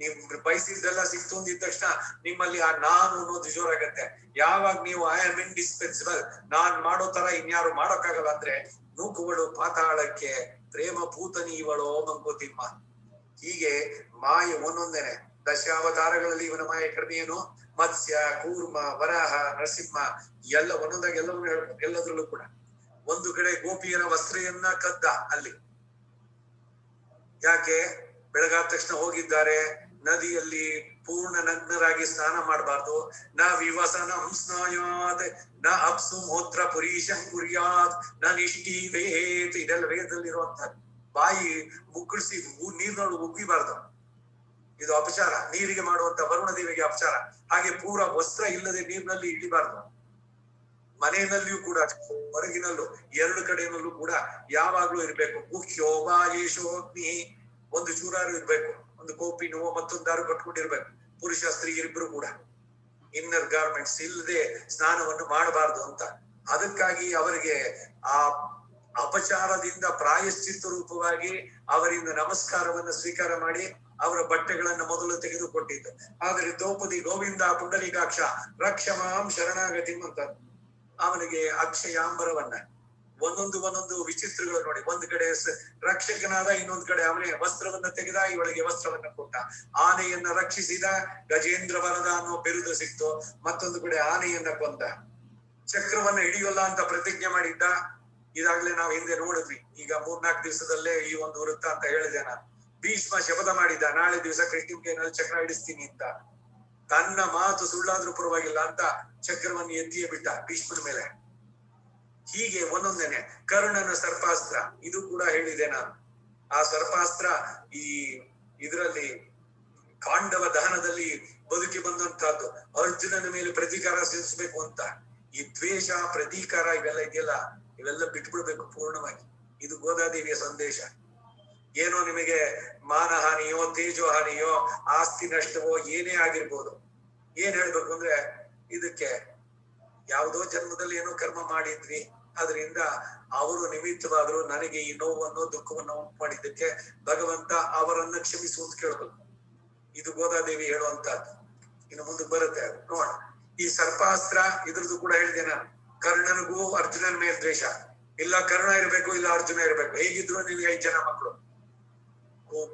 ನೀವು ಬಯಸಿದ್ದೆಲ್ಲ ಸಿಕ್ತು ಅಂದಿದ ತಕ್ಷಣ ನಿಮ್ಮಲ್ಲಿ ಆ ನಾನು ಅನ್ನೋದು ಜೋರಾಗತ್ತೆ. ಯಾವಾಗ ನೀವು ಐ ಆಮ್ ಇಂಡಿಸ್ಪೆನ್ಸಿಬಲ್, ನಾನ್ ಮಾಡೋ ತರ ಇನ್ಯಾರು ಮಾಡೋಕ್ಕಾಗಲ್ಲ ಅಂದ್ರೆ ನೂಕುವಳು ಪಾತಾಳಕ್ಕೆ ಪ್ರೇಮ ಪೂತನಿ ಇವಳು ಮಂಕುತಿಮ್ಮ. ಹೀಗೆ ಮಾಯೆ ಒಂದೊಂದೇನೆ. ದಶಾವತಾರಗಳಲ್ಲಿ ಇವನ ಮಾಯೆ ಕಡಿಮೆ ಏನು? ಮತ್ಸ್ಯ, ಕೂರ್ಮ, ವರಾಹ, ನರಸಿಂಹ ಎಲ್ಲ ಒಂದೊಂದಾಗಿ ಎಲ್ಲವನ್ನೂ ಹೇಳ್ಬೇಕು. ಎಲ್ಲದ್ರಲ್ಲೂ ಕೂಡ ಒಂದು ಕಡೆ ಗೋಪಿಯರ ವಸ್ತ್ರೆಯನ್ನ ಕದ್ದ. ಅಲ್ಲಿ ಯಾಕೆ? ಬೆಳಗಾದ ತಕ್ಷಣ ಹೋಗಿದ್ದಾರೆ, ನದಿಯಲ್ಲಿ ಪೂರ್ಣ ನಗ್ನರಾಗಿ ಸ್ನಾನ ಮಾಡಬಾರ್ದು. ನ ವಿವಸನಂ ಸ್ನಾಯಾತ್ ನ ಅಪ್ಸು ಮೂತ್ರ ಪುರೀಶಂ ಕುರ್ಯಾತ್ ನ ನಿಷ್ಠೀವೇತ್. ಇದೆಲ್ಲ ವೇದದಲ್ಲಿರುವಂತ ಬಾಯಿ ಮುಕ್ಕಳಿಸಿ ನೀರಿನೊಳಗೆ ಉಗ್ಗಿಬಾರ್ದು. ಇದು ಅಪಚಾರ, ನೀರಿಗೆ ಮಾಡುವಂತ ವರುಣ ದೇವಿಗೆ ಅಪಚಾರ. ಹಾಗೆ ಪೂರ ವಸ್ತ್ರ ಇಲ್ಲದೆ ನೀರಿನಲ್ಲಿ ಇಳಿಬಾರ್ದು. ಮನೆಯಲ್ಲಿಯೂ ಕೂಡ ಹೊರಗಿನಲ್ಲೂ ಎರಡು ಕಡೆಯಲ್ಲೂ ಕೂಡ ಯಾವಾಗ್ಲೂ ಇರ್ಬೇಕು. ಮುಖ್ಯೋ ವಾಯೇಶೋಗ್ನಿ, ಒಂದು ಚೂರಾರು ಇರ್ಬೇಕು, ಒಂದು ಕೋಪಿನೋ ಮತ್ತೊಂದಾರು ಕಟ್ಕೊಂಡಿರ್ಬೇಕು. ಪುರುಷ ಸ್ತ್ರೀ ಇಬ್ಬರು ಕೂಡ ಇನ್ನರ್ ಗಾರ್ಮೆಂಟ್ಸ್ ಇಲ್ಲದೆ ಸ್ನಾನವನ್ನು ಮಾಡಬಾರ್ದು ಅಂತ. ಅದಕ್ಕಾಗಿ ಅವರಿಗೆ ಆ ಅಪಚಾರದಿಂದ ಪ್ರಾಯಶ್ಚಿತ್ತ ರೂಪವಾಗಿ ಅವರಿಂದ ನಮಸ್ಕಾರವನ್ನು ಸ್ವೀಕಾರ ಮಾಡಿ ಅವರ ಬಟ್ಟೆಗಳನ್ನ ಮೊದಲು ತೆಗೆದುಕೊಟ್ಟಿದ್ದು. ಆದರೆ ದ್ರೌಪದಿ ಗೋವಿಂದ ಪುಂಡರೀಕಾಕ್ಷ ರಕ್ಷಮಾಂ ಶರಣಾಗತಿಂ ಅಂತ ಅವನಿಗೆ ಅಕ್ಷಯಾಂಬರವನ್ನ ಒಂದೊಂದು ವಿಚಿತ್ರಗಳು ನೋಡಿ. ಒಂದ್ ಕಡೆ ರಕ್ಷಕನಾದ, ಇನ್ನೊಂದ್ ಕಡೆ ಅವನೇ ವಸ್ತ್ರವನ್ನ ತೆಗೆದ, ಇವಳಿಗೆ ವಸ್ತ್ರವನ್ನ ಕೊಟ್ಟ. ಆನೆಯನ್ನ ರಕ್ಷಿಸಿದ, ಗಜೇಂದ್ರ ವರದ ಅನ್ನೋ ಬಿರುದು ಸಿಕ್ತು. ಮತ್ತೊಂದು ಕಡೆ ಆನೆಯನ್ನ ಕೊಂದ. ಚಕ್ರವನ್ನ ಹಿಡಿಯೋಲ್ಲ ಅಂತ ಪ್ರತಿಜ್ಞೆ ಮಾಡಿದ್ದ. ಇದಾಗ್ಲೇ ನಾವು ಹಿಂದೆ ನೋಡಿದ್ವಿ. ಈಗ 3-4 ದಿವಸದಲ್ಲೇ ಈ ಒಂದು ವೃತ್ತ ಅಂತ ಹೇಳಿದೆ ನಾನು. ಭೀಷ್ಮ ಶಪಥ ಮಾಡಿದ್ದ, ನಾಳೆ ದಿವಸ ಕೃಷ್ಣನಲ್ಲಿ ಚಕ್ರ ಹಿಡಿಸ್ತೀನಿ ಅಂತ. ತನ್ನ ಮಾತು ಸುಳ್ಳಾದ್ರೂ ಪರವಾಗಿಲ್ಲ ಅಂತ ಚಕ್ರವನ್ನು ಎತ್ತಿಯೇ ಬಿಟ್ಟ ಭೀಷ್ಮನ ಮೇಲೆ. ಹೀಗೆ ಒಂದೊಂದೇನೆ. ಕರ್ಣನ ಸರ್ಪಾಸ್ತ್ರ, ಇದು ಕೂಡ ಹೇಳಿದೆ ನಾನು. ಆ ಸರ್ಪಾಸ್ತ್ರ ಈ ಇದರಲ್ಲಿ ಕಾಂಡವ ದಹನದಲ್ಲಿ ಬದುಕಿ ಬಂದಂತಹದ್ದು. ಅರ್ಜುನನ ಮೇಲೆ ಪ್ರತೀಕಾರ ಸಲ್ಲಿಸಬೇಕು ಅಂತ. ಈ ದ್ವೇಷ, ಪ್ರತೀಕಾರ ಇವೆಲ್ಲ ಇದೆಯಲ್ಲ, ಇವೆಲ್ಲ ಬಿಟ್ಬಿಡ್ಬೇಕು ಪೂರ್ಣವಾಗಿ. ಇದು ಗೋದಾದೇವಿಯ ಸಂದೇಶ. ಏನೋ ನಿಮಗೆ ಮಾನಹಾನಿಯೋ ತೇಜೋ ಹಾನಿಯೋ ಆಸ್ತಿ ನಷ್ಟವೋ ಏನೇ ಆಗಿರ್ಬೋದು, ಏನ್ ಹೇಳ್ಬೇಕು ಅಂದ್ರೆ ಇದಕ್ಕೆ ಯಾವುದೋ ಜನ್ಮದಲ್ಲಿ ಏನೋ ಕರ್ಮ ಮಾಡಿದ್ವಿ, ಅದರಿಂದ ಅವರು ನಿಮಿತ್ತವಾದ್ರು ನನಗೆ ಈ ನೋವನ್ನು ದುಃಖವನ್ನು ಉಂಟು ಮಾಡಿದ್ದಕ್ಕೆ ಭಗವಂತ ಅವರನ್ನ ಕ್ಷಮಿಸು ಅಂತ ಕೇಳ್ಬೇಕು. ಇದು ಗೋದಾದೇವಿ ಹೇಳುವಂತಹದ್ದು. ಇನ್ನು ಮುಂದೆ ಬರುತ್ತೆ ನೋಡ. ಈ ಸರ್ಪಾಸ್ತ್ರ ಇದ್ರದ್ದು ಕೂಡ ಹೇಳಿದೆ ನಾನು. ಕರ್ಣನಿಗೂ ಅರ್ಜುನನ ಮೇಲೆ ದ್ವೇಷ ಇಲ್ಲ. ಕರ್ಣ ಇರ್ಬೇಕು, ಇಲ್ಲ ಅರ್ಜುನ ಇರ್ಬೇಕು. ಹೇಗಿದ್ರು ನಿನ್ಗೆ 5 ಜನ ಮಕ್ಕಳು.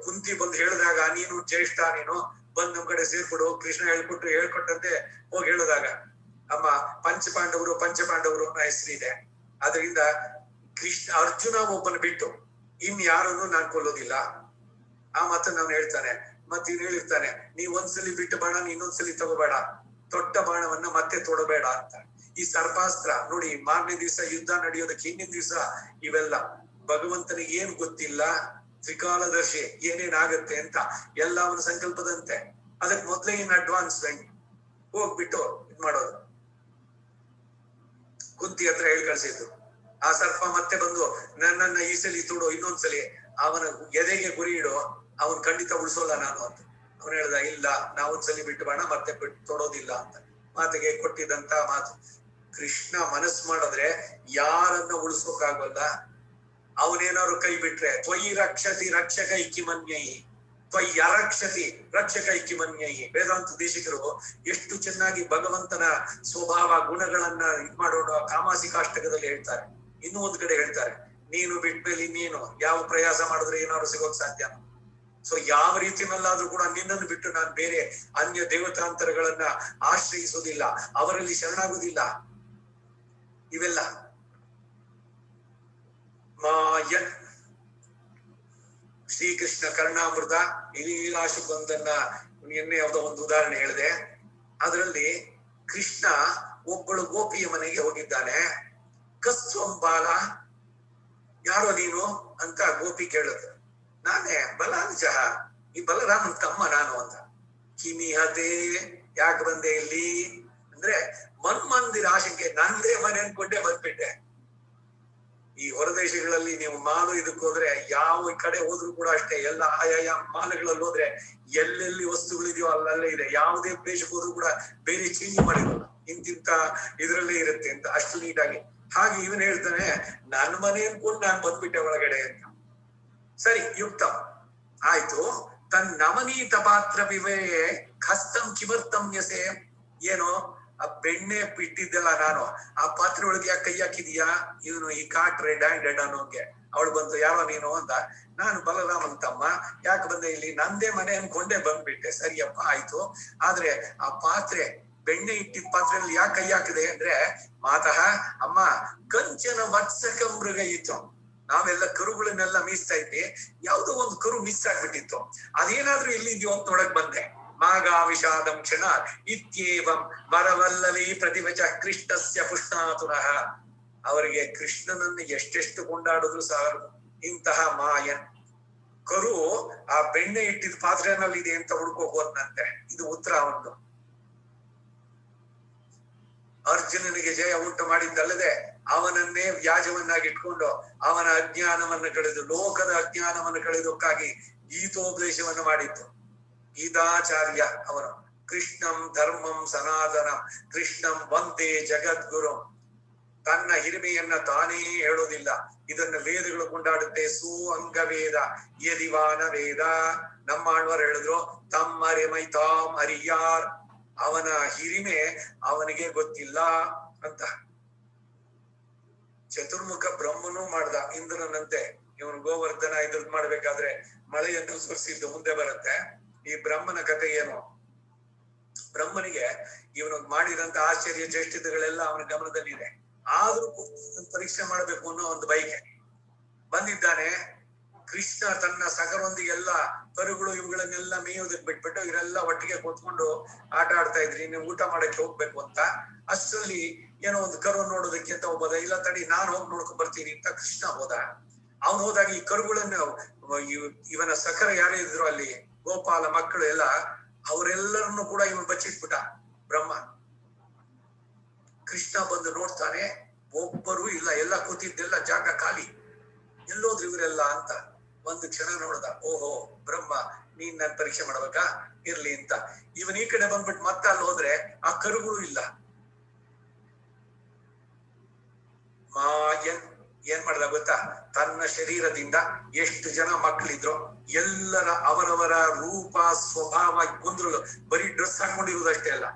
ಕುಂತಿ ಬಂದು ಹೇಳಿದಾಗ, ನೀನು ಜ್ಯೇಷ್ಠ, ನೀನು ಬಂದ್ ನಮ್ ಕಡೆ ಸೇರ್ಬಿಡು, ಕೃಷ್ಣ ಹೇಳ್ಕೊಟ್ಟಂತೆ ಹೋಗಿ ಹೇಳಿದಾಗ, ಅಮ್ಮ ಪಂಚಪಾಂಡವರು ಅನ್ನೋ ಹೆಸರಿದೆ. ಅದರಿಂದ ಅರ್ಜುನ ಒಬ್ಬನ ಬಿಟ್ಟು ಇನ್ಯಾರನ್ನು ನಾನ್ ಕೊಲ್ಲೋದಿಲ್ಲ. ಆ ಮಾತನ್ನ ನಾನು ಹೇಳ್ತಾನೆ. ಮತ್ತೆ ಇನ್ ಹೇಳಿರ್ತಾನೆ, ನೀ ಒಂದ್ಸಲಿ ಬಿಟ್ಟು ಬಾಣ, ಇನ್ನೊಂದ್ಸಲಿ ತಗೋಬೇಡ, ತೊಟ್ಟ ಬಾಣವನ್ನ ಮತ್ತೆ ತೊಡಬೇಡ ಅಂತ. ಈ ಸರ್ಪಾಸ್ತ್ರ ನೋಡಿ, ಮಾರನೇ ದಿವಸ ಯುದ್ಧ ನಡೆಯೋದಕ್ಕೆ ಹಿಂದಿನ ದಿವಸ ಇವೆಲ್ಲ ಭಗವಂತನಿಗೆ ಏನ್ ಗೊತ್ತಿಲ್ಲ, ತ್ರಿಕಾಲದರ್ಶಿ ಏನೇನಾಗತ್ತೆ ಅಂತ ಎಲ್ಲ ಅವನ ಸಂಕಲ್ಪದಂತೆ. ಅದಕ್ಕೆ ಮೊದ್ಲೇ ಇನ್ ಅಡ್ವಾನ್ಸ್ಮೆಂಟ್ ಹೋಗ್ಬಿಟ್ಟು ಇದ್ ಮಾಡೋದು. ಕುಂತಿ ಹತ್ರ ಹೇಳಿ ಕಳ್ಸಿದ್ದು. ಆ ಸರ್ಪ ಮತ್ತೆ ಬಂದು ನನ್ನನ್ನ ಈ ಸಲಿ ತೊಡೋ, ಇನ್ನೊಂದ್ಸಲಿ ಅವನ ಎದೆಗೆ ಗುರಿ ಇಡೋ, ಅವನ್ ಖಂಡಿತ ಉಳಿಸೋಲ್ಲ ನಾನು ಅಂತ. ಅವನು ಹೇಳ್ದ, ಇಲ್ಲ ನಾವೊಂದ್ಸಲಿ ಬಿಟ್ಟು ಬಾಣ, ಮತ್ತೆ ಬಿಟ್ಟು ತೊಡೋದಿಲ್ಲ ಅಂತ ಮಾತಿಗೆ ಕೊಟ್ಟಿದ್ದಂತ ಮಾತು. ಕೃಷ್ಣ ಮನಸ್ಸು ಮಾಡಿದ್ರೆ ಯಾರನ್ನ ಉಳಿಸೋಕಾಗಲ್ಲ. ಅವನೇನಾದ್ರು ಕೈ ಬಿಟ್ರೆ ತ್ವಯಿ ರಕ್ಷತಿ ರಕ್ಷಕೈ ಕಿಮನ್ಯೈ ತ್ವಯಿ ಅರಕ್ಷತಿ ರಕ್ಷಕೈ ಕಿಮನ್ಯೈ. ವೇದಾಂತ ದೇಶಿಕರು ಎಷ್ಟು ಚೆನ್ನಾಗಿ ಭಗವಂತನ ಸ್ವಭಾವ ಗುಣಗಳನ್ನ ಇದ್ ಮಾಡೋಣ ಕಾಮಾಸಿಕಾಷ್ಟಕದಲ್ಲಿ ಹೇಳ್ತಾರೆ. ಇನ್ನೂ ಒಂದ್ ಕಡೆ ಹೇಳ್ತಾರೆ, ನೀನು ಬಿಟ್ಮೇಲೆ ನೀನು ಯಾವ ಪ್ರಯಾಸ ಮಾಡಿದ್ರೆ ಏನಾದ್ರು ಸಿಗೋಕ್ ಸಾಧ್ಯ. ಸೊ ಯಾವ ರೀತಿಯಲ್ಲಾದ್ರೂ ಕೂಡ ನಿನ್ನನ್ನು ಬಿಟ್ಟು ನಾನು ಬೇರೆ ಅನ್ಯ ದೇವತಾಂತರಗಳನ್ನ ಆಶ್ರಯಿಸುವುದಿಲ್ಲ, ಅವರಲ್ಲಿ ಶರಣಾಗುವುದಿಲ್ಲ. ಇವೆಲ್ಲ ಮಾಯ. ಶ್ರೀಕೃಷ್ಣ ಕರ್ಣಾಮೃತ ಇಲೀಲಾಶು ಬಂದನ್ನ ನಿನ್ನೆ ಯಾವುದೋ ಒಂದು ಉದಾಹರಣೆ ಹೇಳಿದೆ. ಅದರಲ್ಲಿ ಕೃಷ್ಣ ಒಬ್ಬಳು ಗೋಪಿಯ ಮನೆಗೆ ಹೋಗಿದ್ದಾನೆ. ಕಸ್ವಂಬಾಲ, ಯಾರೋ ನೀನು ಅಂತ ಗೋಪಿ ಕೇಳುದು. ನಾನೇ ಬಲಾಂಜಃ, ಈ ಬಲರಾಮನ್ ತಮ್ಮ ನಾನು ಅಂತ. ಕಿಮಿಹತೆ, ಯಾಕೆ ಬಂದೆ ಇಲ್ಲಿ ಅಂದ್ರೆ ಮನ್ಮಂದಿರ ಆಶಂಕೆ, ನಂದೇ ಮನೆ ಅನ್ಕೊಂಡೆ ಬಂದ್ಬಿಟ್ಟೆ. ಈ ಹೊರದೇಶಗಳಲ್ಲಿ ನೀವು ಮಾಲು ಇದಕ್ಕೆ ಹೋದ್ರೆ ಯಾವ ಕಡೆ ಹೋದ್ರು ಕೂಡ ಅಷ್ಟೇ, ಎಲ್ಲ ಆಯಾಯ ಮಾಲುಗಳಲ್ಲಿ ಹೋದ್ರೆ ಎಲ್ಲೆಲ್ಲಿ ವಸ್ತುಗಳಿದೆಯೋ ಅಲ್ಲಲ್ಲೇ ಇದೆ. ಯಾವುದೇ ದೇಶಕ್ಕೆ ಹೋದ್ರು ಕೂಡ ಬೇರೆ ಚೇಂಜ್ ಮಾಡಿರೋಲ್ಲ, ಇಂತಿಂತ ಇದ್ರಲ್ಲೇ ಇರುತ್ತೆ ಅಂತ, ಅಷ್ಟು ನೀಟಾಗಿ. ಹಾಗೆ ಇವನ್ ಹೇಳ್ತಾನೆ, ನನ್ನ ಮನೆ ಅನ್ಕೊಂಡು ನಾನ್ ಬಂದ್ಬಿಟ್ಟೆ ಒಳಗಡೆ ಅಂತ. ಸರಿ, ಯುಕ್ತ ಆಯ್ತು. ತನ್ ನವನೀತ ಪಾತ್ರ ವಿವೇ ಹಸ್ತಂ ಕಿಮರ್ತಮ್ಯಸೆ. ಏನೋ ಆ ಬೆಣ್ಣೆ ಬಿಟ್ಟಿದ್ದೆಲ್ಲ ನಾನು ಆ ಪಾತ್ರೆ ಒಳಗೆ ಯಾಕೆ ಕೈ ಹಾಕಿದೀಯಾ, ಇವನು ಈ ಕಾಟ್ ರೆಡ್ ಹ್ಯಾಂಡೆಡ್ ಅನ್ನೋಂಗೆ. ಅವಳು ಬಂದು, ಯಾರೋ ನೀನು ಅಂತ. ನಾನು ಬಲರಾಮನ್ ತಮ್ಮ, ಯಾಕೆ ಬಂದೆ ಇಲ್ಲಿ, ನಂದೇ ಮನೆ ಅನ್ಕೊಂಡೆ ಬಂದ್ಬಿಟ್ಟೆ. ಸರಿಯಪ್ಪ ಆಯ್ತು. ಆದ್ರೆ ಆ ಪಾತ್ರೆ, ಬೆಣ್ಣೆ ಇಟ್ಟಿದ್ದ ಪಾತ್ರೆಯಲ್ಲಿ ಯಾಕೆ ಕೈ ಹಾಕಿದೆ ಅಂದ್ರೆ, ಮಾತಃ ಅಮ್ಮ ಕಂಚನ ವತ್ಸಕ ಮೃಗ ಇತ್ತು. ನಾವೆಲ್ಲ ಕರುಗಳನ್ನೆಲ್ಲ ಮೀಸ್ತಾ ಇದ್ವಿ, ಯಾವ್ದೋ ಒಂದು ಕರು ಮಿಸ್ ಆಗ್ಬಿಟ್ಟಿತ್ತು. ಅದೇನಾದ್ರೂ ಎಲ್ಲಿದ್ಯೋ ಅಂತ ನೋಡಕ್ ಬಂದೆ. ಮಾಗಾವಿಷಾದಂ ಕ್ಷಣ ಇತ್ಯೇವಂ ವರವಲ್ಲವಿ ಪ್ರತಿವಚ ಕೃಷ್ಣಸ್ಯ ಪುಷ್ಣಾತುನಃ. ಅವರಿಗೆ ಕೃಷ್ಣನನ್ನು ಎಷ್ಟೆಷ್ಟು ಕೊಂಡಾಡಿದ್ರು ಸಾಲದು. ಇಂತಹ ಮಾಯನ್ ಕರು ಆ ಬೆಣ್ಣೆ ಇಟ್ಟಿದ ಪಾತ್ರೆನಲ್ಲಿ ಇದೆ ಅಂತ ಹುಡ್ಕೋ ಹೋದ್ನಂತೆ. ಇದು ಉತ್ತರ ಒಂದು. ಅರ್ಜುನನಿಗೆ ಜಯ ಉಂಟು ಮಾಡಿದ್ದಲ್ಲದೆ ಅವನನ್ನೇ ವ್ಯಾಜವನ್ನಾಗಿ ಇಟ್ಕೊಂಡು ಅವನ ಅಜ್ಞಾನವನ್ನು ಕಳೆದು, ಲೋಕದ ಅಜ್ಞಾನವನ್ನು ಕಳೆದಕ್ಕಾಗಿ ಗೀತೋಪದೇಶವನ್ನು ಮಾಡಿತ್ತು ಗೀತಾಚಾರ್ಯ ಅವನು. ಕೃಷ್ಣಂ ಧರ್ಮಂ ಸನಾತನಂ ಕೃಷ್ಣಂ ವಂದೇ ಜಗದ್ಗುರು. ತನ್ನ ಹಿರಿಮೆಯನ್ನ ತಾನೇ ಹೇಳೋದಿಲ್ಲ, ಇದನ್ನ ವೇದಗಳು ಕೊಂಡಾಡುತ್ತೆ. ಸು ಅಂಗವೇದ ಯದಿವಾನ ವೇದ. ನಮ್ಮ ಆಳ್ವರು ಹೇಳಿದ್ರು ತಮ್ಮರಿಮೈ ತಾಮ್ ಅರಿಯಾರ್. ಅವನ ಹಿರಿಮೆ ಅವನಿಗೆ ಗೊತ್ತಿಲ್ಲ ಅಂತ. ಚತುರ್ಮುಖ ಬ್ರಹ್ಮನೂ ಮಾಡ್ದ ಇಂದ್ರನಂತೆ. ಇವನು ಗೋವರ್ಧನ ಇದ್ರದ್ ಮಾಡ್ಬೇಕಾದ್ರೆ ಮಳೆಯನ್ನು ಸುರಿಸಿದ್ದು ಮುಂದೆ ಬರುತ್ತೆ. ಈ ಬ್ರಹ್ಮನ ಕಥೆ ಏನು? ಬ್ರಹ್ಮನಿಗೆ ಇವನು ಮಾಡಿದಂತ ಆಶ್ಚರ್ಯ ಚೇಷ್ಟಿತಗಳೆಲ್ಲ ಅವನ ಗಮನದಲ್ಲಿದೆ. ಆದ್ರೂ ಪರೀಕ್ಷೆ ಮಾಡ್ಬೇಕು ಅನ್ನೋ ಒಂದು ಬೈಕೆ ಬಂದಿದ್ದಾನೆ. ಕೃಷ್ಣ ತನ್ನ ಸಗರೊಂದಿಗೆಲ್ಲ ಕರುಗಳು ಇವುಗಳನ್ನೆಲ್ಲ ಮೇಯೋದಕ್ಕೆ ಬಿಟ್ಬಿಟ್ಟು ಇವರೆಲ್ಲ ಒಟ್ಟಿಗೆ ಕೂತ್ಕೊಂಡು ಆಟ ಆಡ್ತಾ ಇದ್ರಿ, ನೀವು ಊಟ ಮಾಡಕ್ಕೆ ಹೋಗ್ಬೇಕು ಅಂತ. ಅಷ್ಟರಲ್ಲಿ ಏನೋ ಒಂದು ಕರು ನೋಡೋದಕ್ಕೆ ಅಂತ ಹೋಗೋದ. ಇಲ್ಲ ತಡಿ, ನಾನು ಹೋಗಿ ನೋಡ್ಕೊಂಡ್ ಬರ್ತೀನಿ ಅಂತ ಕೃಷ್ಣ ಹೋದ. ಅವನು ಹೋದಾಗ ಈ ಕರುಗಳನ್ನು ಇವನ ಸಖರ ಯಾರೇ ಇದ್ರು ಅಲ್ಲಿ ಗೋಪಾಲ ಮಕ್ಕಳು ಎಲ್ಲ, ಅವರೆಲ್ಲರನ್ನು ಕೂಡ ಇವನು ಬಚ್ಚಿಟ್ಬಿಟ್ಟ ಬ್ರಹ್ಮ. ಕೃಷ್ಣ ಬಂದು ನೋಡ್ತಾನೆ, ಒಬ್ಬರು ಇಲ್ಲ, ಎಲ್ಲ ಕೂತಿದ್ದೆಲ್ಲ ಜಾಗ ಖಾಲಿ. ಎಲ್ಲೋದ್ರು ಇವರೆಲ್ಲ ಅಂತ ಒಂದು ಕ್ಷಣ ನೋಡ್ದ. ಓಹೋ ಬ್ರಹ್ಮ, ನೀನ್ ನನ್ ಪರೀಕ್ಷೆ ಮಾಡ್ಬೇಕಾ, ಇರ್ಲಿ ಅಂತ. ಇವನ್ ಈ ಕಡೆ ಬಂದ್ಬಿಟ್ಟು ಮತ್ತೆ ಅಲ್ಲಿ ಹೋದ್ರೆ ಆ ಕರುಗಳು ಇಲ್ಲ. ಏನ್ ಮಾಡ್ದ ಗೊತ್ತಾ? ತನ್ನ ಶರೀರದಿಂದ ಎಷ್ಟು ಜನ ಮಕ್ಕಳಿದ್ರು ಎಲ್ಲರ ಅವರವರ ರೂಪ ಸ್ವಭಾವ ಗೊಂದ್ರು. ಬರೀ ಡ್ರೆಸ್ ಹಾಕೊಂಡಿರುವುದಷ್ಟೇ ಅಲ್ಲ,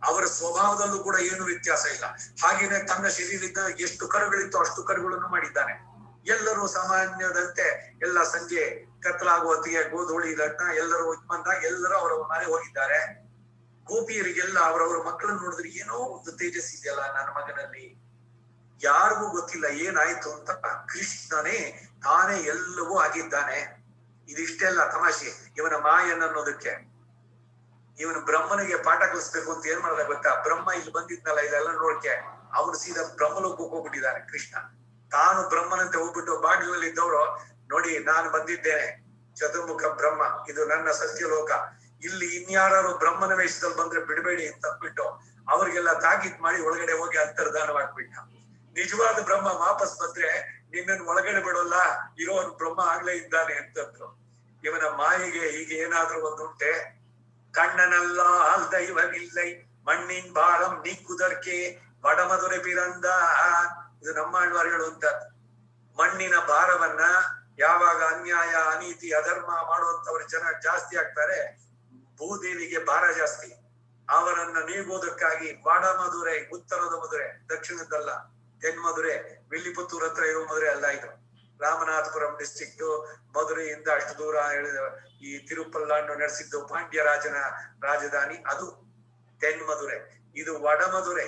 ಅವರ ಸ್ವಭಾವದಲ್ಲೂ ಕೂಡ ಏನು ವ್ಯತ್ಯಾಸ ಇಲ್ಲ. ಹಾಗೇನೆ ತನ್ನ ಶರೀರದಿಂದ ಎಷ್ಟು ಕರುಗಳಿತ್ತು ಅಷ್ಟು ಕರುಗಳನ್ನು ಮಾಡಿದ್ದಾನೆ. ಎಲ್ಲರೂ ಸಾಮಾನ್ಯದಂತೆ ಎಲ್ಲ ಸಂಜೆ ಕತ್ತಲಾಗುವ ಹೊತ್ತಿಗೆ ಗೋಧೂಳಿ ಲಗ್ನ ಎಲ್ಲರೂ ಬಂದಾಗ ಎಲ್ಲರೂ ಅವರ ಮನೆ ಹೋಗಿದ್ದಾರೆ. ಗೋಪಿಯರಿಗೆಲ್ಲ ಅವರವರ ಮಕ್ಕಳನ್ನು ನೋಡಿದ್ರೆ ಏನೋ ಒಂದು ತೇಜಸ್ ಇದೆಯಲ್ಲ ನನ್ನ ಮಗನಲ್ಲಿ, ಯಾರಿಗೂ ಗೊತ್ತಿಲ್ಲ ಏನಾಯ್ತು ಅಂತ. ಕೃಷ್ಣನೇ ತಾನೇ ಎಲ್ಲವೂ ಆಗಿದ್ದಾನೆ. ಇದಿಷ್ಟೆಲ್ಲ ತಮಾಷೆ ಇವನ ಮಾಯನ್ ಅನ್ನೋದಕ್ಕೆ. ಇವನು ಬ್ರಹ್ಮನಿಗೆ ಪಾಠ ಕಲಿಸ್ಬೇಕು ಅಂತ ಏನ್ ಮಾಡಲ್ಲ ಗೊತ್ತಾ? ಬ್ರಹ್ಮ ಇಲ್ಲಿ ಬಂದಿದ್ನಲ್ಲ ಇದೆಲ್ಲ ನೋಡ್ಕೆ, ಅವನು ಸೀದಾ ಬ್ರಹ್ಮಲೋಕಕ್ಕೆ ಹೋಗ್ಬಿಟ್ಟಿದ್ದಾನೆ. ಕೃಷ್ಣ ತಾನು ಬ್ರಹ್ಮನಂತೆ ಹೋಗ್ಬಿಟ್ಟು ಬಾಗಿಲಲ್ಲಿ ಇದ್ದವರು ನೋಡಿ, ನಾನು ಬಂದಿದ್ದೇನೆ ಚತುರ್ಮುಖ ಬ್ರಹ್ಮ, ಇದು ನನ್ನ ಸತ್ಯಲೋಕ, ಇಲ್ಲಿ ಇನ್ಯಾರು ಬ್ರಹ್ಮನ ವೇಷದಲ್ಲಿ ಬಂದ್ರೆ ಬಿಡಬೇಡಿ ಅಂತ ಅಂದ್ಬಿಟ್ಟು ಅವ್ರಿಗೆಲ್ಲ ತಾಕೀತ್ ಮಾಡಿ ಒಳಗಡೆ ಹೋಗಿ ಅಂತರ್ಧಾನವಾಗ್ಬಿಟ್ಟ. ನಿಜವಾದ ಬ್ರಹ್ಮ ವಾಪಸ್ ಬಂದ್ರೆ ನಿನ್ನನ್ನು ಒಳಗಡೆ ಬಿಡೋಲ್ಲ, ಇರೋನು ಬ್ರಹ್ಮ ಆಗ್ಲೇ ಇದ್ದಾನೆ ಅಂತಂದ್ರು. ಇವನ ಮಾಯಿಗೆ ಹೀಗೆ ಏನಾದ್ರೂ ಒಂದುಂಟೆ? கண்ணனல்லால் தெய்வமில்லை மண்ணின் பாரம் நீக்குதற்கே வடಮಧುರೆ பிறந்த. ಇದು ನಮ್ಮ ಆಳ್ವಾರು ಹೇಳುವಂತ ಮಣ್ಣಿನ ಭಾರವನ್ನ ಯಾವಾಗ ಅನ್ಯಾಯ ಅನೀತಿ ಅಧರ್ಮ ಮಾಡುವಂತವ್ರ ಜನ ಜಾಸ್ತಿ ಆಗ್ತಾರೆ, ಭೂದೇವಿಗೆ ಭಾರ ಜಾಸ್ತಿ. ಅವರನ್ನ ನೀಗೋದಕ್ಕಾಗಿ ವಡಮಧುರೆ, ಉತ್ತರದ ಮಧುರೆ, ದಕ್ಷಿಣದಲ್ಲ, ತೆನ್ಮಧುರೆ, ವಿಲ್ಲಿಪುತ್ತೂರ್ ಹತ್ರ ಇರೋ ಮಧುರೆ ಅಲ್ಲ ಇದು. ರಾಮನಾಥಪುರಂ ಡಿಸ್ಟ್ರಿಕ್ಟ್ ಮಧುರೆಯಿಂದ ಅಷ್ಟು ದೂರ ಈ ತಿರುಪಲ್ಲಾಂಡು ನಡೆಸಿದ್ದು ಪಾಂಡ್ಯ ರಾಜನ ರಾಜಧಾನಿ, ಅದು ತೆನ್ಮಧುರೆ. ಇದು ವಡಮಧುರೆ,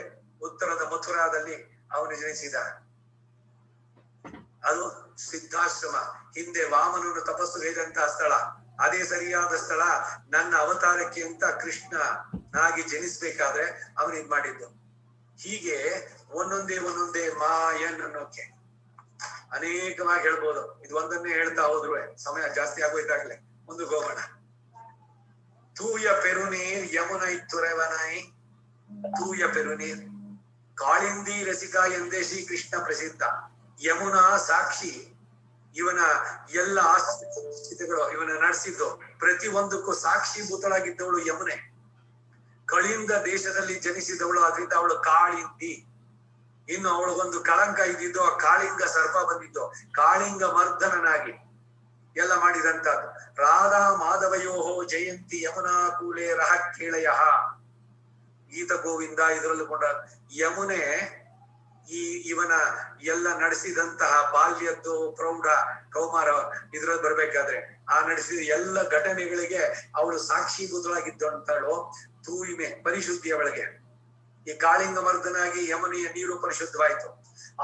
ಉತ್ತರದ ಮಥುರಾದಲ್ಲಿ ಅವನು ಜನಿಸಿದ. ಅದು ಸಿದ್ಧಾಶ್ರಮ, ಹಿಂದೆ ವಾಮನನು ತಪಸ್ಸು ಹೇಳಿದಂತಹ ಸ್ಥಳ. ಅದೇ ಸರಿಯಾದ ಸ್ಥಳ ನನ್ನ ಅವತಾರಕ್ಕೆ ಅಂತ ಕೃಷ್ಣ ನಾಗಿ ಜನಿಸ್ಬೇಕಾದ್ರೆ ಅವನು ಇದ್ ಮಾಡಿದ್ದು. ಹೀಗೆ ಒಂದೊಂದೇ ಮಾಯನ್ ಅನ್ನೋಕೆ ಅನೇಕವಾಗಿ ಹೇಳ್ಬೋದು. ಇದು ಒಂದನ್ನೇ ಹೇಳ್ತಾ ಹೋದ್ರು ಸಮಯ ಜಾಸ್ತಿ ಆಗೋಯ್ತಾಗ್ಲೆ. ಮುಂದಕ್ಕೆ ಹೋಗೋಣ. ತೂಯ ಪೆರುನೀರ್ ಯಮುನೈ ತುರೆವನೈ. ತೂಯ ಪೆರುನೀರ್ ಕಾಳಿಂದಿ ರಸಿಕಾ ಎಂದೇ ಶ್ರೀಕೃಷ್ಣ ಪ್ರಸಿದ್ಧ. ಯಮುನಾ ಸಾಕ್ಷಿ. ಇವನ ಎಲ್ಲ ಆಸ್ಥಿತಿಗಳು ಇವನ ನಡೆಸಿದ್ದು ಪ್ರತಿ ಒಂದಕ್ಕೂ ಸಾಕ್ಷೀಭೂತಳಾಗಿದ್ದವಳು ಯಮುನೆ. ಕಳಿಂಗ ದೇಶದಲ್ಲಿ ಜನಿಸಿದವಳು, ಅದರಿಂದ ಅವಳು ಕಾಳಿಂದಿ. ಇನ್ನು ಅವಳಿಗೊಂದು ಕಳಂಕ ಇದ್ದಿದ್ದು, ಆ ಕಾಳಿಂಗ ಸರ್ಪ ಬಂದಿದ್ದು, ಕಾಳಿಂಗ ಮರ್ದನನಾಗಿ ಎಲ್ಲ ಮಾಡಿದಂತದ್ದು. ರಾಧಾ ಮಾಧವಯೋಹೋ ಜಯಂತಿ ಯಮುನಾ ಕೂಲೆ ರಹ ಕೇಳಯ. ಗೀತ ಗೋವಿಂದ ಇದರಲ್ಲೂ ಕೊಂಡ ಯಮುನೆ ಇವನ ಎಲ್ಲ ನಡೆಸಿದಂತಹ ಬಾಲ್ಯದ್ದು ಪ್ರೌಢ ಕೌಮಾರ ಇದ್ರಲ್ಲಿ ಬರ್ಬೇಕಾದ್ರೆ ಆ ನಡೆಸಿದ ಎಲ್ಲ ಘಟನೆಗಳಿಗೆ ಅವಳು ಸಾಕ್ಷೀಭೂತಳಾಗಿದ್ದಳು. ತೂಯ್ಮೆ ಪರಿಶುದ್ಧಿಯ ಒಳಗೆ ಈ ಕಾಳಿಂಗ ಮರ್ದನಾಗಿ ಯಮುನೆಯ ನೀರು ಪರಿಶುದ್ಧವಾಯಿತು.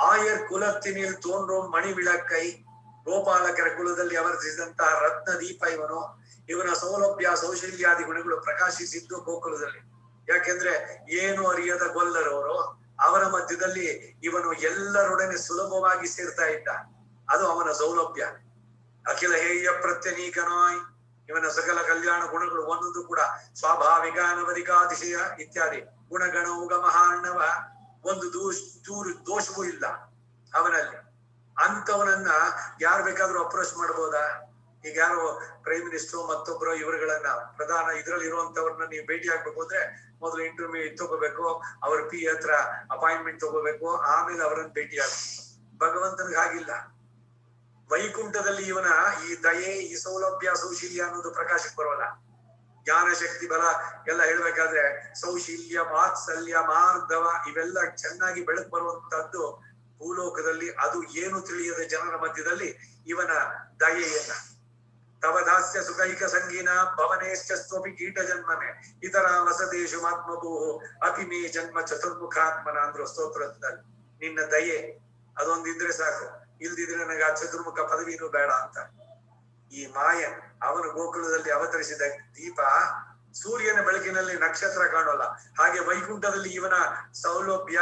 ಆಯರ್ ಕುಲತ್ತಿನಿಲ್ ತೋನ್ರೋ ಮಣಿ ವಿಳಕ್ಕೈ. ಗೋಪಾಲಕರ ಕುಲದಲ್ಲಿ ಅವತರಿಸಿದಂತಹ ರತ್ನ ದೀಪ ಇವನು. ಇವನ ಸೌಲಭ್ಯ ಸೌಶಲ್ಯಾದಿ ಗುಣಗಳು ಪ್ರಕಾಶಿಸಿದ್ದು ಗೋಕುಲದಲ್ಲಿ. ಯಾಕೆಂದ್ರೆ ಏನು ಅರಿಯದ ಗೊಲ್ಲರವರು, ಅವರ ಮಧ್ಯದಲ್ಲಿ ಇವನು ಎಲ್ಲರೊಡನೆ ಸುಲಭವಾಗಿ ಸೇರ್ತಾ ಇದ್ದ. ಅದು ಅವನ ಸೌಲಭ್ಯ. ಅಖಿಲ ಹೇಯ ಪ್ರತ್ಯನೀಕನಾಯ್, ಇವನ ಸಕಲ ಕಲ್ಯಾಣ ಗುಣಗಳು ಒಂದೊಂದು ಕೂಡ ಸ್ವಾಭಾವಿಕ ಅನವಧಿಕಾತಿಶಯ ಇತ್ಯಾದಿ ಗುಣಗಣ ಉಗಮಹಾರ್ಣವ, ಒಂದು ದೋಷವೂ ಇಲ್ಲ ಅವನಲ್ಲಿ. ಅಂತವನನ್ನ ಯಾರು ಬೇಕಾದ್ರೂ ಅಪ್ರೋಚ್ ಮಾಡ್ಬೋದಾ? ಈಗ ಯಾರು ಪ್ರೈಮ್ ಮಿನಿಸ್ಟರ್ ಮತ್ತೊಬ್ಬರು ಇವರುಗಳನ್ನ ಪ್ರಧಾನ ಇದ್ರಲ್ಲಿ ಇರುವಂತವ್ರನ್ನ ನೀವು ಭೇಟಿ ಆಗ್ಬೇಕು ಅಂದ್ರೆ ಮೊದಲು ಇಂಟರ್ವ್ಯೂ ತಗೋಬೇಕು, ಅವ್ರ ಪಿ ಹತ್ರ ಅಪಾಯಿಂಟ್ಮೆಂಟ್ ತಗೋಬೇಕು, ಆಮೇಲೆ ಅವರನ್ನ ಭೇಟಿ ಆಗ್ಬೇಕು. ಭಗವಂತನಿಗೆ ಹಾಗಿಲ್ಲ. ವೈಕುಂಠದಲ್ಲಿ ಇವನ ಈ ದಯೆ, ಈ ಸೌಲಭ್ಯ, ಸೌಶಲ್ಯ ಅನ್ನೋದು ಪ್ರಕಾಶಕ್ಕೆ ಬರೋಲ್ಲ. ಜ್ಞಾನ ಶಕ್ತಿ ಬಲ ಎಲ್ಲ ಹೇಳ್ಬೇಕಾದ್ರೆ ಸೌಶಲ್ಯ, ಮಾತ್ಸಲ್ಯ, ಮಾರ್ಧವ ಇವೆಲ್ಲ ಚೆನ್ನಾಗಿ ಬೆಳಕು ಬರುವಂತಹದ್ದು ಭೂಲೋಕದಲ್ಲಿ. ಅದು ಏನು ತಿಳಿಯದ ಜನರ ಮಧ್ಯದಲ್ಲಿ ಇವನ ದಯೆಯನ್ನ. ತವ ದಾಸ್ಯ ಸುಖೈಕ ಸಂಗೀನ ಭವನೇಶ್ಚಸ್ತ್ವಪಿ ಕೀಟ ಜನ್ಮನೆ ಇತರ ವಸದೇಶು ಮಾತ್ಮಭೂಹು ಅಪಿ ಮೇ ಜನ್ಮ ಚತುರ್ಮುಖಾತ್ಮನ ಅಂದ್ರು ಸ್ತೋತ್ರದಲ್ಲಿ. ನಿನ್ನ ದಯೆ ಅದೊಂದಿದ್ರೆ ಸಾಕು, ಇಲ್ದಿದ್ರೆ ನನಗೆ ಆ ಚತುರ್ಮುಖ ಪದವಿನೂ ಬೇಡ ಅಂತ. ಈ ಮಾಯನ್ ಅವನು ಗೋಕುಲದಲ್ಲಿ ಅವತರಿಸಿದ ದೀಪ, ಸೂರ್ಯನ ಬೆಳಕಿನಲ್ಲಿ ನಕ್ಷತ್ರ ಕಾಣೋಲ್ಲ. ಹಾಗೆ ವೈಕುಂಠದಲ್ಲಿ ಇವನ ಸೌಲಭ್ಯ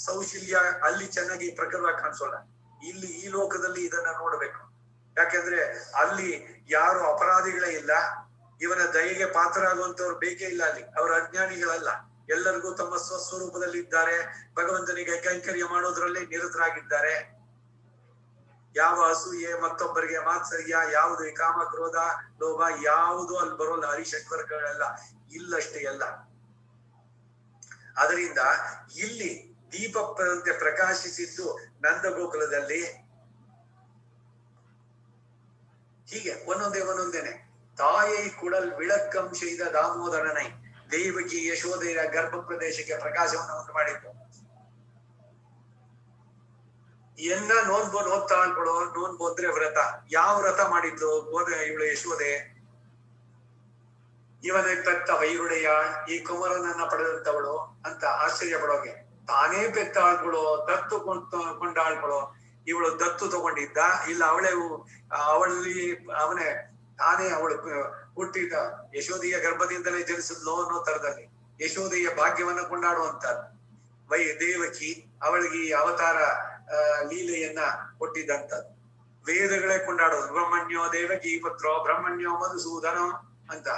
ಸೌಶಲ್ಯ ಅಲ್ಲಿ ಚೆನ್ನಾಗಿ ಪ್ರಖರವಾಗಿ ಕಾಣಿಸೋಲ್ಲ. ಇಲ್ಲಿ ಈ ಲೋಕದಲ್ಲಿ ಇದನ್ನ ನೋಡ್ಬೇಕು. ಯಾಕೆಂದ್ರೆ ಅಲ್ಲಿ ಯಾರು ಅಪರಾಧಿಗಳೇ ಇಲ್ಲ. ಇವನ ದಯೆಗೆ ಪಾತ್ರರಾಗುವಂತವ್ರು ಬೇಕೇ ಇಲ್ಲ. ಅಲ್ಲಿ ಅವರು ಅಜ್ಞಾನಿಗಳಲ್ಲ, ಎಲ್ಲರಿಗೂ ತಮ್ಮ ಸ್ವಸ್ವರೂಪದಲ್ಲಿ ಇದ್ದಾರೆ. ಭಗವಂತನಿಗೆ ಕೈಂಕರ್ಯ ಮಾಡೋದ್ರಲ್ಲಿ ನಿರತರಾಗಿದ್ದಾರೆ. ಯಾವ ಅಸೂಯೆ, ಮತ್ತೊಬ್ಬರಿಗೆ ಮಾತ್ಸರ್ಯ, ಯಾವುದು ಕಾಮ ಕ್ರೋಧ ಲೋಭ ಯಾವುದು ಅಲ್ಲಿ ಬರೋಲ್ಲ. ಹರಿಶಂಕರಗಳೆಲ್ಲ ಇಲ್ಲಷ್ಟೇ ಎಲ್ಲ. ಅದರಿಂದ ಇಲ್ಲಿ ದೀಪದಂತೆ ಪ್ರಕಾಶಿಸಿದ್ದು ನಂದ ಗೋಕುಲದಲ್ಲಿ. ಹೀಗೆ ಒಂದೊಂದೇನೆ ತಾಯೈ ಕುಡಲ್ ವಿಳಕ್ಕಂ செய்த ದಾಮೋದರನೈ ದೇವಕಿ ಯಶೋದೆಯ ಗರ್ಭ ಪ್ರದೇಶಕ್ಕೆ ಪ್ರಕಾಶವನ್ನು ಉಂಟು ಮಾಡಿದ್ದು. ಎನ್ನ ನೋಡ್ತಾ ಅನ್ಕೊಳೋ, ನೋಡ್ಬೋದ್ರೆ ವ್ರತ. ಯಾವ ವ್ರತ ಮಾಡಿದ್ದು ಇವಳು ಯಶೋದೆ? ಇವನ ಪೆತ್ತ ವೈರುಡೆಯ, ಈ ಕುಮಾರನನ್ನ ಪಡೆದಂತವಳು ಅಂತ ಆಶ್ಚರ್ಯ ಪಡೋಗೆ. ತಾನೇ ಪೆತ್ತ ಆಳ್ಕೊಳೋ, ದತ್ತು ಕೊಂಡಾಳ್ಕೊಳೋ. ಇವಳು ದತ್ತು ತಗೊಂಡಿದ್ದ ಇಲ್ಲ ಅವಳಲ್ಲಿ ಅವನೇ ತಾನೇ ಅವಳು ಹುಟ್ಟಿದ ಯಶೋದೆಯ ಗರ್ಭದಿಂದಲೇ ಜನಿಸಿದ್ಲೋ ಅನ್ನೋ ತರದಲ್ಲಿ ಯಶೋದೆಯ ಭಾಗ್ಯವನ್ನ ಕೊಂಡಾಡುವಂತದ್ದು. ದೇವಕಿ ಅವಳಿಗೆ ಈ ಅವತಾರ ಲೀಲೆಯನ್ನ ಕೊಟ್ಟಿದ್ದಂಥದ್ದು. ವೇದಗಳೇ ಕೊಂಡಾಡೋದು. ಬ್ರಹ್ಮಣ್ಯೋ ದೇವಕಿ ಪುತ್ರೋ ಬ್ರಹ್ಮಣ್ಯೋ ಮಧುಸೂದನ ಅಂತ.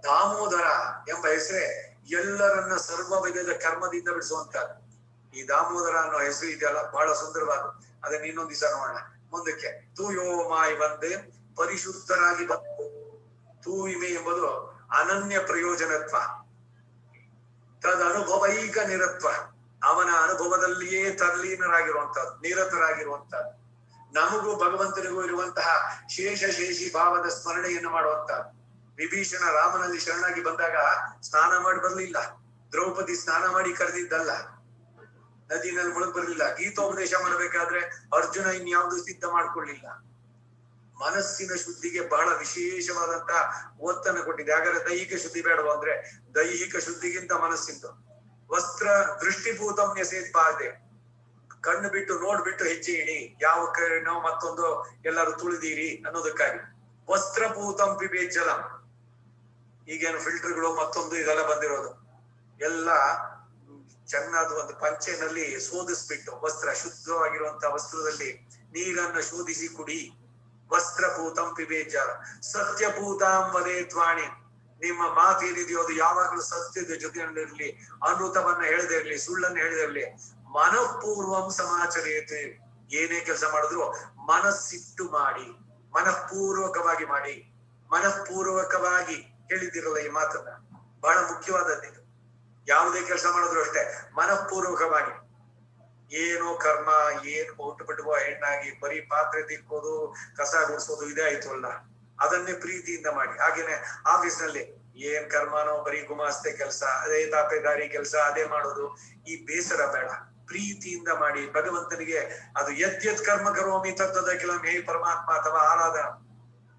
ದಾಮೋದರ ಎಂಬ ಹೆಸರೇ ಎಲ್ಲರನ್ನ ಸರ್ವ ವಿಧದ ಕರ್ಮದಿಂದ ಬಿಡಿಸುವಂತದ್ದು. ಈ ದಾಮೋದರ ಅನ್ನೋ ಹೆಸರು ಇದೆಯಲ್ಲ ಬಹಳ ಸುಂದರವಾದ. ಅದನ್ನ ಇನ್ನೊಂದ್ ದಿವಸ ನೋಡೋಣ ಮುಂದಕ್ಕೆ. ತೂಯೋಮಾಯ್ ಬಂದೆ ಪರಿಶುದ್ಧರಾಗಿ ಬಂದು. ತೂಯಿಮೆ ಎಂಬುದು ಅನನ್ಯ ಪ್ರಯೋಜನತ್ವ, ತದ್ ಅನುಭವೈಕ ನಿರತ್ವ. ಅವನ ಅನುಭವದಲ್ಲಿಯೇ ತರ್ಲೀನರಾಗಿರುವಂತಹದ್ದು, ನಿರತರಾಗಿರುವಂತಹದ್ದು. ನಮಗೂ ಭಗವಂತನಿಗೂ ಇರುವಂತಹ ಶೇಷಿ ಭಾವದ ಸ್ಮರಣೆಯನ್ನು ಮಾಡುವಂತಹದ್ದು. ವಿಭೀಷಣ ರಾಮನಲ್ಲಿ ಶರಣಾಗಿ ಬಂದಾಗ ಸ್ನಾನ ಮಾಡಿ ಬರ್ಲಿಲ್ಲ. ದ್ರೌಪದಿ ಸ್ನಾನ ಮಾಡಿ ಕರೆದಿದ್ದಲ್ಲ, ನದಿನಲ್ಲಿ ಮುಳುಗ್ ಬರ್ಲಿಲ್ಲ. ಗೀತೋಪದೇಶ ಮಾಡಬೇಕಾದ್ರೆ ಅರ್ಜುನ ಇನ್ಯಾವುದು ಸಿದ್ಧ ಮಾಡ್ಕೊಳ್ಳಿಲ್ಲ. ಮನಸ್ಸಿನ ಶುದ್ಧಿಗೆ ಬಹಳ ವಿಶೇಷವಾದಂತಹ ಒತ್ತನ್ನು ಕೊಟ್ಟಿದೆ. ಹಾಗಾದ್ರೆ ದೈಹಿಕ ಶುದ್ಧಿ ಬೇಡವಾ ಅಂದ್ರೆ ದೈಹಿಕ ಶುದ್ಧಿಗಿಂತ ಮನಸ್ಸಿಂದು. ವಸ್ತ್ರ ದೃಷ್ಟಿಭೂತಂ ಎಸೆದ್ಬಾರ್ದೆ, ಕಣ್ಣು ಬಿಟ್ಟು ನೋಡ್ಬಿಟ್ಟು ಹೆಜ್ಜೆ ಇಡಿ. ಯಾವ ನಾವು ಮತ್ತೊಂದು ಎಲ್ಲರೂ ತುಳಿದೀರಿ ಅನ್ನೋದಕ್ಕಾಗಿ. ವಸ್ತ್ರಭೂತಂ ಪಿಬೇ ಜಲಂ. ಈಗೇನು ಫಿಲ್ಟರ್ಗಳು ಮತ್ತೊಂದು ಇದೆಲ್ಲ ಬಂದಿರೋದು ಎಲ್ಲ ಚೆನ್ನಾದ ಒಂದು ಪಂಚೆನಲ್ಲಿ ಶೋಧಿಸ್ಬಿಟ್ಟು ವಸ್ತ್ರ ಶುದ್ಧವಾಗಿರುವಂತಹ ವಸ್ತ್ರದಲ್ಲಿ ನೀರನ್ನು ಶೋಧಿಸಿ ಕುಡಿ. ವಸ್ತ್ರಭೂತಂ ಪಿಬೇ ಜಲ. ಸತ್ಯಭೂತಾಂ ವದೇತ್ವಾಣಿ. ನಿಮ್ಮ ಮಾತು ಏನಿದೆಯೋ ಅದು ಯಾವಾಗಲೂ ಸತ್ಯದ ಜೊತೆಯಲ್ಲಿರ್ಲಿ, ಅನೃತವನ್ನ ಹೇಳದೇ ಇರ್ಲಿ, ಸುಳ್ಳನ್ನು ಹೇಳದೇ ಇರ್ಲಿ. ಮನಃಪೂರ್ವಂ ಸಮಾಚರೇತೆ. ಏನೇ ಕೆಲಸ ಮಾಡಿದ್ರು ಮನಸ್ಸಿಟ್ಟು ಮಾಡಿ, ಮನಃಪೂರ್ವಕವಾಗಿ ಮಾಡಿ. ಮನಃಪೂರ್ವಕವಾಗಿ ಹೇಳಿದಿರಲ್ಲ ಈ ಮಾತನ್ನ, ಬಹಳ ಮುಖ್ಯವಾದದ್ದು. ಯಾವುದೇ ಕೆಲಸ ಮಾಡಿದ್ರು ಅಷ್ಟೇ ಮನಃಪೂರ್ವಕವಾಗಿ. ಏನೋ ಕರ್ಮ, ಏನು ಊಟ ಬಿಟ್ಟುವ ಹೆಣ್ಣಾಗಿ ಬರೀ ಪಾತ್ರೆ ತಿಕ್ಕೋದು, ಕಸ ಗುಡಿಸೋದು ಇದೇ ಆಯ್ತು ಅಲ್ಲ, ಅದನ್ನೇ ಪ್ರೀತಿಯಿಂದ ಮಾಡಿ. ಹಾಗೇನೆ ಆಫೀಸ್ ನಲ್ಲಿ ಏನ್ ಕರ್ಮನೋ ಬರೀ ಗುಮಾಸ್ತೆ ಕೆಲಸ, ಅದೇ ತಾಪೆದಾರಿ ಕೆಲಸ, ಅದೇ ಮಾಡೋದು. ಈ ಬೇಸರ ಬೇಡ, ಪ್ರೀತಿಯಿಂದ ಮಾಡಿ. ಭಗವಂತನಿಗೆ ಅದು ಯದ್ಯತ್ ಕರ್ಮ ಕರೋಮಿ ತತ್ವದ ಕೆಲವು ಹೇ ಪರಮಾತ್ಮ ಅಥವಾ ಆರಾಧನಾ,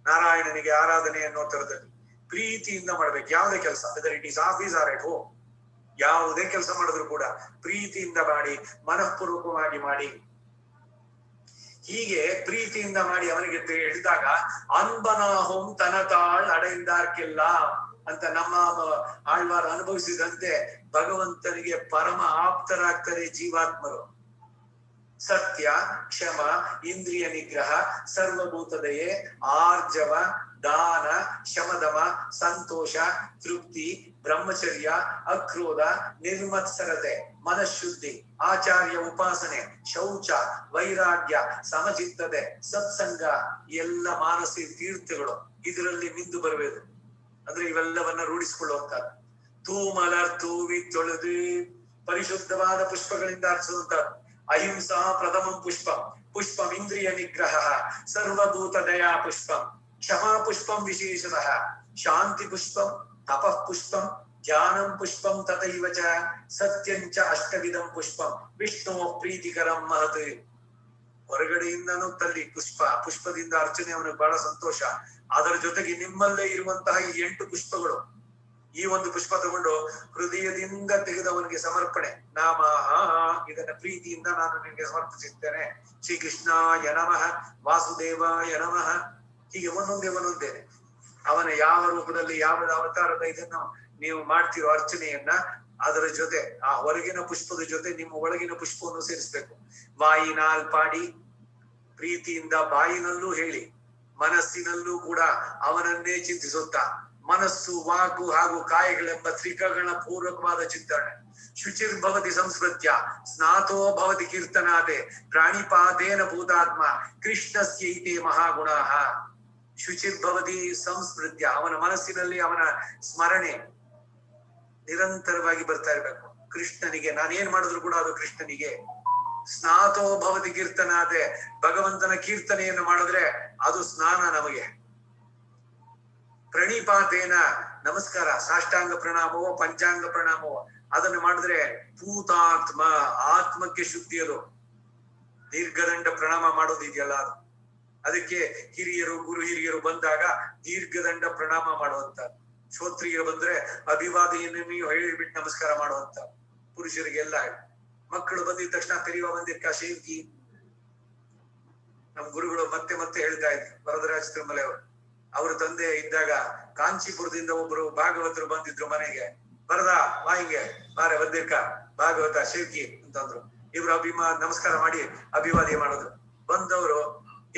ನಾರಾಯಣನಿಗೆ ಆರಾಧನೆ ಅನ್ನೋ ತರದಲ್ಲಿ ಪ್ರೀತಿಯಿಂದ ಮಾಡ್ಬೇಕು. ಯಾವುದೇ ಕೆಲಸ, whether it is office or at home, ಯಾವುದೇ ಕೆಲಸ ಮಾಡಿದ್ರು ಕೂಡ ಪ್ರೀತಿಯಿಂದ ಮಾಡಿ, ಮನಃಪೂರ್ವಕವಾಗಿ ಮಾಡಿ. ಹೀಗೆ ಪ್ರೀತಿಯಿಂದ ಮಾಡಿ ಅವನಿಗೆ ಹೇಳಿದಾಗ ಅನ್ಬನಾಹೋಂ ತನತಾಳ್ ಅಡೆಯಿಂದಾರ್ಕಿಲ್ಲ ಅಂತ ನಮ್ಮ ಆಳ್ವಾರ ಅನುಭವಿಸಿದಂತೆ ಭಗವಂತನಿಗೆ ಪರಮ ಆಪ್ತರಾಗ್ತಾರೆ ಜೀವಾತ್ಮರು. ಸತ್ಯ, ಕ್ಷಮ, ಇಂದ್ರಿಯ ನಿಗ್ರಹ, ಸರ್ವಭೂತದಯೆ, ಆರ್ಜವ, ದಾನ, ಶಮದಮ, ಸಂತೋಷ, ತೃಪ್ತಿ, ಬ್ರಹ್ಮಚರ್ಯ, ಅಕ್ರೋಧ, ನಿರ್ಮತ್ಸರತೆ, ಮನಃಶುದ್ಧಿ, ಆಚಾರ್ಯ ಉಪಾಸನೆ, ಶೌಚ, ವೈರಾಗ್ಯ, ಸಮಚಿತ್ತತೆ, ಸತ್ಸಂಗ ಎಲ್ಲ ಮಾನಸಿಕ ತೀರ್ಥಗಳು ಇದರಲ್ಲಿ ಮಿಂದು ಬರಬೇಕು. ಅಂದ್ರೆ ಇವೆಲ್ಲವನ್ನ ರೂಢಿಸಿಕೊಳ್ಳುವಂತದ್ದು. ತೂಮಲರ್ ತೂವಿ ತೊಳೆದು ಪರಿಶುದ್ಧವಾದ ಪುಷ್ಪಗಳಿಂದ ಅರ್ಚುವಂತದ್ದು. ಅಹಿಂಸಾ ಪ್ರಥಮಂ ಪುಷ್ಪಂ, ಪುಷ್ಪಂ ಇಂದ್ರಿಯ ನಿಗ್ರಹ, ಸರ್ವಭೂತ ದಯಾ ಪುಷ್ಪಂ, ಕ್ಷಮಾ ಪುಷ್ಪಂ ವಿಶೇಷತಃ, ಶಾಂತಿ ಪುಷ್ಪಂ, ತಪಃ ಪುಷ್ಪಂ, ಧ್ಯಾನಂ ಪುಷ್ಪಂ, ತಥೈವ ಚ ಸತ್ಯಂಚ ಅಷ್ಟವಿಧಂ ಪುಷ್ಪಂ, ವಿಷ್ಣು ಪ್ರೀತಿಕರಂ ಮಹತ್. ಹೊರಗಡೆಯಿಂದನೂ ತಲ್ಲಿ ಪುಷ್ಪದಿಂದ ಅರ್ಚನೆ ಅವನಿಗೆ ಬಹಳ ಸಂತೋಷ. ಅದರ ಜೊತೆಗೆ ನಿಮ್ಮಲ್ಲೇ ಇರುವಂತಹ ಈ 8 ಪುಷ್ಪಗಳು, ಈ ಒಂದು ಪುಷ್ಪ ತಗೊಂಡು ಹೃದಯದಿಂದ ತೆಗೆದವನಿಗೆ ಸಮರ್ಪಣೆ. ನಾಮ ಇದನ್ನ ಪ್ರೀತಿಯಿಂದ ನಾನು ನಿನಗೆ ಸಮರ್ಪಿಸುತ್ತೇನೆ. ಶ್ರೀ ಕೃಷ್ಣಾಯ ನಮಃ, ವಾಸುದೇವಾಯ ನಮಃ. ಹೀಗೆ ಒಂದೊಂದೇ ಅವನ ಯಾವ ರೂಪದಲ್ಲಿ ಯಾವ ಅವತಾರದ ಇದನ್ನು ನೀವು ಮಾಡ್ತಿರೋ ಅರ್ಚನೆಯನ್ನ ಅದರ ಜೊತೆ ಆ ಹೊರಗಿನ ಪುಷ್ಪದ ಜೊತೆ ನಿಮ್ಮ ಒಳಗಿನ ಪುಷ್ಪವನ್ನು ಸೇರಿಸ್ಬೇಕು. ವಾಯಿನಾಲ್ ಪಾಡಿ, ಪ್ರೀತಿಯಿಂದ ಬಾಯಿನಲ್ಲೂ ಹೇಳಿ, ಮನಸ್ಸಿನಲ್ಲೂ ಕೂಡ ಅವನನ್ನೇ ಚಿಂತಿಸುತ್ತಾ, ಮನಸ್ಸು, ವಾಕು ಹಾಗೂ ಕಾಯಗಳೆಂಬ ತ್ರಿಕಗಳ ಪೂರ್ವಕವಾದ ಚಿಂತನೆ. ಶುಚಿರ್ಭವತಿ ಸಂಸ್ಮೃತ್ಯ ಸ್ನಾತೋ ಭವತಿ ಕೀರ್ತನಾತೆ, ಪ್ರಾಣಿಪಾತೇನ ಭೂತಾತ್ಮ ಕೃಷ್ಣಸ್ಯೈತೆ ಮಹಾಗುಣಾಃ. ಶುಚಿರ್ಭವತಿ ಸಂಸ್ಮೃತ್ಯ, ಅವನ ಮನಸ್ಸಿನಲ್ಲಿ ಅವನ ಸ್ಮರಣೆ ನಿರಂತರವಾಗಿ ಬರ್ತಾ ಇರ್ಬೇಕು. ಕೃಷ್ಣನಿಗೆ ನಾನೇನ್ ಮಾಡಿದ್ರು ಕೂಡ ಅದು ಕೃಷ್ಣನಿಗೆ. ಸ್ನಾತೋ ಭವತಿ ಕೀರ್ತನಾತೆ, ಭಗವಂತನ ಕೀರ್ತನೆಯನ್ನು ಮಾಡಿದ್ರೆ ಅದು ಸ್ನಾನ ನಮಗೆ. ಪ್ರಣಿಪಾತೇನ, ನಮಸ್ಕಾರ, ಸಾಷ್ಟಾಂಗ ಪ್ರಣಾಮವೋ ಪಂಚಾಂಗ ಪ್ರಣಾಮವೋ ಅದನ್ನು ಮಾಡಿದ್ರೆ ಭೂತಾತ್ಮ, ಆತ್ಮಕ್ಕೆ ಶುದ್ಧಿಯದು. ದೀರ್ಘದಂಡ ಪ್ರಣಾಮ ಮಾಡೋದಿದೆಯಲ್ಲ ಅದು. ಅದಕ್ಕೆ ಹಿರಿಯರು, ಗುರು ಹಿರಿಯರು ಬಂದಾಗ ದೀರ್ಘದಂಡ ಪ್ರಣಾಮ ಮಾಡುವಂತ. ಶ್ರೋತ್ರಿಯರು ಬಂದ್ರೆ ಅಭಿವಾದನೆಯನ್ನು ನೀವು ಹೇಳಿಬಿಟ್ಟು ನಮಸ್ಕಾರ ಮಾಡುವಂತ. ಪುರುಷರಿಗೆಲ್ಲ ಮಕ್ಕಳು ಬಂದಿದ ತಕ್ಷಣ ಕರಿಯುವ ಬಂದಿರ್ಕ ಶೇವ್ಕಿ. ನಮ್ಮ ಗುರುಗಳು ಮತ್ತೆ ಮತ್ತೆ ಹೇಳ್ತಾ ಇದ್ರು, ವರದರಾಜ ತಿರುಮಲೆ ಅವರು. ಅವ್ರ ತಂದೆ ಇದ್ದಾಗ ಕಾಂಚೀಪುರದಿಂದ ಒಬ್ರು ಭಾಗವತರು ಬಂದಿದ್ರು ಮನೆಗೆ. ಬರದ ಬಾಯಿಗೆ ಬಾರೆ ಬಂದಿರ್ಕ ಭಾಗವತ ಶೇವ್ಕಿ ಅಂತಂದ್ರು. ಇವ್ರು ನಮಸ್ಕಾರ ಮಾಡಿ ಅಭಿವಾದನೆ ಮಾಡಿದ್ರು. ಬಂದವರು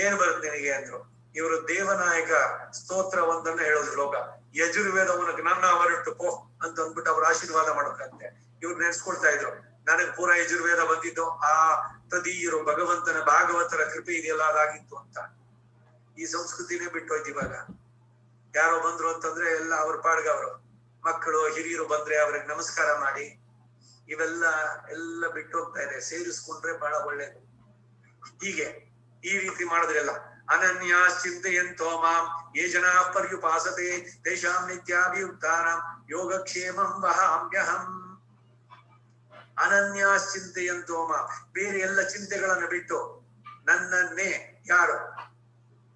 ಏನ್ ಬರುತ್ತೆ ನಿನಗೆ ಅಂದ್ರು. ಇವರು ದೇವನಾಯಕ ಸ್ತೋತ್ರ ಒಂದನ್ನ ಹೇಳೋದು ಶ್ಲೋಕ, ಯಜುರ್ವೇದವನ್ನ ನನ್ನ ಹೊರಟು ಪೋ ಅಂತ ಅಂದ್ಬಿಟ್ಟು ಅವ್ರು ಆಶೀರ್ವಾದ ಮಾಡೋಕಂತೆ. ಇವ್ರು ನೆನ್ಸ್ಕೊಳ್ತಾ ಇದ್ರು, ನನಗ್ ಪೂರ ಯಜುರ್ವೇದ ಬಂದಿದ್ದು ಆ ತದೀಯರು ಭಗವಂತನ ಭಾಗವತರ ಕೃಪೆ ಇದೆಯಲ್ಲ ಅದಾಗಿತ್ತು ಅಂತ. ಈ ಸಂಸ್ಕೃತಿನೇ ಬಿಟ್ಟು ಹೋಯ್ತು ಇವಾಗ. ಯಾರೋ ಬಂದ್ರು ಅಂತಂದ್ರೆ ಎಲ್ಲ ಅವ್ರ ಪಾಡ್ಗ ಅವರು. ಮಕ್ಕಳು ಹಿರಿಯರು ಬಂದ್ರೆ ಅವ್ರಿಗೆ ನಮಸ್ಕಾರ ಮಾಡಿ ಎಲ್ಲ ಬಿಟ್ಟು ಹೋಗ್ತಾ ಇದೆ. ಸೇರಿಸ್ಕೊಂಡ್ರೆ ಬಹಳ ಒಳ್ಳೇದು. ಹೀಗೆ ಈ ರೀತಿ ಮಾಡಿದ್ರೆಲ್ಲ ಅನನ್ಯ ಚಿಂತೆಯಂತೋ ಮಾಂ ಯೇ ಜನಾ ಪರ್ಯುಪಾಸತೆ ತೇಷಾಂ ನಿತ್ಯಾಭಿಯುಕ್ತಾನಾಂ ಯೋಗಕ್ಷೇಮಂ ವಹಾಮ್ಯಹಂ. ಅನನ್ಯ ಚಿಂತೆಯಂತೋ ಮಾಂ, ಬೇರೆ ಎಲ್ಲ ಚಿಂತೆಗಳನ್ನ ಬಿಟ್ಟು ನನ್ನನ್ನೇ ಯಾರು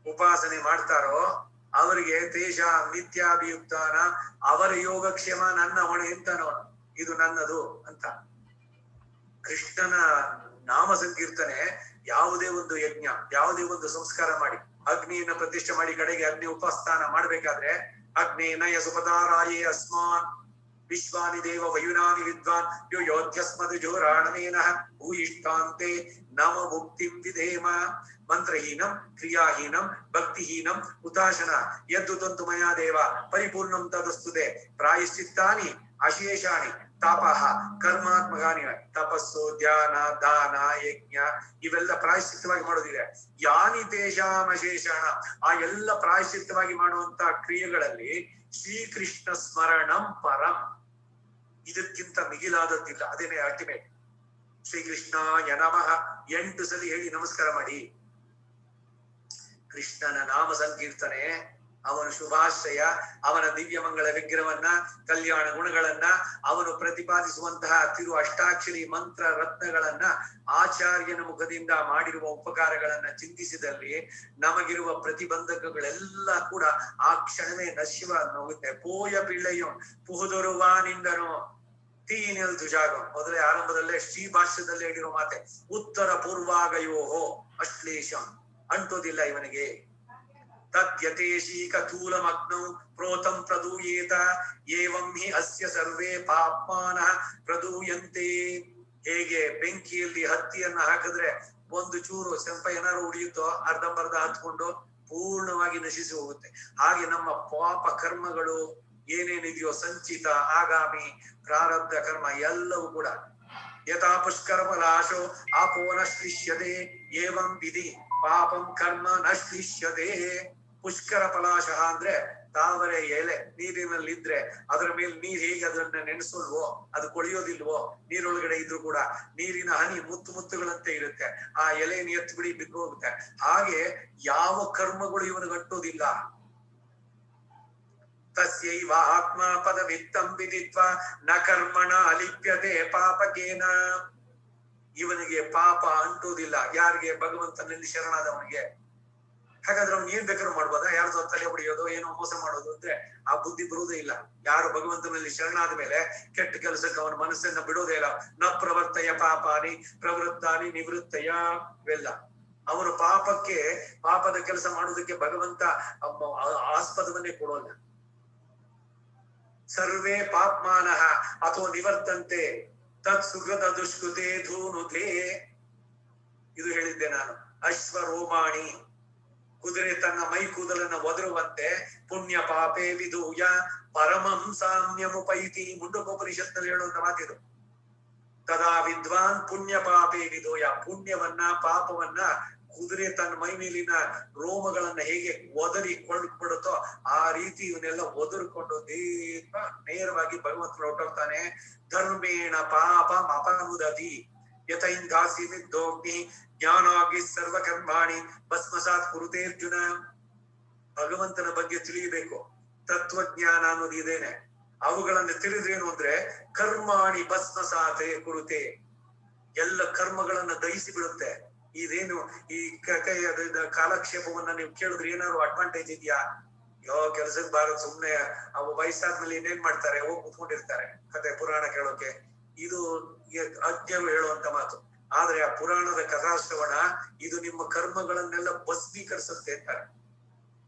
ಉಪಾಸನೆ ಮಾಡ್ತಾರೋ ಅವರಿಗೆ ತೇಷಾಂ ನಿತ್ಯಾಭಿಯುಕ್ತಾನ, ಅವರ ಯೋಗಕ್ಷೇಮ ನನ್ನ ಹೊಣೆ ಅಂತಾನೋ, ಇದು ನನ್ನದು ಅಂತ. ಕೃಷ್ಣನ ನಾಮ ಸಂಕೀರ್ತನೆ ಯಾವುದೇ ಒಂದು ಯಜ್ಞ, ಯಾವುದೇ ಒಂದು ಸಂಸ್ಕಾರ ಮಾಡಿ, ಅಗ್ನಿಯನ್ನ ಪ್ರತಿಷ್ಠೆ ಮಾಡಿ ಕಡೆಗೆ ಅಗ್ನಿ ಉಪಸ್ಥಾನ ಮಾಡ್ಬೇಕಾದ್ರೆ ಅಗ್ನಿ ನಯ ಸುಪದಾರಾಯೇ ಅಸ್ಮಾನ್ ವಿಶ್ವಾನಿ ದೇವ ವಯುನಾನಿ ವಿದ್ವಾನ್ ಯೋ ಯೋಧ್ಯಸ್ಮದ್ ಜೋರಾಣನೇನಃ ಭೂಯಿಷ್ಠಾಂತೆ ನಮ ಮುಕ್ತಿಂ ವಿಧೇಮ. ಮಂತ್ರಹೀನಂ ಕ್ರಿಯಾಹೀನಂ ಭಕ್ತಿಹೀನಂ ಹುತಾಶನ ಯದ್ದು ತಂತು ಮಯಾ ದೇವ ಪರಿಪೂರ್ಣಂ ತದಸ್ತುತೆ. ಪ್ರಾಯಶ್ಚಿತ್ತಾನಿ ಅಶೇಷಾಣಿ ತಾಪಃ ಕರ್ಮಾತ್ಮಗಾನಿ. ತಪಸ್ಸು, ಧ್ಯಾನ, ದಾನ, ಯಜ್ಞ ಇವೆಲ್ಲ ಪ್ರಾಯಶ್ಚಿತ್ತವಾಗಿ ಮಾಡೋದಿದೆ. ಯಾನಿ ತೇಷಾಂ ಅಶೇಷಾಣ, ಆ ಎಲ್ಲ ಪ್ರಾಯಶ್ಚಿತ್ತವಾಗಿ ಮಾಡುವಂತ ಕ್ರಿಯೆಗಳಲ್ಲಿ ಶ್ರೀಕೃಷ್ಣ ಸ್ಮರಣಂ ಪರಂ, ಇದಕ್ಕಿಂತ ಮಿಗಿಲಾದದ್ದಿಲ್ಲ. ಅದೇನೇ ಅಲ್ಟಿಮೇಟ್. ಶ್ರೀಕೃಷ್ಣಾಯ ನಮಃ 8 ಸಲ ಹೇಳಿ ನಮಸ್ಕಾರ ಮಾಡಿ. ಕೃಷ್ಣನ ನಾಮ ಸಂಕೀರ್ತನೆ, ಅವನ ಶುಭಾಶ್ರಯ, ಅವನ ದಿವ್ಯ ಮಂಗಳ ವಿಗ್ರಹವನ್ನ, ಕಲ್ಯಾಣ ಗುಣಗಳನ್ನ, ಅವನು ಪ್ರತಿಪಾದಿಸುವಂತಹ ತಿರು ಅಷ್ಟಾಕ್ಷರಿ ಮಂತ್ರ ರತ್ನಗಳನ್ನ, ಆಚಾರ್ಯನ ಮುಖದಿಂದ ಮಾಡಿರುವ ಉಪಕಾರಗಳನ್ನ ಚಿಂತಿಸಿದಲ್ಲಿ ನಮಗಿರುವ ಪ್ರತಿಬಂಧಕಗಳೆಲ್ಲ ಕೂಡ ಆ ಕ್ಷಣವೇ ನಶ್ಯವ ಹೋಗುತ್ತೆ. ಪೋಯ ಪಿಳ್ಳೆಯು ಪುಹುದೊರುವ ನಿಂದನು, ತೀನಿಲ್ ದುಜಾಗಂ ಮೊದಲೇ ಆರಂಭದಲ್ಲೇ ಶ್ರೀ ಭಾಷ್ಯದಲ್ಲೇ ಹೇಳಿರೋ ಮಾತೆ ಉತ್ತರ ಪೂರ್ವಾಗಯೋಹೋ ಅಶ್ಲೇಷಂ ಅಂಟೋದಿಲ್ಲ ಇವನಿಗೆ. ತದ್ಯತೇಶೀಕ ತೂಲಮಗ್ನೌ ಪ್ರೋತಂ ಪ್ರದೂಯೇತ ಏವಂ ಹಿ ಅಸ್ಯ ಸರ್ವೇ ಪಾಪ್ಮಾನಃ ಪ್ರದೂಯಂತೆ. ಹೇಗೆ ಬೆಂಕಿಯಲ್ಲಿ ಹತ್ತಿಯನ್ನ ಹಾಕಿದ್ರೆ ಒಂದು ಚೂರು ಸ್ವಲ್ಪ ಏನಾದ್ರು ಉಳಿಯುತ್ತೋ ಅರ್ಧಂಬರ್ಧ ಹತ್ಕೊಂಡು ಪೂರ್ಣವಾಗಿ ನಶಿಸಿ ಹೋಗುತ್ತೆ. ಹಾಗೆ ನಮ್ಮ ಪಾಪ ಕರ್ಮಗಳು ಏನೇನಿದೆಯೋ ಸಂಚಿತ ಆಗಾಮಿ ಪ್ರಾರಬ್ಧ ಕರ್ಮ ಎಲ್ಲವೂ ಕೂಡ ಯಥಾ ಪುಷ್ಕರ ಫಲಾಶೋ ಆಪೋ ನ ಶ್ಲಿಷ್ಯತೆ ಏವಂ ವಿಧಿ ಪಾಪಂ ಕರ್ಮ ನ ಶ್ಲಿಷ್ಯತೆ. ಪುಷ್ಕರ ಫಲಾಶ ಅಂದ್ರೆ ತಾವರೆ ಎಲೆ ನೀರಿನಲ್ಲಿದ್ರೆ ಅದರ ಮೇಲೆ ನೀರ್ ಹೇಗೆ ಅದನ್ನ ನೆನೆಸಲ್ವೋ ಅದು ಕೊಳೆಯೋದಿಲ್ವೋ, ನೀರೊಳಗಡೆ ಇದ್ರು ಕೂಡ ನೀರಿನ ಹನಿ ಮುತ್ತುಗಳಂತೆ ಇರುತ್ತೆ, ಆ ಎಲೆಯನ್ನು ಎತ್ಬಿಡಿ ಬಿದ್ದು ಹೋಗುತ್ತೆ. ಹಾಗೆ ಯಾವ ಕರ್ಮಗಳು ಇವನಿಗಂಟೋದಿಲ್ಲ. ತಸ್ಯೈವ ಆತ್ಮ ಪದವಿತ್ತಂ ವಿದಿತ್ವಾ ನ ಕರ್ಮಣ ಅಲಿಪ್ಯತೆ ಪಾಪಕೇನ. ಇವನಿಗೆ ಪಾಪ ಅಂಟುವುದಿಲ್ಲ. ಯಾರಿಗೆ? ಭಗವಂತನಲ್ಲಿ ಶರಣಾದವನಿಗೆ. ಹಾಗಾದ್ರೆ ಅವ್ನು ಏನ್ ಬೇಕಾದ್ರೂ ಮಾಡ್ಬೋದಾ? ಯಾರ್ದೋ ತಲೆ ಹೊಡೆಯೋದು, ಏನೋ ಮೋಸ ಮಾಡೋದು ಅಂದ್ರೆ ಆ ಬುದ್ಧಿ ಬರುವುದೇ ಇಲ್ಲ. ಯಾರು ಭಗವಂತನಲ್ಲಿ ಶರಣಾದ ಮೇಲೆ ಕೆಟ್ಟ ಕೆಲಸಕ್ಕೆ ಅವನ ಮನಸ್ಸನ್ನ ಬಿಡೋದೇ ಇಲ್ಲ. ನ ಪ್ರವರ್ತಯ ಪಾಪಾನಿ ಪ್ರವೃತ್ತಾನಿ ನಿವೃತ್ತಯ ಇವೆಲ್ಲ. ಅವನು ಪಾಪದ ಕೆಲಸ ಮಾಡೋದಕ್ಕೆ ಭಗವಂತ ಆಸ್ಪದವನ್ನೇ ಕೊಡೋಲ್ಲ. ಸರ್ವೇ ಪಾಪ್ಮಾನಃ ಅಥವಾ ನಿವರ್ತಂತೆ ತತ್ ಸುಗತ ದುಷ್ಕೃತೆ ಧೂನುತೆ. ಇದು ಹೇಳಿದ್ದೆ ನಾನು. ಅಶ್ವರೋಮಾಣಿ ಕುದುರೆ ತನ್ನ ಮೈ ಕೂದಲನ್ನ ಒದರುವಂತೆ ಪುಣ್ಯ ಪಾಪೇ ವಿಧೂಯ ಪರಮಂ ಸಾಮ್ಯಮುಪೈತಿ. ಮುಂಡಕೋಪನಿಷತ್ನಲ್ಲಿ ಹೇಳುವಂತ ಮಾತಿದು. ತದಾ ವಿದ್ವಾನ್ ಪುಣ್ಯ ಪಾಪೇ ವಿಧೂಯ. ಪುಣ್ಯವನ್ನ ಪಾಪವನ್ನ ಕುದುರೆ ತನ್ನ ಮೈ ಮೇಲಿನ ರೋಮಗಳನ್ನ ಹೇಗೆ ಒದರಿಕೊಂಡ್ಬಿಡುತ್ತೋ ಆ ರೀತಿ ಇವನ್ನೆಲ್ಲ ಒದರ್ಕೊಂಡು ನೇರವಾಗಿ ಭಗವಂತನ ಹೊರಟೋಗ್ತಾನೆ. ಧರ್ಮೇಣ ಪಾಪಂ ಅಪನುದತಿ ಯಥೈಂದಾಸಿ ವಿದ್ದೋಗ್ನಿ ಜ್ಞಾನಾಗಿ ಸರ್ವಕರ್ಮಾಣಿ ಭಸ್ಮಸಾತ್ ಕುರುತೆ ಅರ್ಜುನ. ಭಗವಂತನ ಬಗ್ಗೆ ತಿಳಿಯಬೇಕು. ತತ್ವಜ್ಞಾನ ಅನ್ನೋದು ಇದೇನೆ. ಅವುಗಳನ್ನು ತಿಳಿದ್ರೇನು ಅಂದ್ರೆ ಕರ್ಮಾಣಿ ಭಸ್ಮಸಾತೆ ಕುರುತೆ. ಎಲ್ಲ ಕರ್ಮಗಳನ್ನ ದಹಿಸಿ ಬಿಡುತ್ತೆ. ಇದೇನು ಈ ಕಾಲಕ್ಷೇಪವನ್ನ ನೀವು ಕೇಳಿದ್ರೆ ಏನಾದ್ರು ಅಡ್ವಾಂಟೇಜ್ ಇದೆಯಾ? ಯಾವ ಕೆಲ್ಸಕ್ಕೆ ಬಾರದು, ಸುಮ್ನೆ ಅವು ವಯಸ್ಸಾದ್ಮೇಲೆ ಇನ್ನೇನ್ ಮಾಡ್ತಾರೆ, ಹೋಗಿ ಕುತ್ಕೊಂಡಿರ್ತಾರೆ ಕತೆ ಪುರಾಣ ಕೇಳೋಕೆ. ಇದು ಅಜ್ಞರು ಹೇಳುವಂತ ಮಾತು. ಆದ್ರೆ ಆ ಪುರಾಣದ ಕಥಾಶ್ರವಣ ಇದು ನಿಮ್ಮ ಕರ್ಮಗಳನ್ನೆಲ್ಲ ಭಸ್ಮೀಕರಿಸುತ್ತೆ ಅಂತಾರೆ.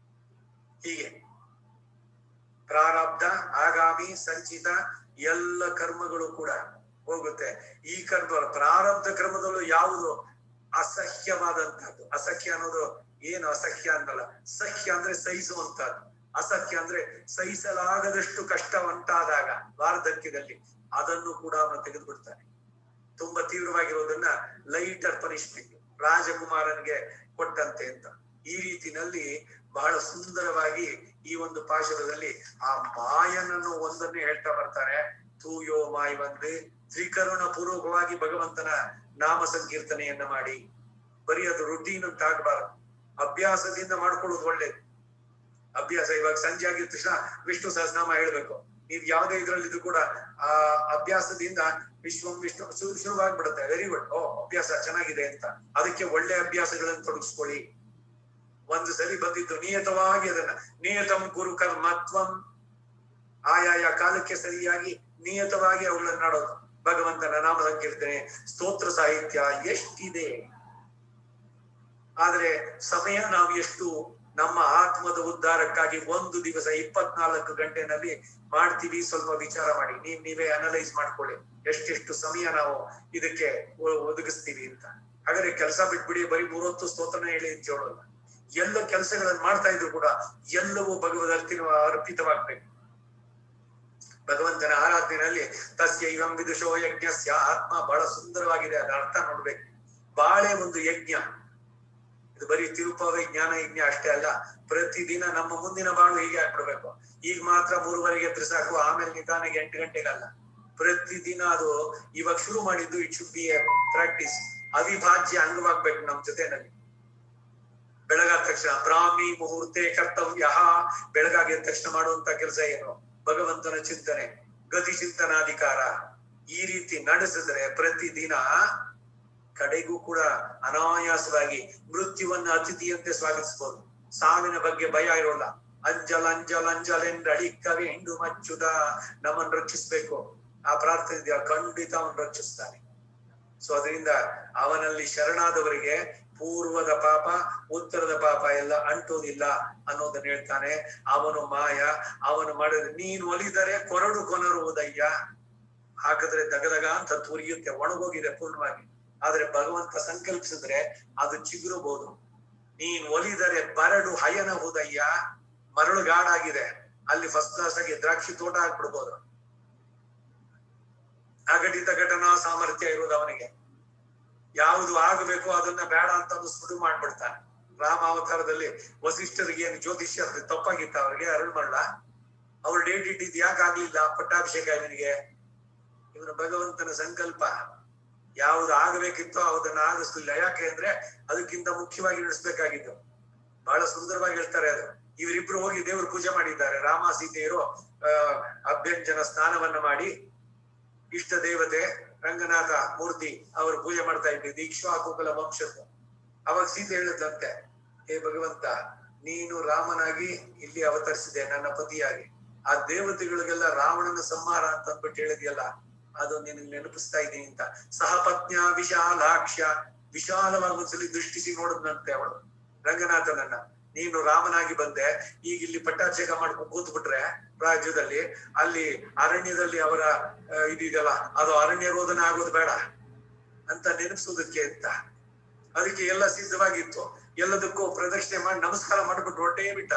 ಹೀಗೆ ಪ್ರಾರಬ್ಧ ಆಗಾಮಿ ಸಂಚಿತ ಎಲ್ಲ ಕರ್ಮಗಳು ಕೂಡ ಹೋಗುತ್ತೆ. ಈ ಪ್ರಾರಬ್ಧ ಕರ್ಮದಲ್ಲೂ ಯಾವುದು ಅಸಹ್ಯವಾದಂತಹದ್ದು. ಅಸಹ್ಯ ಅನ್ನೋದು ಏನು ಅಸಹ್ಯ ಅನ್ನಲ್ಲ. ಸಹ್ಯ ಅಂದ್ರೆ ಸಹಿಸುವಂತಹದ್ದು. ಅಸಹ್ಯ ಅಂದ್ರೆ ಸಹಿಸಲಾಗದಷ್ಟು ಕಷ್ಟ ಉಂಟಾದಾಗ ವಾರ್ಧಕ್ಯದಲ್ಲಿ ಅದನ್ನು ಕೂಡ ಅವನು ತೆಗೆದುಬಿಡ್ತಾನೆ. ತುಂಬಾ ತೀವ್ರವಾಗಿರೋದನ್ನ ಲೈಟರ್ ಪನಿಷ್ಮೆಂಟ್ ರಾಜಕುಮಾರನಿಗೆ ಕೊಟ್ಟಂತೆ ಅಂತ. ಈ ರೀತಿನಲ್ಲಿ ಬಹಳ ಸುಂದರವಾಗಿ ಈ ಒಂದು ಪಾಶುರದಲ್ಲಿ ಆ ಮಾಯನನ್ನು ಒಂದನ್ನೇ ಹೇಳ್ತಾ ಬರ್ತಾರೆ. ತೂಯೋ ಮಾಯ್ ಬಂದು ತ್ರಿಕರುಣ ಪೂರ್ವಕವಾಗಿ ಭಗವಂತನ ನಾಮ ಸಂಕೀರ್ತನೆಯನ್ನ ಮಾಡಿ. ಬರೀ ಅದು ರುಟೀನ್ ಅಂತ ಆಗ್ಬಾರದು. ಅಭ್ಯಾಸದಿಂದ ಮಾಡ್ಕೊಳ್ಳೋದು ಒಳ್ಳೇದು. ಅಭ್ಯಾಸ ಇವಾಗ ಸಂಜೆ ಆಗಿದ ತಕ್ಷಣ ವಿಷ್ಣು ಸಹಸ್ರನಾಮ ಹೇಳ್ಬೇಕು. ನೀವ್ ಯಾವ್ದೇ ಇದ್ರಲ್ಲಿದ್ರು ಕೂಡ ಆ ಅಭ್ಯಾಸದಿಂದ ವಿಶ್ವಂ ವಿಷ್ಣು ಶುರುವಾಗ್ಬಿಡುತ್ತೆ. Very good. ಅಭ್ಯಾಸ ಚೆನ್ನಾಗಿದೆ ಅಂತ. ಅದಕ್ಕೆ ಒಳ್ಳೆ ಅಭ್ಯಾಸಗಳನ್ನು ತೊಡಗಿಸ್ಕೊಳ್ಳಿ. ಒಂದು ಸರಿ ಬಂದಿದ್ದು ನಿಯತವಾಗಿ ಅದನ್ನ ನಿಯತಂ ಗುರು ಕರ್ಮತ್ವಂ. ಆಯಾಯ ಕಾಲಕ್ಕೆ ಸರಿಯಾಗಿ ನಿಯತವಾಗಿ ಅವುಗಳನ್ನ ನಾಡೋದು. ಭಗವಂತನ ನಾಮ ಸಂಕೀರ್ತನೆ ಸ್ತೋತ್ರ ಸಾಹಿತ್ಯ ಎಷ್ಟಿದೆ. ಆದ್ರೆ ಸಮಯ ನಾವು ಎಷ್ಟು ನಮ್ಮ ಆತ್ಮದ ಉದ್ಧಾರಕ್ಕಾಗಿ ಒಂದು ದಿವಸ 24 ಗಂಟೆನಲ್ಲಿ ಮಾಡ್ತೀವಿ? ಸ್ವಲ್ಪ ವಿಚಾರ ಮಾಡಿ. ನೀವೇ ಅನಲೈಸ್ ಮಾಡ್ಕೊಳ್ಳಿ ಎಷ್ಟೆಷ್ಟು ಸಮಯ ನಾವು ಇದಕ್ಕೆ ಒದಗಿಸ್ತೀವಿ ಅಂತ. ಹಾಗಾದ್ರೆ ಕೆಲಸ ಬಿಟ್ಬಿಡಿ, ಬರೀ 3 ಹೊತ್ತು ಸ್ತೋತ್ರನ ಹೇಳಿ ಅಂತ ಹೇಳೋಲ್ಲ. ಎಲ್ಲ ಕೆಲಸಗಳನ್ನು ಮಾಡ್ತಾ ಇದ್ರು ಕೂಡ ಎಲ್ಲವೂ ಅರ್ಪಿತವಾಗ್ಬೇಕು. ಭಗವಂತನ ಆರಾಧನೆಯಲ್ಲಿ ತಸ್ಯ ಇವಂ ವಿದುಷೋ ಯಜ್ಞಸ್ಯ ಆತ್ಮ ಬಹಳ ಸುಂದರವಾಗಿದೆ. ಅದ ಅರ್ಥ ನೋಡ್ಬೇಕು. ಬಾಳೆ ಒಂದು ಯಜ್ಞ. ಇದು ಬರೀ ತಿರುಪತಿ ಜ್ಞಾನ ಯಜ್ಞ ಅಷ್ಟೇ ಅಲ್ಲ. ಪ್ರತಿದಿನ ನಮ್ಮ ಮುಂದಿನ ಬಾಳು ಹೀಗೆ ಆಗ್ಬಿಡ್ಬೇಕು. ಈಗ ಮಾತ್ರ 3:30 ಎದ್ರೆ ಸಾಕು, ಆಮೇಲೆ ನಿಧಾನಕ್ಕೆ 8 ಗಂಟೆಗಲ್ಲ. ಪ್ರತಿದಿನ ಅದು ಇವಾಗ ಶುರು ಮಾಡಿದ್ದು it should be A practice. ಅವಿಭಾಜ್ಯ ಅಂಗವಾಗ್ಬೇಕು ನಮ್ ಜೊತೆನಲ್ಲಿ. ಬೆಳಗಾದ ತಕ್ಷಣ ಬ್ರಾಹ್ಮಿ ಮುಹೂರ್ತೆ ಕರ್ತವ್ಯ. ಬೆಳಗಾಗಿದ ತಕ್ಷಣ ಮಾಡುವಂತ ಕೆಲಸ ಏನು? ಭಗವಂತನ ಚಿಂತನೆ, ಗತಿ ಚಿಂತನಾಧಿಕಾರ. ಈ ರೀತಿ ನಡೆಸಿದ್ರೆ ಪ್ರತಿದಿನ ಕಡೆಗೂ ಕೂಡ ಅನಾಯಾಸವಾಗಿ ಮೃತ್ಯುವನ್ನ ಅತಿಥಿಯಂತೆ ಸ್ವಾಗತಿಸಬಹುದು. ಸಾವಿನ ಬಗ್ಗೆ ಭಯ ಇರೋಲ್ಲ. ಅಂಜಲ್ ಅಂಜಲ್ ಅಂಜಲ್ ಎಂದಳಿಕ್ಕವೆ ಎಂಡು ಮಚ್ಚುದ. ನಮ್ಮನ್ನು ರಕ್ಷಿಸ್ಬೇಕು. ಆ ಪ್ರಾರ್ಥನೆ ಇದೆಯಾ, ಖಂಡಿತ ಅವನು ರಕ್ಷಿಸ್ತಾನೆ. ಸೊ ಅದರಿಂದ ಅವನಲ್ಲಿ ಶರಣಾದವರಿಗೆ ಪೂರ್ವದ ಪಾಪ ಉತ್ತರದ ಪಾಪ ಎಲ್ಲ ಅಂಟೋದಿಲ್ಲ ಅನ್ನೋದನ್ನ ಹೇಳ್ತಾನೆ. ಅವನು ಮಾಯ, ಅವನು ಮಾಡಿದ್ರೆ ನೀನು ಒಲಿದರೆ ಕೊರಡು ಕೊನರುವುದಯ್ಯ, ಹಾಕಿದ್ರೆ ದಗದಗ ಅಂತ ತುರಿಯುತ್ತೆ, ಒಣಗೋಗಿದೆ ಪೂರ್ಣವಾಗಿ. ಆದ್ರೆ ಭಗವಂತ ಸಂಕಲ್ಪಿಸಿದ್ರೆ ಅದು ಚಿಗುರಬಹುದು. ನೀನ್ ಒಲಿದರೆ ಬರಡು ಹಯನಹುದಯ್ಯ, ಮರಳುಗಾಡಾಗಿದೆ, ಅಲ್ಲಿ ಫಸ್ಟ್ ಕ್ಲಾಸ್ ಆಗಿ ದ್ರಾಕ್ಷಿ ತೋಟ ಹಾಕ್ಬಿಡ್ಬೋದು. ಅಘಟಿತ ಘಟನಾ ಸಾಮರ್ಥ್ಯ ಇರೋದು ಅವನಿಗೆ. ಯಾವುದು ಆಗಬೇಕು ಅದನ್ನ ಬೇಡ ಅಂತ ಸುಡು ಮಾಡ್ಬಿಡ್ತಾನೆ. ರಾಮ ಅವತಾರದಲ್ಲಿ ವಸಿಷ್ಠರಿಗೆ ಏನು ಜ್ಯೋತಿಷ್ಯ ತಪ್ಪಾಗಿತ್ತ ಅವ್ರಿಗೆ, ಅರುಳ್ ಮರಳ ಅವ್ರು ಡೇಟ್ ಇಟ್ಟಿದ್ ಯಾಕೆ ಆಗ್ಲಿಲ್ಲ ಪಟ್ಟಾಭಿಷೇಕ ಇವನಿಗೆ? ಇವನು ಭಗವಂತನ ಸಂಕಲ್ಪ, ಯಾವ್ದು ಆಗಬೇಕಿತ್ತೋ ಅದನ್ನ ಆಗಿಸ್ಲಿಲ್ಲ. ಯಾಕೆ ಅಂದ್ರೆ ಅದಕ್ಕಿಂತ ಮುಖ್ಯವಾಗಿ ನಡೆಸ್ಬೇಕಾಗಿದ್ದು. ಬಹಳ ಸುಂದರವಾಗಿ ಹೇಳ್ತಾರೆ ಅದು. ಇವರಿಬ್ರು ಹೋಗಿ ದೇವ್ರ ಪೂಜೆ ಮಾಡಿದ್ದಾರೆ. ರಾಮ ಸೀತೆಯರು ಅಭ್ಯಂಜನ ಸ್ನಾನವನ್ನ ಮಾಡಿ ಇಷ್ಟ ದೇವತೆ ರಂಗನಾಥ ಮೂರ್ತಿ ಅವರು ಪೂಜೆ ಮಾಡ್ತಾ ಇಟ್ಟಿದ್ದು ಇಕ್ಷ್ವಾಕುಕುಲ ವಂಶದ್ದು. ಅವಾಗ ಸೀತೆ ಹೇಳಿದಂತೆ, ಹೇ ಭಗವಂತ, ನೀನು ರಾಮನಾಗಿ ಇಲ್ಲಿ ಅವತರಿಸಿದೆ ನನ್ನ ಪತಿಯಾಗಿ. ಆ ದೇವತೆಗಳಿಗೆಲ್ಲ ರಾವಣನ ಸಂಹಾರ ಅಂತ ಅಂದ್ಬಿಟ್ಟು ಹೇಳಿದ್ಯಲ್ಲ, ಅದು ನಿನಗೆ ನೆನಪಿಸ್ತಾ ಇದ್ದೀನಿ ಅಂತ. ಸಹಪತ್ನ್ಯ ವಿಶಾಲಾಕ್ಷ್ಯ, ವಿಶಾಲವಾಗಿ ಒಂದ್ಸಲಿ ದೃಷ್ಟಿಸಿ ನೋಡದ್ನಂತೆ ಅವಳು ರಂಗನಾಥನನ್ನ. ನೀನು ರಾಮನಾಗಿ ಬಂದೆ, ಈಗ ಇಲ್ಲಿ ಪಟ್ಟಾಭಿಷೇಕ ಮಾಡ್ಕೊಂಡು ಕೂತ್ ಬಿಟ್ರೆ ರಾಜ್ಯದಲ್ಲಿ, ಅಲ್ಲಿ ಅರಣ್ಯದಲ್ಲಿ ಅವರ ಇದೆಯಲ್ಲ ಅದು ಅರಣ್ಯ ರೋದನ ಆಗೋದು ಬೇಡ ಅಂತ ನೆನಪಿಸೋದಕ್ಕೆ ಅಂತ. ಅದಕ್ಕೆ ಎಲ್ಲ ಸಿದ್ಧವಾಗಿತ್ತು. ಎಲ್ಲದಕ್ಕೂ ಪ್ರದಕ್ಷಿಣೆ ಮಾಡಿ ನಮಸ್ಕಾರ ಮಾಡ್ಬಿಟ್ಟು ಹೊಟ್ಟೆ ಬಿಟ್ಟ.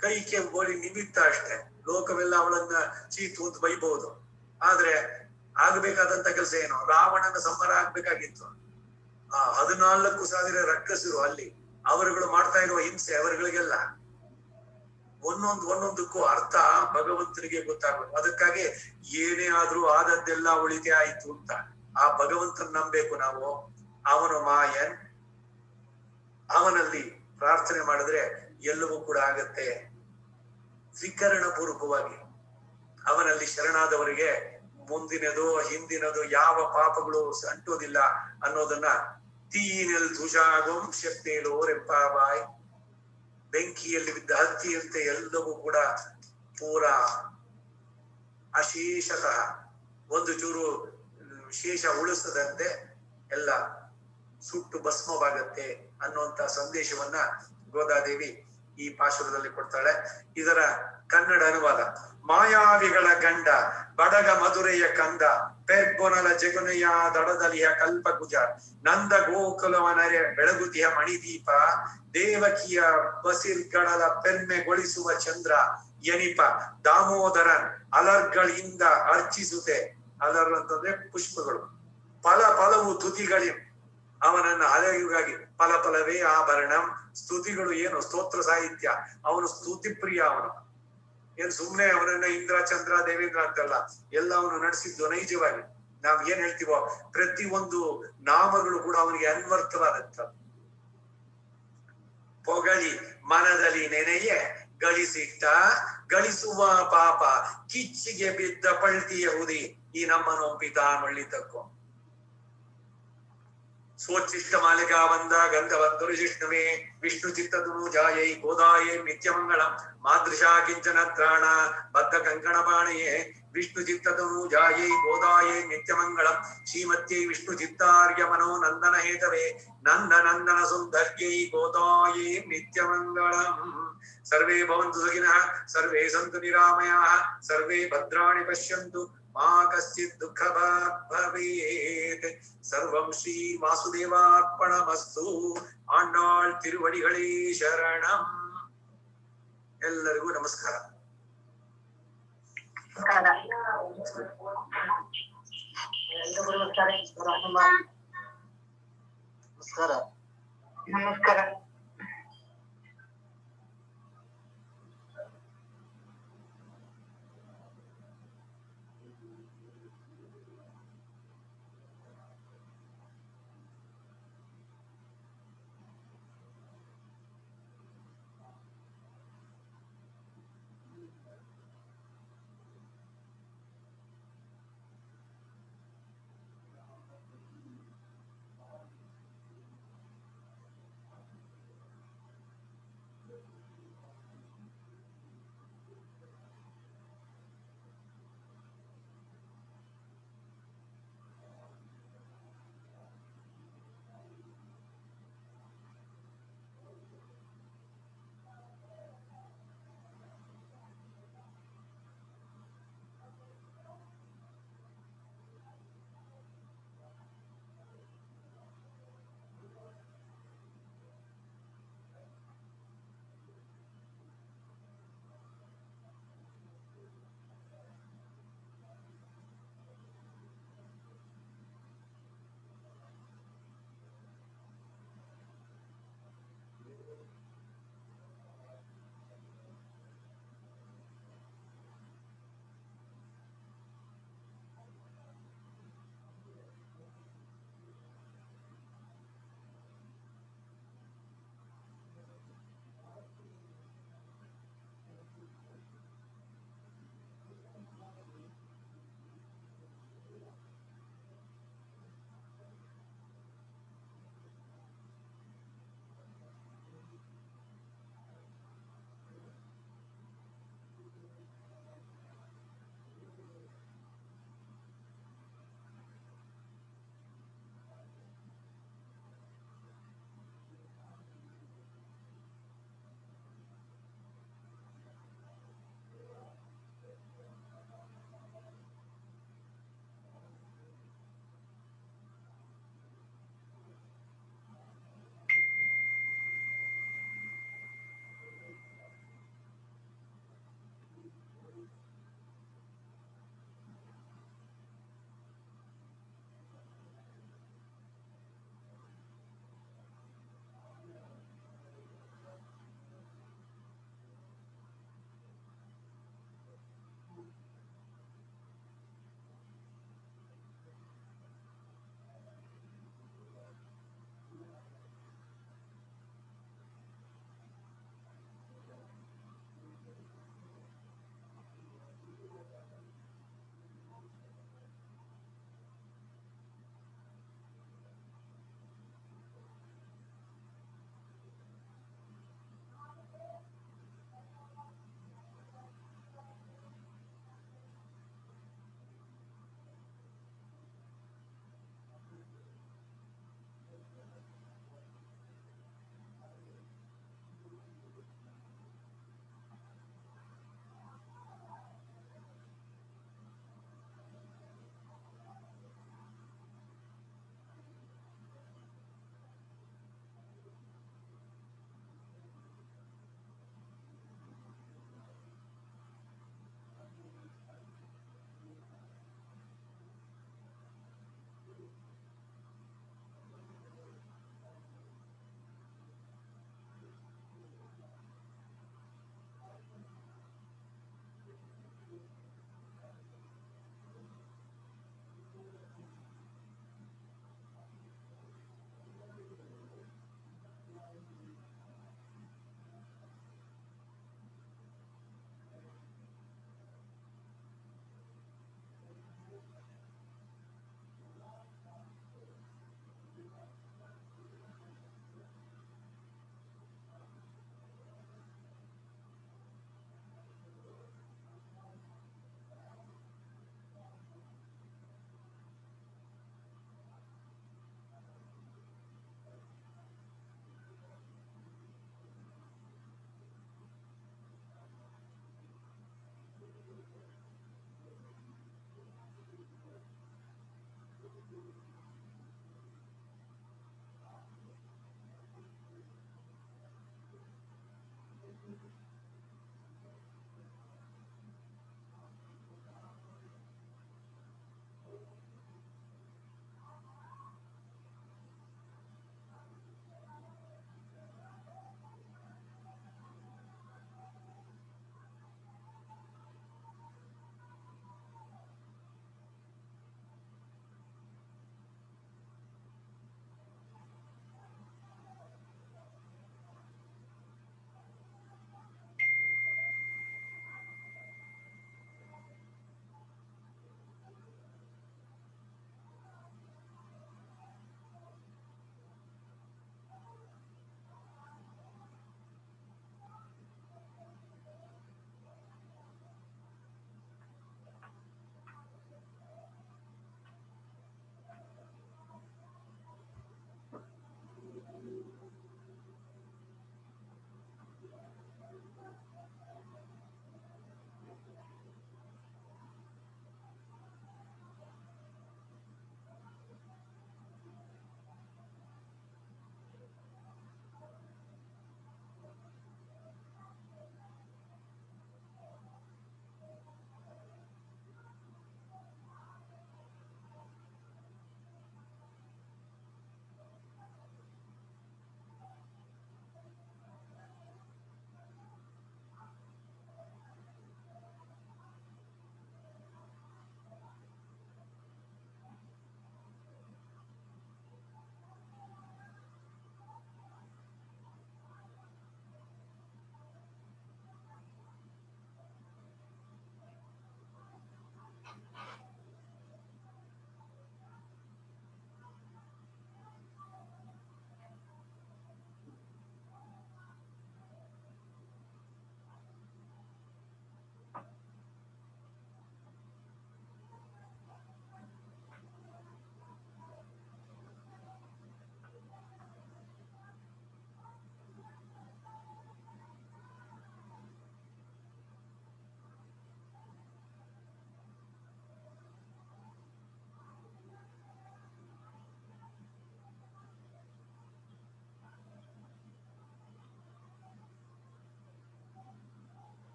ಕೈಕೆ ಗೋಳಿ ನಿಮಿತ್ತ ಅಷ್ಟೇ, ಲೋಕವೆಲ್ಲ ಅವಳನ್ನ ಚೀತು ಅಂತ ಬೈಬಹುದು. ಆದ್ರೆ ಆಗ್ಬೇಕಾದಂತ ಕೆಲಸ ಏನು? ರಾವಣನ ಸಂಹಾರ ಆಗ್ಬೇಕಾಗಿತ್ತು. 14,000 ರಕ್ಕಸರು ಅಲ್ಲಿ, ಅವರುಗಳು ಮಾಡ್ತಾ ಇರುವ ಹಿಂಸೆ ಅವರುಗಳಿಗೆಲ್ಲ ಒಂದೊಂದಕ್ಕೂ ಅರ್ಥ ಭಗವಂತನಿಗೆ ಗೊತ್ತಾಗಬೇಕು. ಅದಕ್ಕಾಗಿ ಏನೇ ಆದ್ರೂ ಆದದ್ದೆಲ್ಲ ಉಳಿಕೆ ಆಯ್ತು ಅಂತ ಆ ಭಗವಂತನ ನಂಬೇಕು ನಾವು. ಅವನು ಮಾಯನ್, ಅವನಲ್ಲಿ ಪ್ರಾರ್ಥನೆ ಮಾಡಿದ್ರೆ ಎಲ್ಲವೂ ಕೂಡ ಆಗತ್ತೆ. ತ್ರಿಕರಣ ಪೂರ್ವಕವಾಗಿ ಅವನಲ್ಲಿ ಶರಣಾದವರಿಗೆ ಮುಂದಿನದು ಹಿಂದಿನದು ಯಾವ ಪಾಪಗಳು ಅಂಟೋದಿಲ್ಲ ಅನ್ನೋದನ್ನ ತೀನೆಲ್ ತುಷಾಗೋಂ ಶಕ್ತಿಯಲು ರೆಪ್ಪಾಬಾಯ್, ಬೆಂಕಿಯಲ್ಲಿ ಬಿದ್ದ ಹತ್ತಿಯಂತೆ ಎಲ್ಲವೂ ಕೂಡ ಪೂರ ಅಶೇಷತಃ ಒಂದು ಚೂರು ಶೇಷ ಉಳಿಸದಂತೆ ಎಲ್ಲ ಸುಟ್ಟು ಭಸ್ಮವಾಗತ್ತೆ ಅನ್ನುವಂತ ಸಂದೇಶವನ್ನ ಗೋದಾದೇವಿ ಈ ಪಾಶುರದಲ್ಲಿ ಕೊಡ್ತಾಳೆ. ಇದರ ಕನ್ನಡ ಅನುವಾದ: ಮಾಯಾವಿಗಳ ಗಂಡ ಬಡಗ ಮಧುರೆಯ ಕಂದ, ಪೆರ್ಗೊನಲ ಜಗುನೆಯ ದಡದಲಿಯ ಕಲ್ಪಗುಜ, ನಂದ ಗೋಕುಲವನರೆ ಬೆಳಗುತಿಯ ಮಣಿದೀಪ, ದೇವಕಿಯ ಬಸಿರ್ಗಳಲ ಪೆರ್ಮೆಗೊಳಿಸುವ ಚಂದ್ರ ಎನಿಪ, ದಾಮೋದರನ್ ಅಲರ್ಗಳಿಂದ ಅರ್ಚಿಸುತ್ತೆ. ಅಲರ್ ಅಂತಂದ್ರೆ ಪುಷ್ಪಗಳು. ಫಲವು ತುತಿಗಳಿ ಅವನನ್ನ ಅಲೆಯುಗಾಗಿ ಫಲವೇ ಆಭರಣಂ. ಸ್ತುತಿಗಳು ಏನು? ಸ್ತೋತ್ರ ಸಾಹಿತ್ಯ. ಅವನು ಸ್ತುತಿ ಪ್ರಿಯ. ಅವನು ಏನ್ ಸುಮ್ನೆ ಅವನನ್ನ ಇಂದ್ರ ಚಂದ್ರ ದೇವೇಂದ್ರ ಅಂತಲ್ಲ, ಎಲ್ಲ ಅವನು ನಡೆಸಿದ್ದು ನೈಜವಾಗಿ. ನಾವ್ ಏನ್ ಹೇಳ್ತೀವೋ ಪ್ರತಿ ಒಂದು ನಾಮಗಳು ಕೂಡ ಅವನಿಗೆ ಅನ್ವರ್ಥವಾದಂತ. ಪೊಗಳಿ ಮನದಲ್ಲಿ ನೆನೆಯೇ ಗಳಿಸಿಟ್ಟ, ಗಳಿಸುವ ಪಾಪ ಕಿಚ್ಚಿಗೆ ಬಿದ್ದ ಪಳ್ತಿಯ ಹುದಿ, ಈ ನಮ್ಮನ್ನು ಪಿತಾನೊಳ್ಳಿತಕ್ಕೋ. ಸ್ವೋಚ್ಚಿಷ್ಟ ಮಾಲಿಕಾ ವಂದ ಗಂಧವಂತರು ಜಿಷ್ಣುವೆ, ವಿಷ್ಣು ಚಿತ್ತದುನು ಜಾಯೈ ಗೋದಾಯೇ ನಿತ್ಯಮಂಗಳಂ, ಮಾದೃಶಾ ಕಿಂಚನ ತ್ರಾಣ ಬದ್ಧ ಕಂಕಣ ಪಾಣಯೇ, ವಿಷ್ಣು ಚಿತ್ತದುನು ಜಾಯೈ ಗೋದಾಯೇ ನಿತ್ಯಮಂಗಳಂ, ಶ್ರೀಮತ್ಯೈ ವಿಷ್ಣು ಚಿತ್ತಾರ್ಯ ಮನೋ ನಂದನ ಹೇತವೇ, ನಂದನಂದನ ಸುಂದರ್ಯೈ ಗೋದಾಯೇ ನಿತ್ಯಮಂಗಳಂ. ಸರ್ವೇ ಭವಂತು ಸುಖಿನಃ, ಸರ್ವೇ ಸಂತು ನಿರಾಮಯಾಃ, ಸರ್ವೇ ಭದ್ರಾಣಿ ಪಶ್ಯಂತು, ಮಾ ಕಶ್ಚಿತ್ ದುಃಖ ಭಾಗ್ ಭವೇತ್. ಸರ್ವಂ ಶ್ರೀ ವಾಸುದೇವಾರ್ಪಣಮಸ್ತು. ಆಂಡಾಳ್ ತಿರುವಡಿಗಳೇ ಶರಣಂ. ಎಲ್ಲರಿಗೂ ನಮಸ್ಕಾರ. ನಮಸ್ಕಾರ.